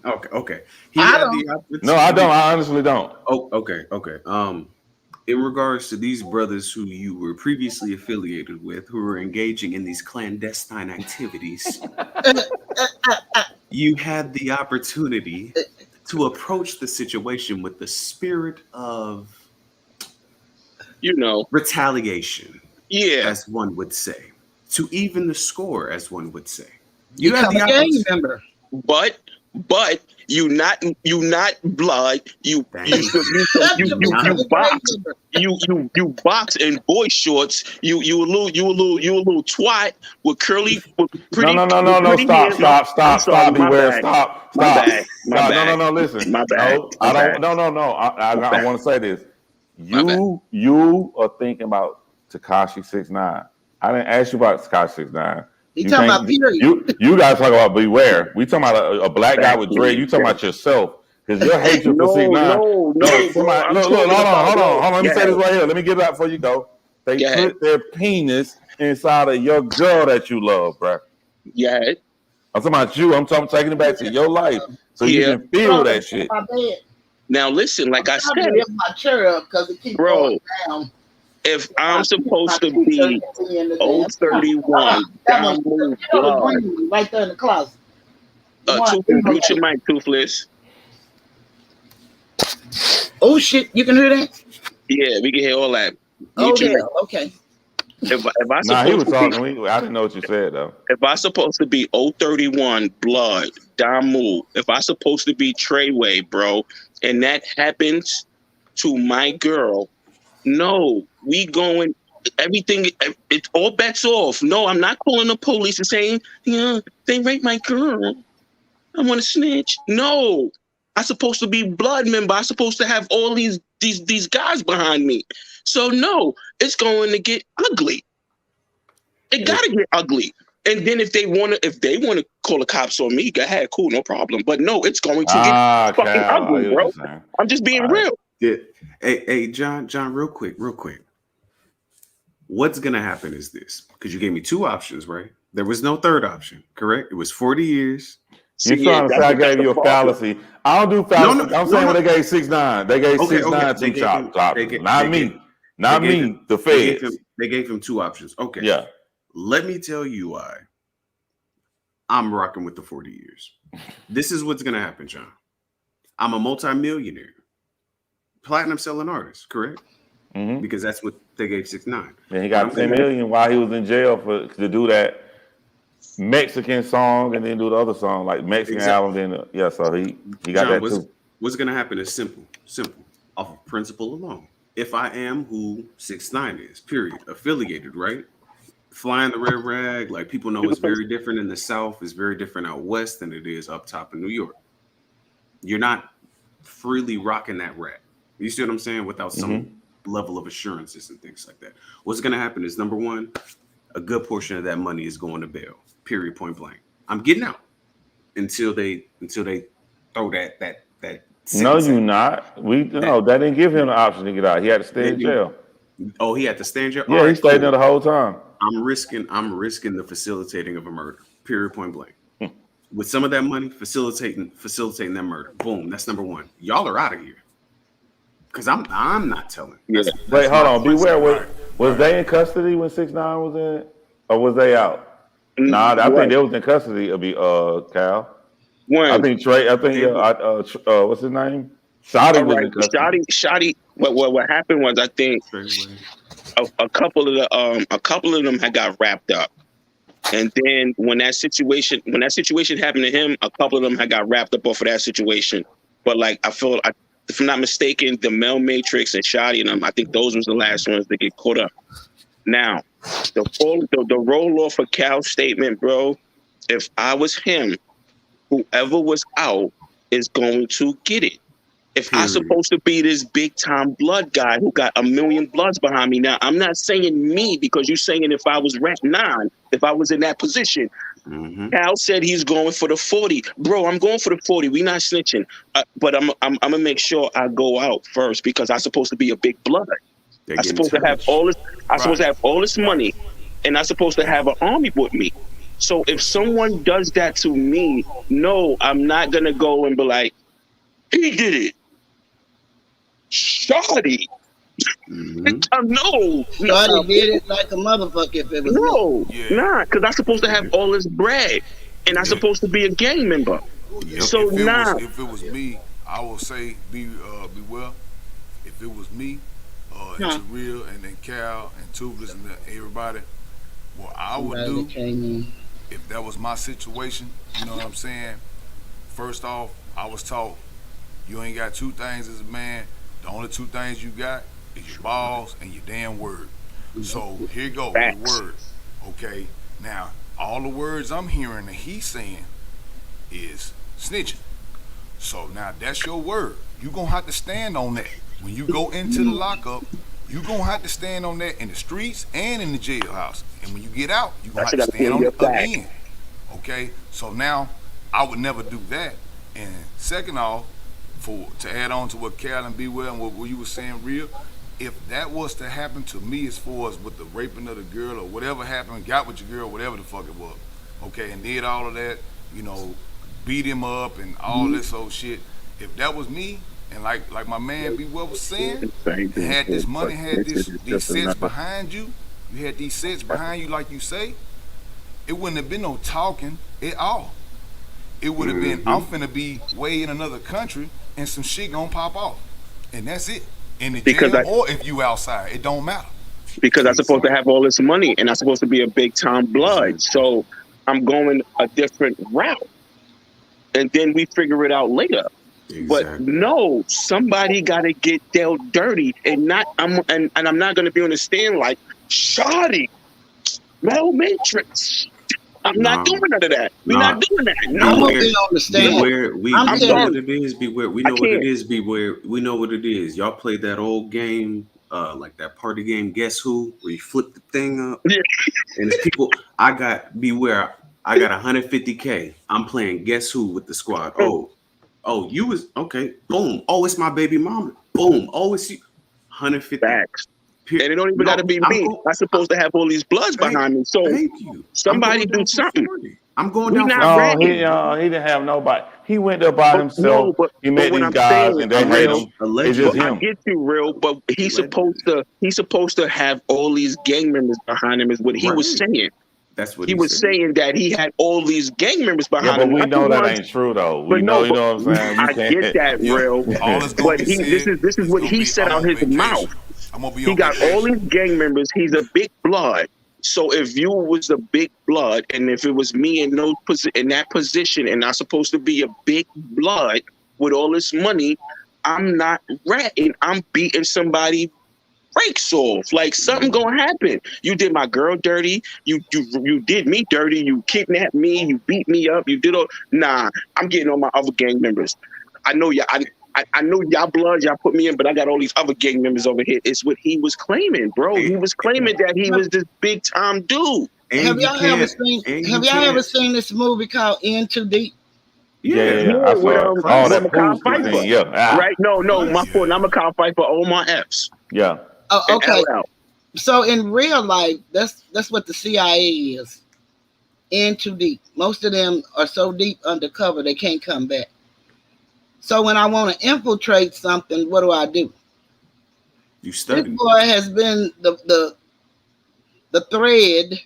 okay? No, I don't. I honestly don't. Oh, okay. In regards to these brothers who you were previously affiliated with, who were engaging in these clandestine activities, you had the opportunity to approach the situation with the spirit of, retaliation. Yeah, as one would say, to even the score, as one would say. You have the opportunity, member, but you not blood. You box in boy shorts. You a little twat with curly with pretty. No. Stop. Beware. Stop. My bad. No. Listen. My bad. No, I don't. No. I want to say this. You are thinking about Tekashi 6ix9ine. I didn't ask you about Tekashi 6ix9ine. He talking about period. You guys talk about Beware. We talking about a black guy with dread. You talking about yourself because your hatred for 6ix9ine. No, look, hold on. Let me say this right here. Let me get it out before you go. They put their penis inside of your girl that you love, bro. Yeah. I'm talking about you. I'm taking it back to your life so you can feel that shit. Now listen, like I said, my chair up because it keeps going down. If I'm supposed to be 031, right there in the closet. Mute your mic, Toothless. Oh shit, you can hear that? Yeah, we can hear all that. Okay. If I he was talking. I didn't know what you said though. If I supposed to be 031 Blood, Damu, if I supposed to be Treyway, bro, and that happens to my girl, no, we going everything. It's all bets off. No, I'm not calling the police and saying, they raped my girl. I want to snitch. No, I'm supposed to be Blood member. I'm supposed to have all these guys behind me. So no, it's going to get ugly. It gotta get ugly. And then if they want to call the cops on me, go ahead, cool, no problem. But no, it's going to get fucking ugly, bro. I'm just being real. Yeah. Hey, John, real quick. What's gonna happen is this, because you gave me 2 options, right? There was no third option, correct? It was 40 years. You're trying to say I gave you a fallacy. I don't do fallacy. I'm saying what they gave 6ix9ine. They gave 6ix9ine 2 options. Not me. The feds. They gave him 2 options. Okay. Yeah. Let me tell you why I'm rocking with the 40 years. This is what's gonna happen, John. I'm a multimillionaire, platinum selling artist, correct? Mm-hmm. Because that's what they gave 6ix9ine. And he got $10 million while he was in jail to do that. Mexican song and then do the other song, like Mexican album. Then so he got John, that too. What's gonna happen is simple, off of principle alone. If I am who 6ix9ine is, period, affiliated, right? Flying the red rag, like people know it's very different in the South, it's very different out west than it is up top in New York. You're not freely rocking that rag. You see what I'm saying? Without some level of assurances and things like that. What's gonna happen is, number one, a good portion of that money is going to bail. Period, point blank. I'm getting out until they throw that. No, you not. They didn't give him the option to get out. He had to stay in jail. Oh, he had to stay in jail? Yeah, he stayed there the whole time. I'm risking the facilitating of a murder. Period, point blank. With some of that money, facilitating that murder. Boom. That's number one. Y'all are out of here. Because I'm not telling. That's Wait, hold on. Beware. Was they in custody when 6ix9ine was in, or was they out? Nah, I think they was in custody. It'll be Cal. When? I think Trey. I think what's his name? Shotty was in custody. Shotty. What happened was, I think a couple of them had got wrapped up, and then when that situation happened to him, a couple of them had got wrapped up off of that situation. But like, I feel, if I'm not mistaken, the Mel Matrix and Shotty and them, I think those was the last ones that get caught up. Now, the roll off of Cal's statement, bro. If I was him, whoever was out is going to get it. If I'm supposed to be this big time blood guy who got a million bloods behind me, now I'm not saying me, because you're saying if I was Rec 9, if I was in that position. Cal said he's going for the 40. Bro, I'm going for the 40. We not snitching. But I'm gonna make sure I go out first, because I'm supposed to be a big blood. I'm supposed to have all this. I'm supposed to have all this money, and I'm supposed to have an army with me. So if someone does that to me, no, I'm not gonna go and be like, he did it. Shawty. No. Shawty did it like a motherfucker if it was Nah, because I'm supposed to have all this bread, and I'm supposed to be a gang member. So if it was me, I would say be well. If it was me, it's real, and then Cal and Toothless and everybody, what I would do if that was my situation, you know what I'm saying? First off, I was taught you ain't got two things as a man. The only two things you got is your balls and your damn word. So here you go, the word. Okay, now all the words I'm hearing that he's saying is snitching. So now that's your word. You're gonna have to stand on that. When you go into the lockup, you're gonna have to stand on that in the streets and in the jailhouse. And when you get out, you're gonna have to stand on it again. Okay? So now I would never do that. And second off, to add on to what Cal and B Well and what you were saying, real, if that was to happen to me as far as with the raping of the girl or whatever happened, got with your girl, whatever the fuck it was, okay, and did all of that, you know, beat him up and all this old shit, if that was me, and like my man B Well was saying, had this money, had these sets behind you, you had these sets behind you like you say, it wouldn't have been no talking at all. It would have been, I'm finna be way in another country and some shit gonna pop off. And that's it. In the jail or if you outside, it don't matter. Because I'm supposed to have all this money and I'm supposed to be a big time blood. So I'm going a different route. And then we figure it out later. Exactly. But no, somebody gotta get dealt dirty and I'm not gonna be on the stand like Shawty, Mel Matrix. I'm not doing none of that. We're not doing that. No. Beware. We know what it is. Beware. We know what it is. Beware. We know what it is. Y'all played that old game, like that party game, Guess Who, where you flip the thing up. Yeah. And it's people, beware. I got 150K. I'm playing Guess Who with the squad. Oh, you was, okay. Boom. Oh, it's my baby mama. Boom. Oh, it's you. 150. Facts. And it don't even gotta be me. I'm supposed to have all these bloods behind me. So somebody do something. I'm going down. He didn't have nobody. He went there by himself. He met these guys and they hate him. It's just him. I get you, real, but he's supposed to have all these gang members behind him. Is what he was saying. That's what he was saying, that he had all these gang members behind him. But we know that ain't true though. We know, you know what I'm saying. I get that, real. But this is what he said out his mouth. He got all these gang members. He's a big blood. So if you was the big blood, and if it was me in that position, and I'm supposed to be a big blood with all this money, I'm not ratting. I'm beating somebody breaks off. Like something gonna happen. You did my girl dirty. You did me dirty. You kidnapped me. You beat me up. You did all. Nah, I'm getting on my other gang members. I know y'all. I know y'all blood. Y'all put me in, but I got all these other gang members over here. It's what he was claiming, bro. He was claiming that he was this big time dude. Have y'all ever seen this movie called In Too Deep? Yeah. I saw with that Macau pool Pfeiffer. scene. Yeah. Right? No, my fault. I'm Macau Pfeiffer. Omar Epps. Yeah. Oh, okay. So in real life, that's what the CIA is. In too deep. Most of them are so deep undercover they can't come back. So when I want to infiltrate something, what do? You study. This boy has been the thread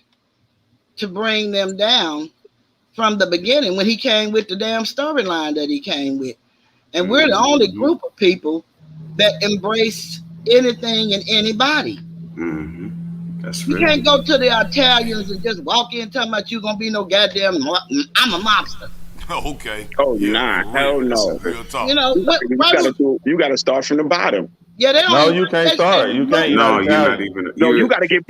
to bring them down from the beginning when he came with the damn storyline that he came with. And we're the only group of people that embrace anything and anybody. That's you can't go to the Italians and just walk in talking about you gonna be no goddamn I'm a mobster. Okay. Oh nah, hell no. Real talk. You know what? You gotta start from the bottom. Yeah, they don't. No, you can't start. You can't. No, you're not even. No, you gotta get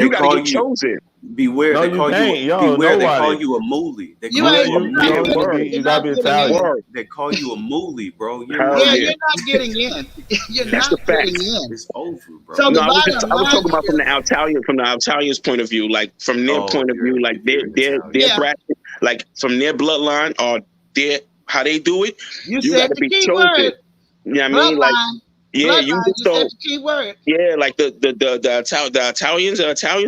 chosen. Beware. No, they call can't. you. Yo, beware. nobody. They call you a moolie. They You call ain't- you a moolie. You gotta be Italian. They call you a moolie, bro. Hell yeah. You're not getting in. You're That's not the fact. getting in. It's over, bro. So No, I was bottom talking about line from the Italians' point of view, like from their point of view, like their Yeah. bracket, like from their bloodline or their how they do it. You You said gotta the be key chosen. word. You know what I mean? Like Bloodline. yeah, you Bloodline, just said don't. the key word. Yeah, like the Italians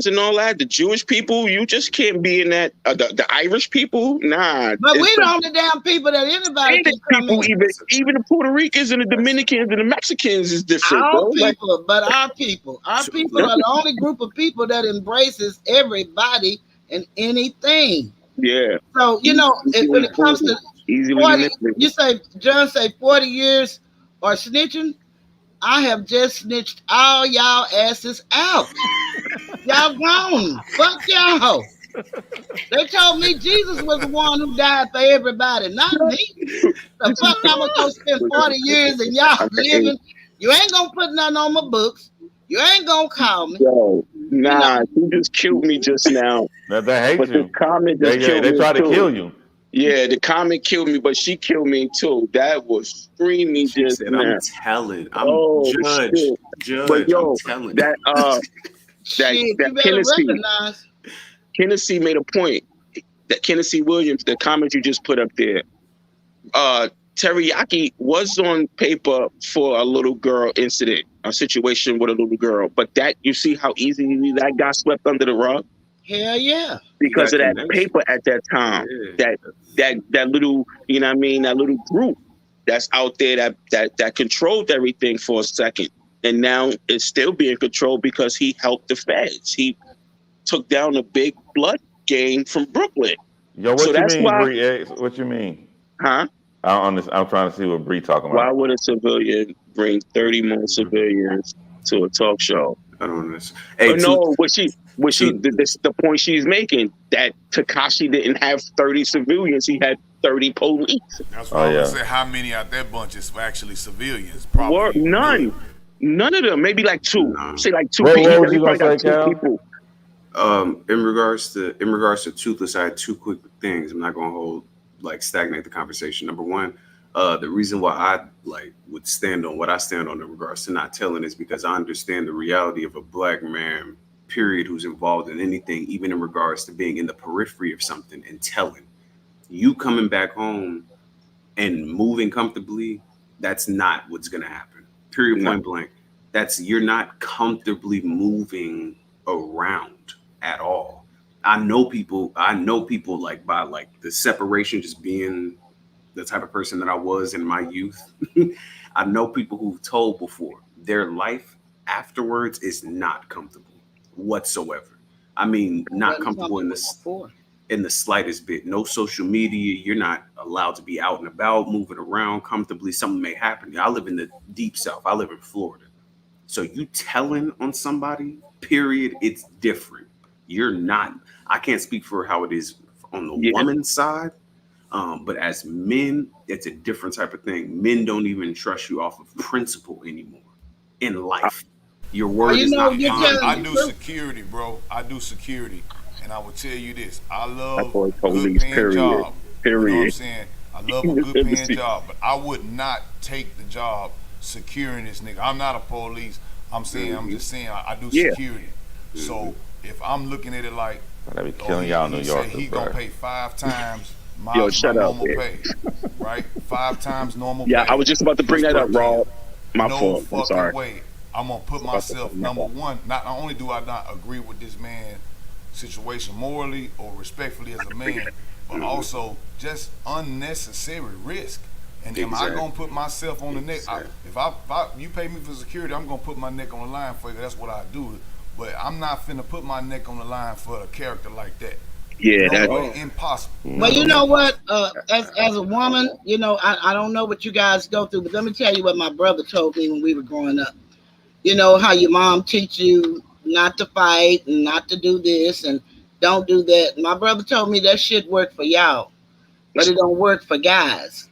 and all that, the Jewish people, you just can't be in that. The Irish people, nah. But we the only damn people that anybody can come people, in. even the Puerto Ricans and the Dominicans and the Mexicans is different, Our bro. people, but our people are the only group of people that embraces everybody and anything. Yeah. So when it comes to 40, you say John say 40 years or snitching. I have just snitched all y'all asses out. Y'all gone. Fuck y'all. They told me Jesus was the one who died for everybody, not me. The fuck I'm gonna go spend 40 years and y'all living. You ain't gonna put nothing on my books. You ain't gonna call me. Yo, nah, you just killed me just now. They hate but you. The comment just killed me. They try to too. kill you. Yeah, the comment killed me, but she killed me too. That was screaming She just said, now. I'm telling. I'm Judge. But yo, I'm telling. that Kennedy made a point. That Kennedy Williams, the comment you just put up there. Teriyaki was on paper for a little girl incident, a situation with a little girl, but that you see how easily that got swept under the rug. Hell yeah! Because of that paper at that time, that little, you know what I mean, that little group that's out there that controlled everything for a second, and now it's still being controlled because he helped the feds. He took down a big blood gang from Brooklyn. Yo, what you mean, Bree? What you mean? Huh? I'm trying to see what Bree talking about. Why would a civilian bring 30 more civilians to a talk show? I don't know. Hey, the point she's making that Tekashi didn't have 30 civilians, he had 30 police. That's why I would say how many out that bunch is actually civilians? Probably none. None of them. Maybe like two. Say like two people. What was you gonna say, Cal? In regards to Toothless, I had two quick things. I'm not gonna stagnate the conversation. Number one, the reason why I would stand on what I stand on in regards to not telling is because I understand the reality of a black man, period, who's involved in anything, even in regards to being in the periphery of something and telling. You coming back home and moving comfortably, that's not what's gonna happen. Period, point blank. You're not comfortably moving around at all. I know people by the separation, just being the type of person that I was in my youth. I know people who've told before their life afterwards is not comfortable whatsoever. I mean, not comfortable in the slightest bit. No social media. You're not allowed to be out and about, moving around comfortably. Something may happen. I live in the deep South. I live in Florida. So you telling on somebody, period, it's different. you're not. I can't speak for how it is on the woman's side, but as men, it's a different type of thing. Men don't even trust you off of principle anymore in life. Your word is not bond. I do security, bro. I do security, and I will tell you this: I love a police, good paying job. Period. You know what I'm saying? I love a good paying job, but I would not take the job securing this nigga. I'm not a police. I'm saying, I'm just saying, I do security. So if I'm looking at it like, they be killing y'all in New York. He gonna pay 5 times my normal pay, right? 5 times normal pay. Yeah, I was just about to bring that up, Raw. My no fault. I'm sorry. Way. I'm gonna put myself number one. Not only do I not agree with this man's situation morally or respectfully as a man, but also just unnecessary risk. And am I gonna put myself on the neck? If you pay me for security, I'm gonna put my neck on the line for you. That's what I do. But I'm not finna put my neck on the line for a character like that. Yeah, that's impossible. But you know what? As a woman, you know, I don't know what you guys go through, but let me tell you what my brother told me when we were growing up. You know how your mom teach you not to fight and not to do this and don't do that. My brother told me that shit work for y'all, but it don't work for guys.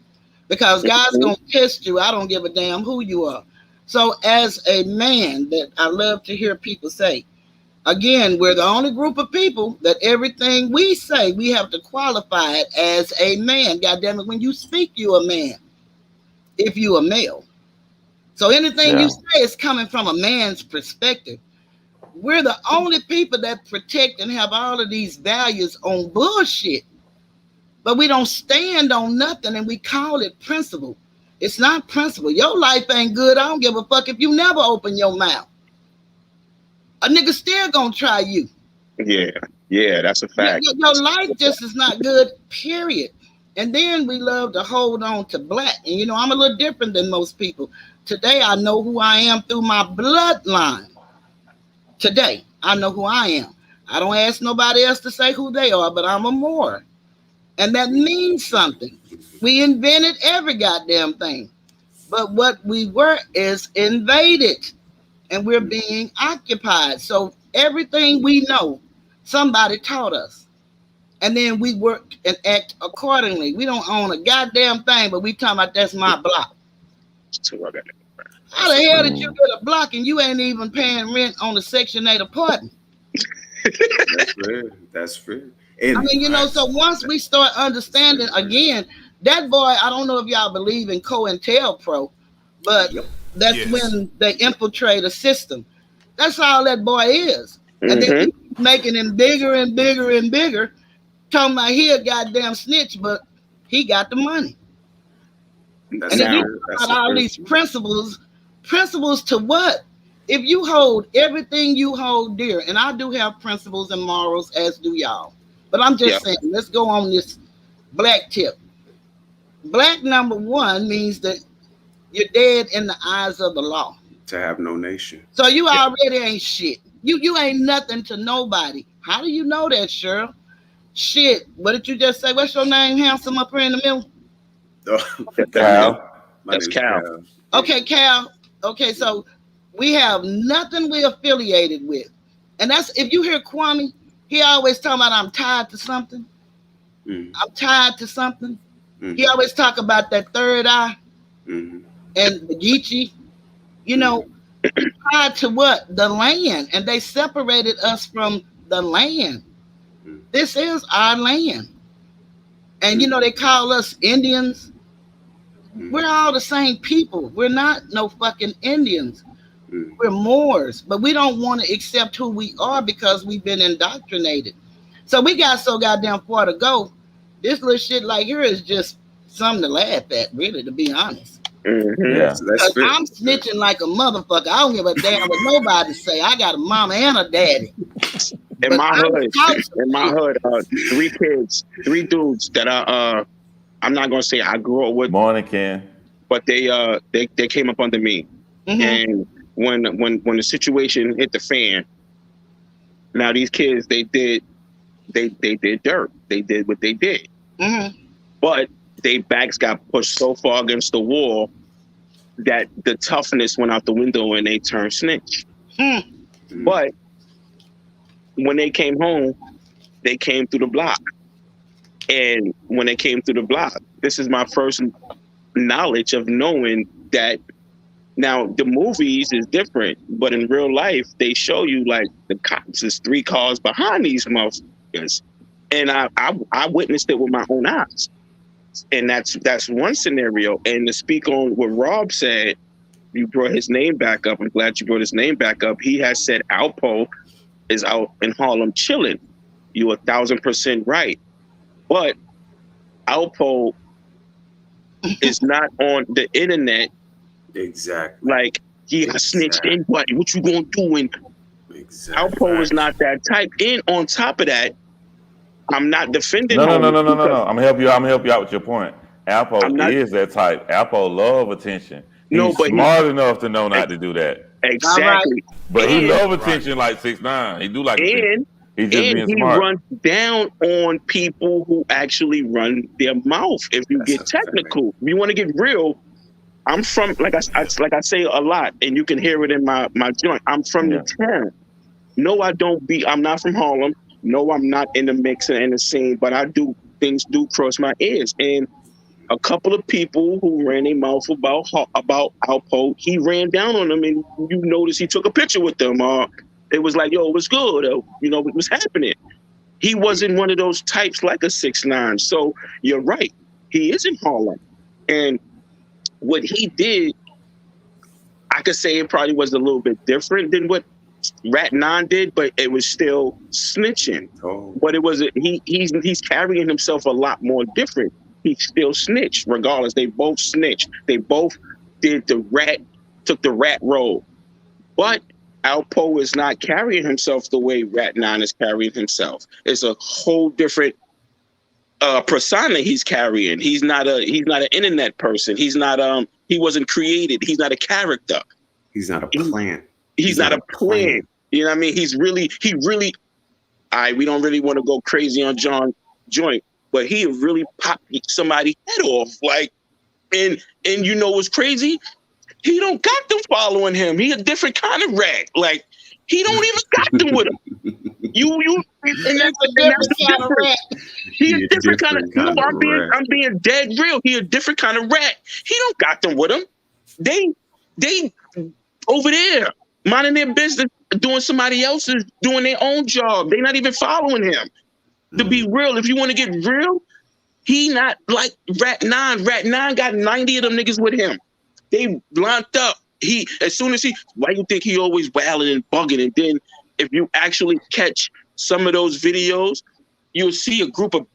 Because guys gonna test you. I don't give a damn who you are. So as a man, that I love to hear people say, again, we're the only group of people that everything we say, we have to qualify it as a man. God damn it, when you speak, you a man. If you a male. So anything you say is coming from a man's perspective. We're the only people that protect and have all of these values on bullshit. But we don't stand on nothing and we call it principle. It's not principle. Your life ain't good. I don't give a fuck if you never open your mouth. A nigga still gonna try you. Yeah, that's a fact. Your life just is not good, period. And then we love to hold on to black. And you know, I'm a little different than most people. Today, I know who I am through my bloodline. Today, I know who I am. I don't ask nobody else to say who they are, but I'm a Moor. And that means something. We invented every goddamn thing. But what we were is invaded. And we're being occupied. So everything we know, somebody taught us. And then we work and act accordingly. We don't own a goddamn thing, but we talking about that's my block. How the hell did you get a block and you ain't even paying rent on the Section 8 apartment? That's fair. I mean, you know, so once we start understanding again, that boy, I don't know if y'all believe in COINTELPRO, but that's when they infiltrate a system. That's all that boy is. And then making him bigger and bigger and bigger, talking about he a goddamn snitch, but he got the money. And if you talk about all these principles to what? If you hold everything you hold dear, and I do have principles and morals, as do y'all. But I'm just saying, let's go on this black tip. Black number one means that you're dead in the eyes of the law. To have no nation. So you already ain't shit. You ain't nothing to nobody. How do you know that, Cheryl? Shit. What did you just say? What's your name, handsome, up here in the middle? Cal. That's Cal. Okay, Cal. Okay, so we have nothing we're affiliated with. And that's, if you hear Kwame, he always talking about I'm tied to something. I'm tied to something. He always talk about that third eye and the Geechee. You know, tied to what? The land. And they separated us from the land. This is our land. And you know, they call us Indians. We're all the same people. We're not no fucking Indians. We're Moors, but we don't want to accept who we are because we've been indoctrinated. So we got so goddamn far to go. This little shit like here is just something to laugh at, really, to be honest. Yeah, I'm snitching like a motherfucker. I don't give a damn what nobody say. I got a mama and a daddy. In my hood, 3 kids, 3 dudes that I'm not gonna say I grew up with. Morning, Ken. But they came up under me, and when the situation hit the fan, now these kids they did dirt. They did what they did, but their backs got pushed so far against the wall that the toughness went out the window and they turned snitch. But when they came home, they came through the block. And when they came through the block, this is my first knowledge of knowing that now the movies is different, but in real life, they show you like the cops is 3 cars behind these motherfuckers. And I witnessed it with my own eyes. And that's one scenario. And to speak on what Rob said, you brought his name back up. I'm glad you brought his name back up. He has said Alpo is out in Harlem chilling. You're 1,000% right. But Alpo is not on the internet. Exactly. Like, yeah, I snitched in, what you gonna do? And Alpo is not that type. And on top of that, I'm not defending. No. I'm gonna help you. I'm gonna help you out with your point. Alpo is that type. Alpo love attention. He's smart enough to know not to do that. Exactly. But he love attention like 6ix9ine. He do like attention. He's just being smart. Runs down on people who actually run their mouth. If you get technical, if you want to get real, I'm from like I say a lot, and you can hear it in my joint. I'm from the town. No, I'm not from Harlem. No, I'm not in the mix and in the scene, but things do cross my ears. And a couple of people who ran their mouth about Alpo, he ran down on them, and you notice he took a picture with them. It was like, yo, it was good. What was happening? He wasn't one of those types like a 6ix9ine. So you're right. He is in Harlem. And what he did, I could say it probably was a little bit different than what Rat 9 did, but it was still snitching. But it was he's carrying himself a lot more different. He still snitched regardless. They both snitched. They both took the rat role. But Alpo is not carrying himself the way Rat 9 is carrying himself. It's a whole different persona he's carrying. He's not an internet person. He's not he wasn't created. He's not a character. He's not a plan. He's not a plan. You know what I mean? He really we don't really want to go crazy on John Joint, but he really popped somebody's head off. Like, and you know what's crazy? He don't got them following him. He a different kind of rat. Like, he don't even got them with him. And that's a different kind of rat. He a different kind of. I'm being dead real. He a different kind of rat. He don't got them with him. They over there minding their business, doing somebody else's, doing their own job. They not even following him. To be real, if you want to get real, he not like Rat 9. Rat 9 got 90 of them niggas with him. They lined up. Why you think he always wilding and bugging? And then if you actually catch some of those videos, you'll see a group of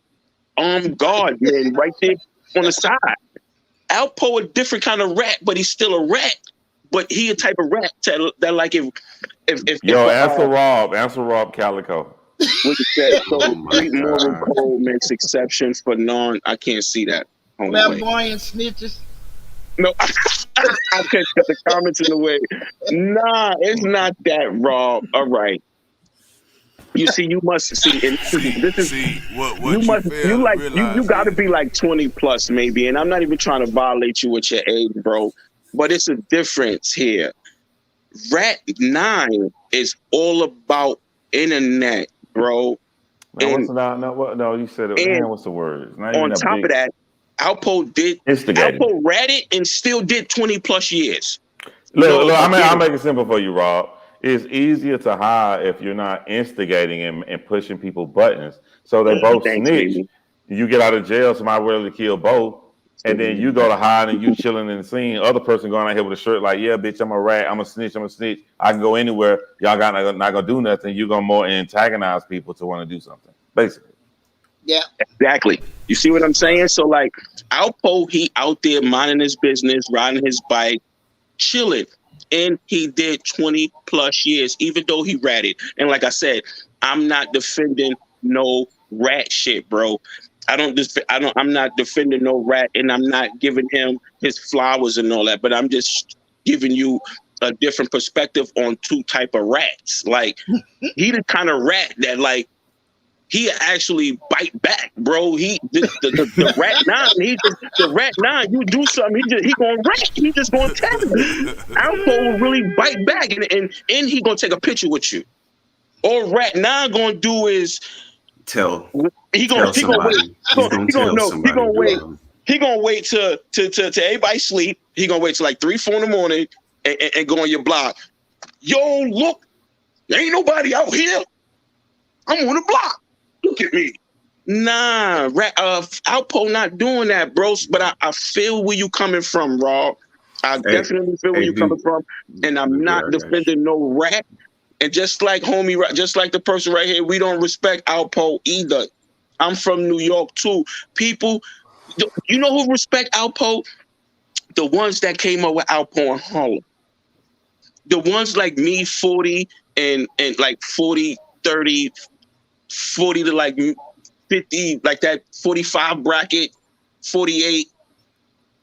armed guardsmen right there on the side. Alpo a different kind of rat, but he's still a rat. But he a type of rat that like if answer Rob Calico. What you said? So great moral code makes exceptions for non. I can't see that. Flamboyant snitches. No, I can't get the comments in the way. Nah, it's not that, Rob. All right. You see, you must see. And this is you got to be like 20 plus maybe. And I'm not even trying to violate you with your age, bro. But it's a difference here. Rat 9 is all about internet, bro. You said it. Man, what's the word? On top of that, Alpo ratted and still did 20 plus years. Look, I'll make it simple for you, Rob. It's easier to hide if you're not instigating and pushing people buttons. So they both snitch. You get out of jail, somebody willing to kill both. And then you go to hide and you chilling in the scene. Other person going out here with a shirt like, yeah, bitch, I'm a rat. I'm a snitch. I can go anywhere. Y'all not gonna do nothing. You're gonna more antagonize people to want to do something, basically. Yeah, exactly. You see what I'm saying? So like Alpo, he out there minding his business, riding his bike, chilling. And he did 20 plus years, even though he ratted. And like I said, I'm not defending no rat shit, bro. I'm not defending no rat, and I'm not giving him his flowers and all that, but I'm just giving you a different perspective on two type of rats. Like, he the kind of rat that like he actually bite back, bro. The rat 9, the rat 9. You do something, he gonna rat. He just gonna tell you. Alpo will really bite back, and he gonna take a picture with you. All Rat 9 gonna do is Tell he gonna somebody. He's gonna tell somebody. He gonna wait till everybody sleep. He gonna wait till like 3, 4 in the morning and go on your block. Yo, look, there ain't nobody out here. I'm on the block. Look at me. Nah, Outpo not doing that, bros. But I feel where you coming from, Rob. I definitely feel where you coming from, and I'm not defending no rat. And just like just like the person right here, we don't respect Outpo either. I'm from New York too. People, you know who respect Outpo? The ones that came up with Outpo in Harlem. The ones like me, 40 and like 40, 30, 40 to like 50, like that 45 bracket, 48.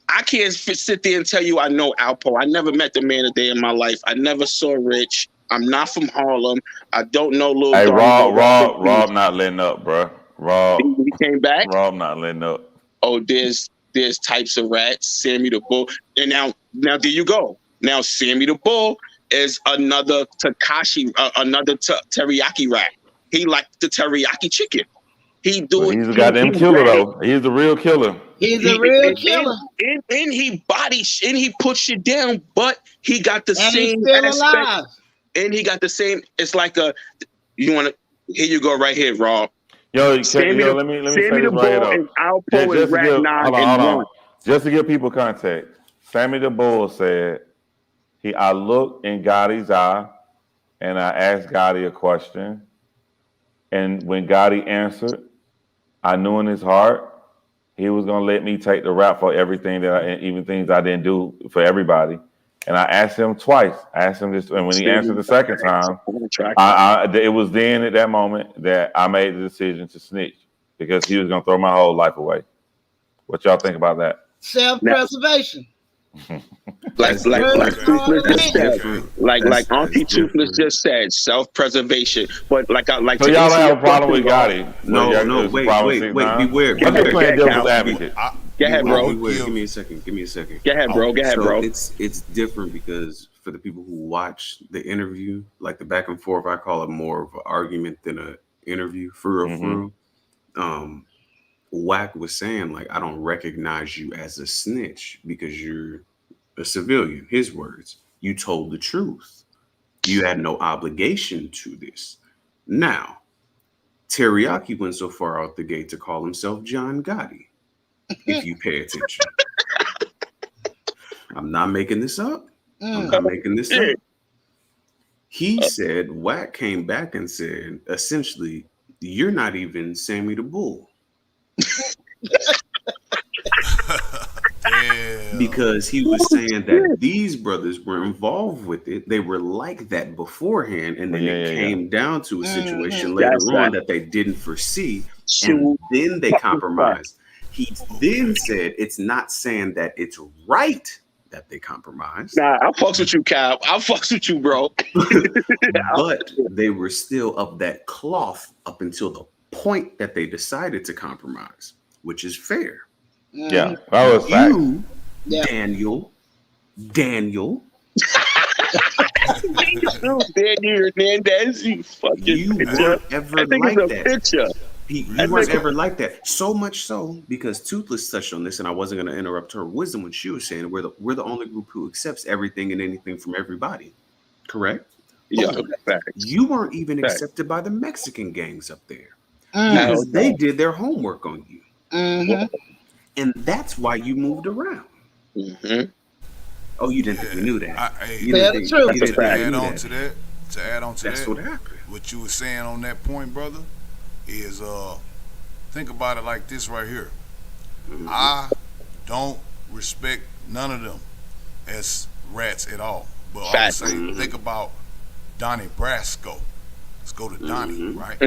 I can't sit there and tell you I know Outpo. I never met the man a day in my life. I never saw Rich. I'm not from Harlem. I don't know Lil Hey, Don. Rob not letting up, bro. Rob, he came back. Rob not letting up. Oh, there's types of rats. Sammy the Bull, and now there you go. Now Sammy the Bull is another Tekashi, another teriyaki rat. He liked the teriyaki chicken. He do it. He's a goddamn killer though. He's the real killer. He's a real killer. And he and he puts shit down, but he got the same aspect. Alive. And he got the same. It's like you want to. Here you go, right here, Rob. Let me say this right here. Outpo and Rat 9 and 1. Just to give people context, Sammy the Bull said, I looked in Gotti's eye and I asked Gotti a question. And when Gotti answered, I knew in his heart he was going to let me take the rap for everything even things I didn't do for everybody. And I asked him twice. I asked him this, and when he answered the second time, it was then at that moment that I made the decision to snitch because he was going to throw my whole life away. What y'all think about that? Self-preservation. like Auntie Toothless just said, self-preservation. But like so y'all don't have a problem with Gotti? No, wait, beware. I'm playing devil's advocate. Go ahead, bro. Give me a second. Go ahead, bro. It's different because for the people who watch the interview, like the back and forth, I call it more of an argument than an interview. For real. Wack was saying, like, I don't recognize you as a snitch because you're a civilian. His words. You told the truth. You had no obligation to this. Now, Teriyaki went so far out the gate to call himself John Gotti. If you pay attention. I'm not making this up. He said, Wack came back and said, essentially, you're not even Sammy the Bull. Because he was saying that these brothers were involved with it. They were like that beforehand. And then it came down to a situation later on that they didn't foresee. And then they compromised. He then said it's not saying that it's right that they compromised. Nah, I'll fucks with you, Cal. I'll fucks with you, bro. But they were still of that cloth up until the point that they decided to compromise, which is fair. Yeah, that was you, Daniel. Daniel Hernandez, you weren't ever like that. You weren't ever like that. So much so because Toothless touched on this, and I wasn't going to interrupt her wisdom when she was saying we're the only group who accepts everything and anything from everybody. Correct? Yeah. You weren't even accepted by the Mexican gangs up there because they did their homework on you, and that's why you moved around. Oh, you didn't think we knew that? To add on to that, that's what happened. What you were saying on that point, brother, is think about it like this right here. I don't respect none of them as rats at all. But I would say think about Donnie Brasco. Let's go to Donnie, right?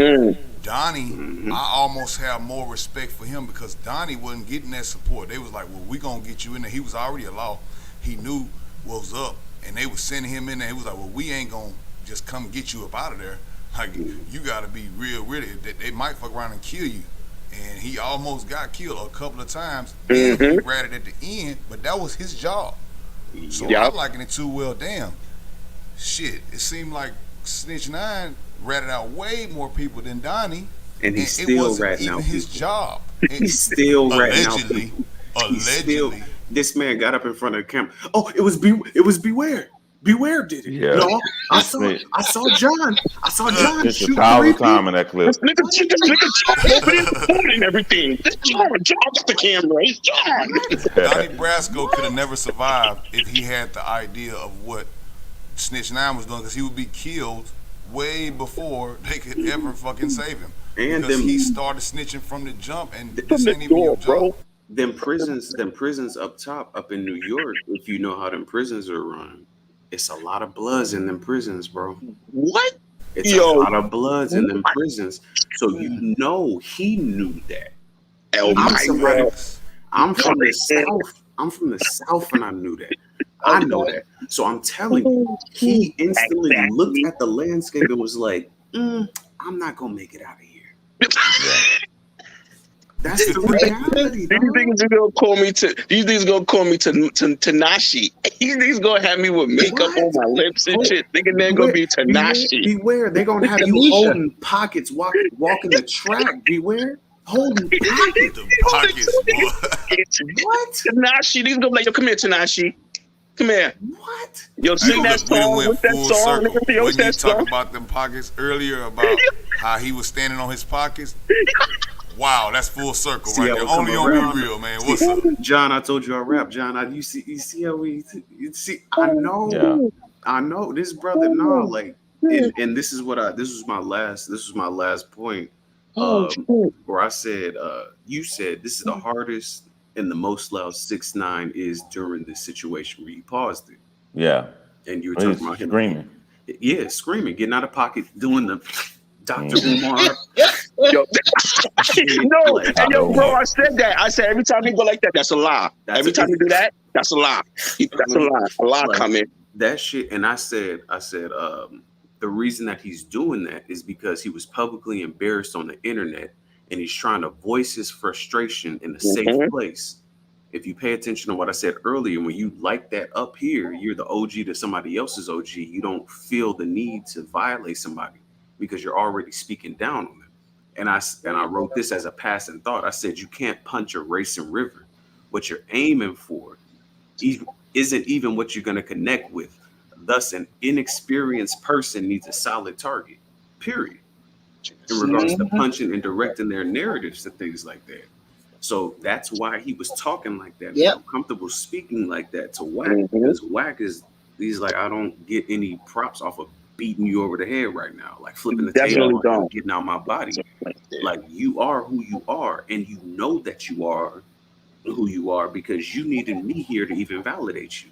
Donnie, I almost have more respect for him because Donnie wasn't getting that support. They was like, well, we gonna get you in there. He was already a law. He knew what was up, and they was sending him in there. He was like, well, we ain't gonna just come get you up out of there. Like, you gotta be real with it. They might fuck around and kill you. And he almost got killed a couple of times. And he ratted at the end, but that was his job. So I'm liking it too well. Damn. Shit. It seemed like Snitch 9 ratted out way more people than Donnie. And he's it still wasn't ratting even out his people. job. He's still ratting out Allegedly. people. Allegedly. This man got up in front of the camera. Oh, it was Beware. Beware did it. Yeah. No, I saw John. I saw John It's shoot 1,000 3 times in that clip. This nigga John and everything. This John got the camera. It's John. Donnie Brasco could have never survived if he had the idea of what Snitch 9 was doing, because he would be killed way before they could ever fucking save him. And because them, he started snitching from the jump, and From this the ain't even door, your job. bro. them prisons up top, up in New York, if you know how them prisons are run, it's a lot of bloods in them prisons, bro. What? It's a lot of bloods in them prisons. So you know he knew that. Oh my God. I'm from the South. I'm from the South and I knew that. I know that. So I'm telling you, he instantly looked at the landscape and was like, I'm not gonna make it out of here. That's the reality. These niggas gonna call me Tekashi. These niggas gonna have me with makeup on my lips and shit. Nigga, they're gonna be Tekashi. Beware, they're gonna have you holding pockets, walking the track. Beware, holding pockets. What? Tekashi, these gonna be like, yo, come here, Tekashi. Come here. What? Yo, sing that song. What's that song? Nigga, When you talk about them pockets earlier, about how he was standing on his pockets. Wow, that's full circle right there. Only on Be Real, man. What's up, John? I told you I rap, John. You see how we see. I know this brother. No, like, and this is my last point. Where I said, you said this is the hardest and the most loud 6ix9ine is during this situation where you paused it. Yeah, and you were talking about him screaming. Yeah, screaming, getting out of pocket, doing the Dr. Umar. Yo, no, and yo, bro, I said that. I said every time he go like that, that's a lie. Every time you do that, that's a lie. That's a lie. A lie coming. That shit, and I said, the reason that he's doing that is because he was publicly embarrassed on the internet, and he's trying to voice his frustration in a safe place. If you pay attention to what I said earlier, when you like that up here, you're the OG to somebody else's OG. You don't feel the need to violate somebody because you're already speaking down on them. And I wrote this as a passing thought. I said, you can't punch a racing river. What you're aiming for isn't even what you're going to connect with. Thus, an inexperienced person needs a solid target, period, in regards to punching and directing their narratives and things like that. So that's why he was talking like that. Yep. I'm comfortable speaking like that to Wack, because Wack he's like, I don't get any props off of beating you over the head right now, like flipping the table, getting out my body. Like, you are who you are, and you know that you are who you are because you needed me here to even validate you.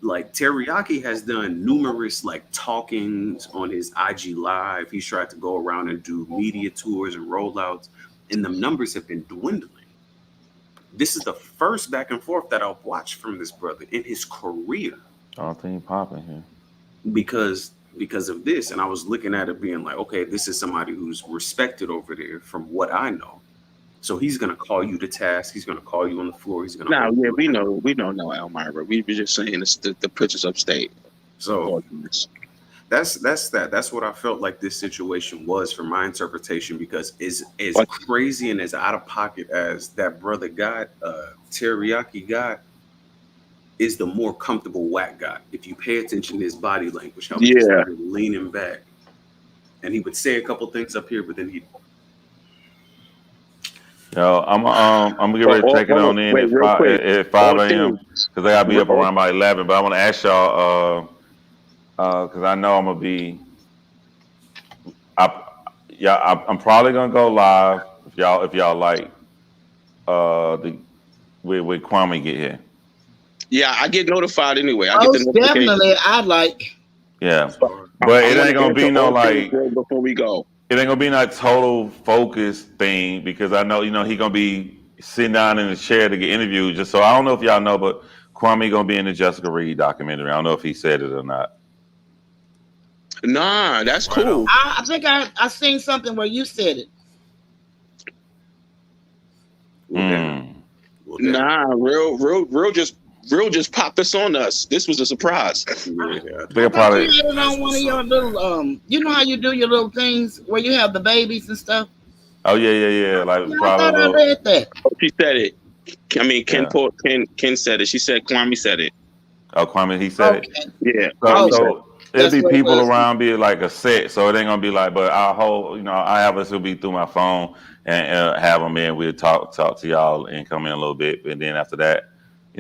Like, Teriyaki has done numerous like talkings on his IG Live. He's tried to go around and do media tours and rollouts, and the numbers have been dwindling. This is the first back and forth that I've watched from this brother in his career. I don't think he's popping here. Because of this, and I was looking at it being like, okay, this is somebody who's respected over there from what I know. So he's gonna call you to task. He's gonna call you on the floor. He's gonna. Nah, yeah, we know no Elmira. We were just saying the pictures upstate. So that's what I felt like this situation was from my interpretation, because as crazy and as out of pocket as that brother got, Teriyaki got, is the more comfortable Wack got. If you pay attention to his body language, how he started leaning back, and he would say a couple things up here, but then he. Yo, I'm gonna get ready to take it on in at 5 a.m. because I gotta be up around by 11. But I want to ask y'all, because I know I'm gonna be. I'm probably gonna go live if y'all like. With Kwame get here. Yeah, I get notified anyway. I Most get the notification. definitely, I'd like. Yeah, but it ain't gonna be no like. Before we go. It ain't gonna be no total focus thing, because I know, he gonna be sitting down in the chair to get interviewed. Just so I don't know if y'all know, but Kwame gonna be in the Jessica Reed documentary. I don't know if he said it or not. Nah, that's cool. I think I seen something where you said it. Nah, real just Real just popped this on us. This was a surprise. They'll probably. You had it on one of your little, you know how you do your little things where you have the babies and stuff. Oh yeah. Like Yeah, I probably thought a I little. read that. She said it. I mean, Ken Yeah. said it. She said Kwame said it. Oh, Kwame, he said it. Okay. Yeah. So it'll That's be what it people was. around, be like a set, so it ain't gonna be like. But our whole, I have us will be through my phone and have them in. We'll talk to y'all and come in a little bit, and then after that,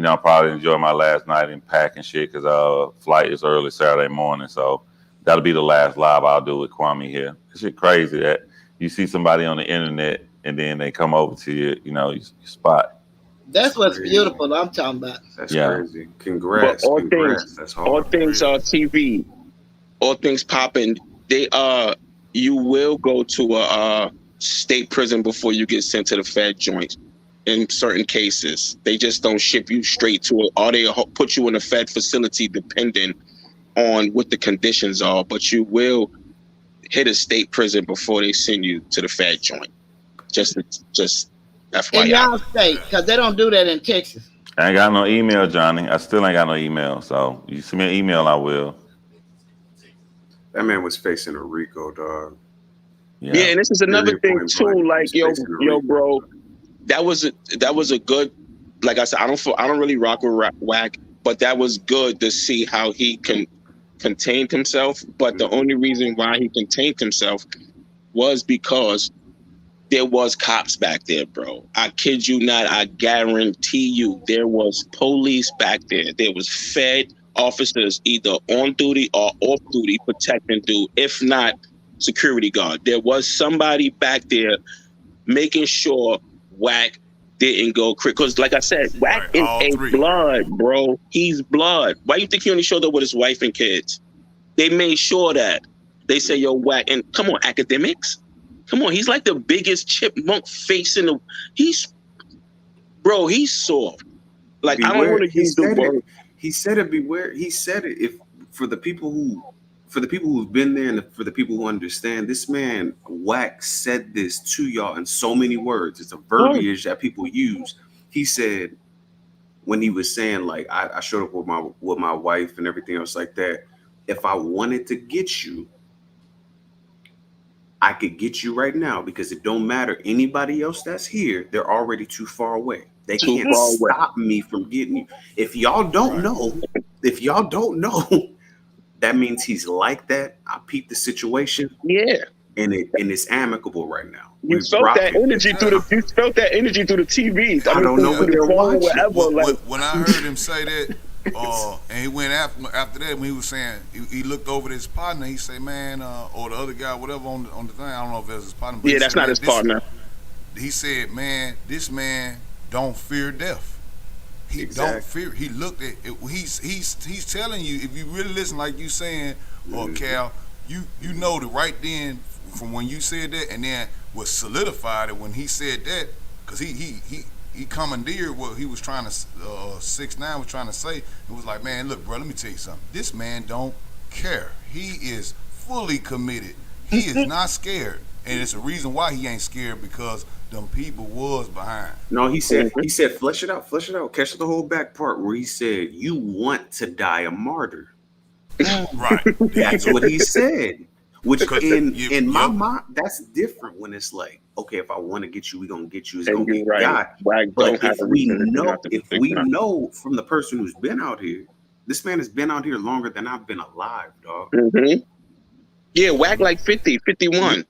I'll probably enjoy my last night and pack and shit because flight is early Saturday morning, so that'll be the last live I'll do with Kwame here. It's shit crazy that you see somebody on the internet and then they come over to you, your spot. That's what's beautiful. I'm talking about. That's crazy. Congrats. But all Congrats. things, That's hard. all things are TV. All things popping. You will go to a state prison before you get sent to the Fed joint. In certain cases, they just don't ship you straight to it, or they put you in a Fed facility depending on what the conditions are. But you will hit a state prison before they send you to the Fed joint. Just FYI. In y'all state, because they don't do that in Texas. I ain't got no email, Johnny. I still ain't got no email. So you send me an email, I will. That man was facing a RICO, dog. Yeah, and this is another thing too. Like, yo, bro, that was a good. Like I said, I don't really rock with Wack, but that was good to see how he contained himself. But the only reason why he contained himself was because there was cops back there, bro. I kid you not. I guarantee you, there was police back there. There was Fed officers either on duty or off duty protecting dude, if not security guard. There was somebody back there making sure Wack didn't go crazy. Because like I said, Wack is blood, bro. He's blood. Why you think he only showed up with his wife and kids? They made sure that. They say, yo, Wack, and come on, academics. Come on, he's like the biggest chipmunk face in the. He's soft. Like, beware. I don't want to use the word. He said it. Beware. He said it. If for the people who've been there and for the people who understand, this man Wack said this to y'all in so many words. It's a verbiage that people use. He said when he was saying, like, I showed up with my wife and everything else like that. If I wanted to get you, I could get you right now because it don't matter. Anybody else that's here, they're already too far away. They can't stop me from getting you. If y'all don't know, that means he's like that. I peeped the situation. Yeah. And it's amicable right now. You felt that energy through the TV. I don't know what they're watching. When I heard him say that, and he went after that when he was saying he looked over at his partner. He said, "Man, or the other guy, whatever on the thing. I don't know if it was his partner." But that's not his partner. He said, "Man, this man don't fear death. He don't fear." He looked at it. He's telling you, if you really listen, like you saying, or Cal, you know that right then from when you said that, and then was solidified it when he said that, because he commandeered what he was trying to 6ix9ine was trying to say. It was like, man, look, bro, let me tell you something. This man don't care. He is fully committed. He is not scared, and it's a reason why he ain't scared, because them people was behind. No, he said flesh it out. Catch the whole back part where he said, you want to die a martyr. Right. That's what he said. Which in my mind, that's different when it's like, okay, if I want to get you, we're gonna get you. It's gonna be God. But if we know from the person who's been out here, this man has been out here longer than I've been alive, dog. Mm-hmm. Yeah, Wack like 50, 51.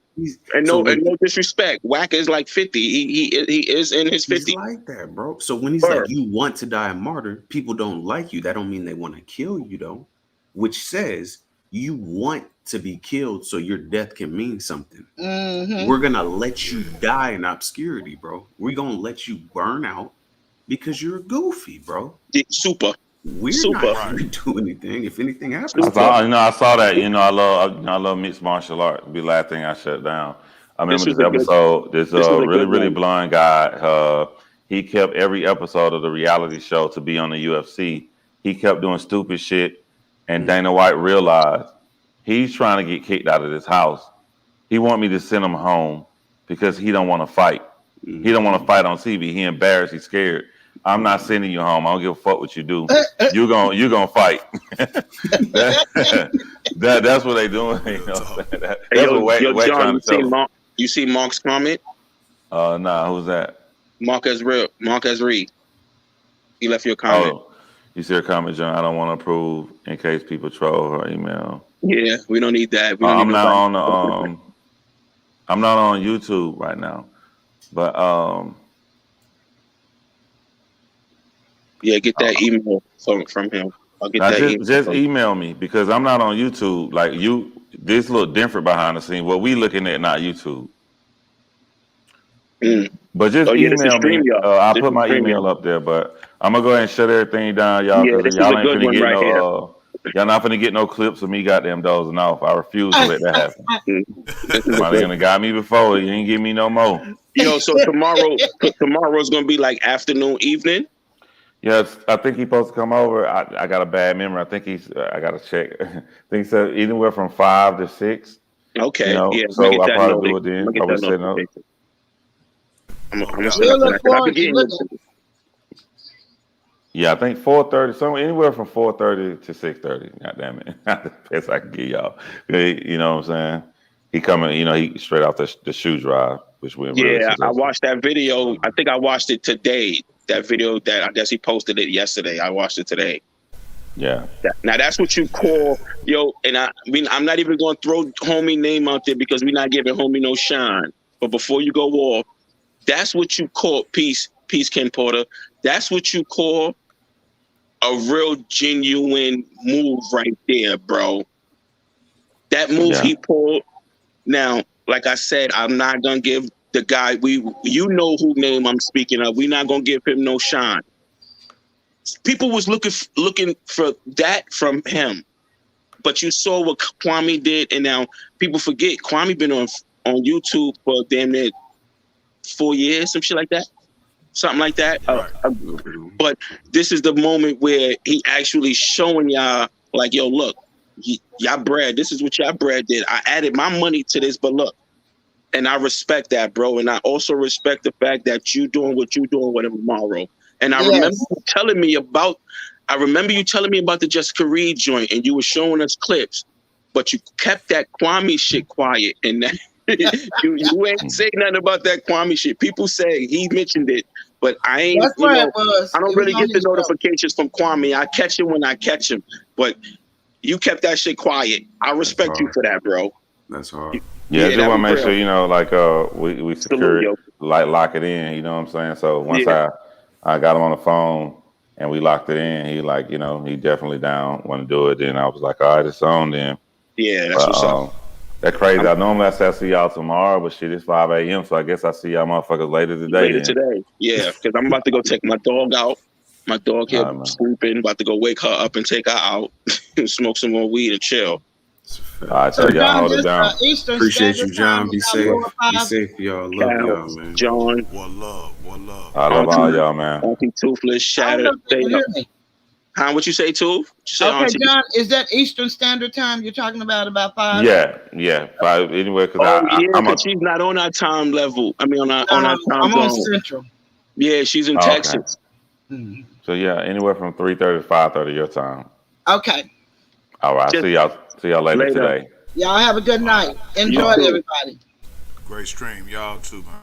And no disrespect, Wack is like 50. He is in his 50s. He's like that, bro. So when he's like, you want to die a martyr, people don't like you. That don't mean they want to kill you, though. Which says you want to be killed so your death can mean something. Mm-hmm. We're gonna let you die in obscurity, bro. We're gonna let you burn out because you're goofy, bro. Super. We're not gonna do anything if anything happens. I saw that. I love mixed martial art. It'd be the last thing I shut down. I remember this episode. This really blind guy. He kept every episode of the reality show to be on the UFC. He kept doing stupid shit, and Dana White realized he's trying to get kicked out of this house. He want me to send him home because he don't want to fight. He don't want to fight on TV. He embarrassed. He's scared. I'm not sending you home. I don't give a fuck what you do. You gonna fight. That's what they doing. You know what I'm saying? That's what Wack trying to tell them. You see Mark's comment? Nah, who's that? Marcus Reed. He left your comment. Oh, you see a comment, John. I don't want to approve in case people troll her email. Yeah, we don't need that. We don't I'm not on the I'm not on YouTube right now, but yeah, get that email from him. I'll get now that email. Just email me because I'm not on YouTube. Like this look different behind the scene. What we looking at, not YouTube. But just email me. I'll put my email up there. But I'm gonna go ahead and shut everything down, y'all, because y'all ain't finna get no. Y'all not finna get no clips of me goddamn dozing off. I refuse to let that happen. Somebody gonna got me before. You ain't give me no more. Yo, so tomorrow's gonna be like afternoon, evening. Yes, I think he's supposed to come over. I got a bad memory. I think I got to check. I think he said anywhere from 5 to 6. Okay, you know? yeah. So I probably do it then. Probably setting up. I'm gonna set up that. Yeah, I think 4:30. So anywhere from 4:30 to 6:30. God damn it, not the best I can get y'all. You know what I'm saying? He coming. You know, he straight off the shoe drive, which we I watched that video. I think I watched it today. That video that I guess he posted it yesterday. I watched it today. Yeah. Now that's what you call, yo, and I mean I'm not even gonna throw homie name out there because we're not giving homie no shine. But before you go off, that's what you call peace, Ken Porter. That's what you call a real genuine move right there, bro. That move he pulled. Now, like I said, I'm not gonna give the guy you know who name I'm speaking of. We're not gonna give him no shine. People was looking for that from him, but you saw what Kwame did, and now people forget Kwame been on YouTube for damn near 4 years, some shit like that, something like that. But this is the moment where he actually showing y'all, like, yo, look, y'all Brad, this is what y'all Brad did. I added my money to this, but look. And I respect that, bro. And I also respect the fact that you doing what you doing with him tomorrow. And I remember you telling me about the Jessica Reed joint, and you were showing us clips, but you kept that Kwame shit quiet. And that you ain't say nothing about that Kwame shit. People say he mentioned it, but I ain't. That's where it was. I don't really get the notifications from Kwame. I catch him when I catch him, but you kept that shit quiet. I respect you for that, bro. That's hard. Yeah, just want to make sure, you know, like we secure it, like lock it in, you know what I'm saying? So once I got him on the phone and we locked it in, he like, you know, he definitely down, want to do it. Then I was like, all right, it's on then. Yeah, that's what's up. That's crazy. I normally I say I see y'all tomorrow, but shit, it's 5 a.m. So I guess I see y'all motherfuckers later today. Yeah, because I'm about to go take my dog out. My dog here sleeping, about to go wake her up and take her out and smoke some more weed and chill. All right, so y'all hold it down. Appreciate you, John. Be safe. Be safe, y'all. Love y'all, man. John. One love. I love all y'all, man. Auntie Toothless, Shattered. Huh? What you say, Tooth? Okay, John, is that Eastern Standard Time you're talking about 5? Yeah. 5 anyway, because because she's not on our time level. I mean, on our time zone. I'm on Central. Yeah, she's in Texas. Okay. So yeah, anywhere from 3:30 to 5:30 your time. Okay. All right. See y'all later today. Y'all have a good night. Enjoy it, everybody. Great stream, y'all too, man.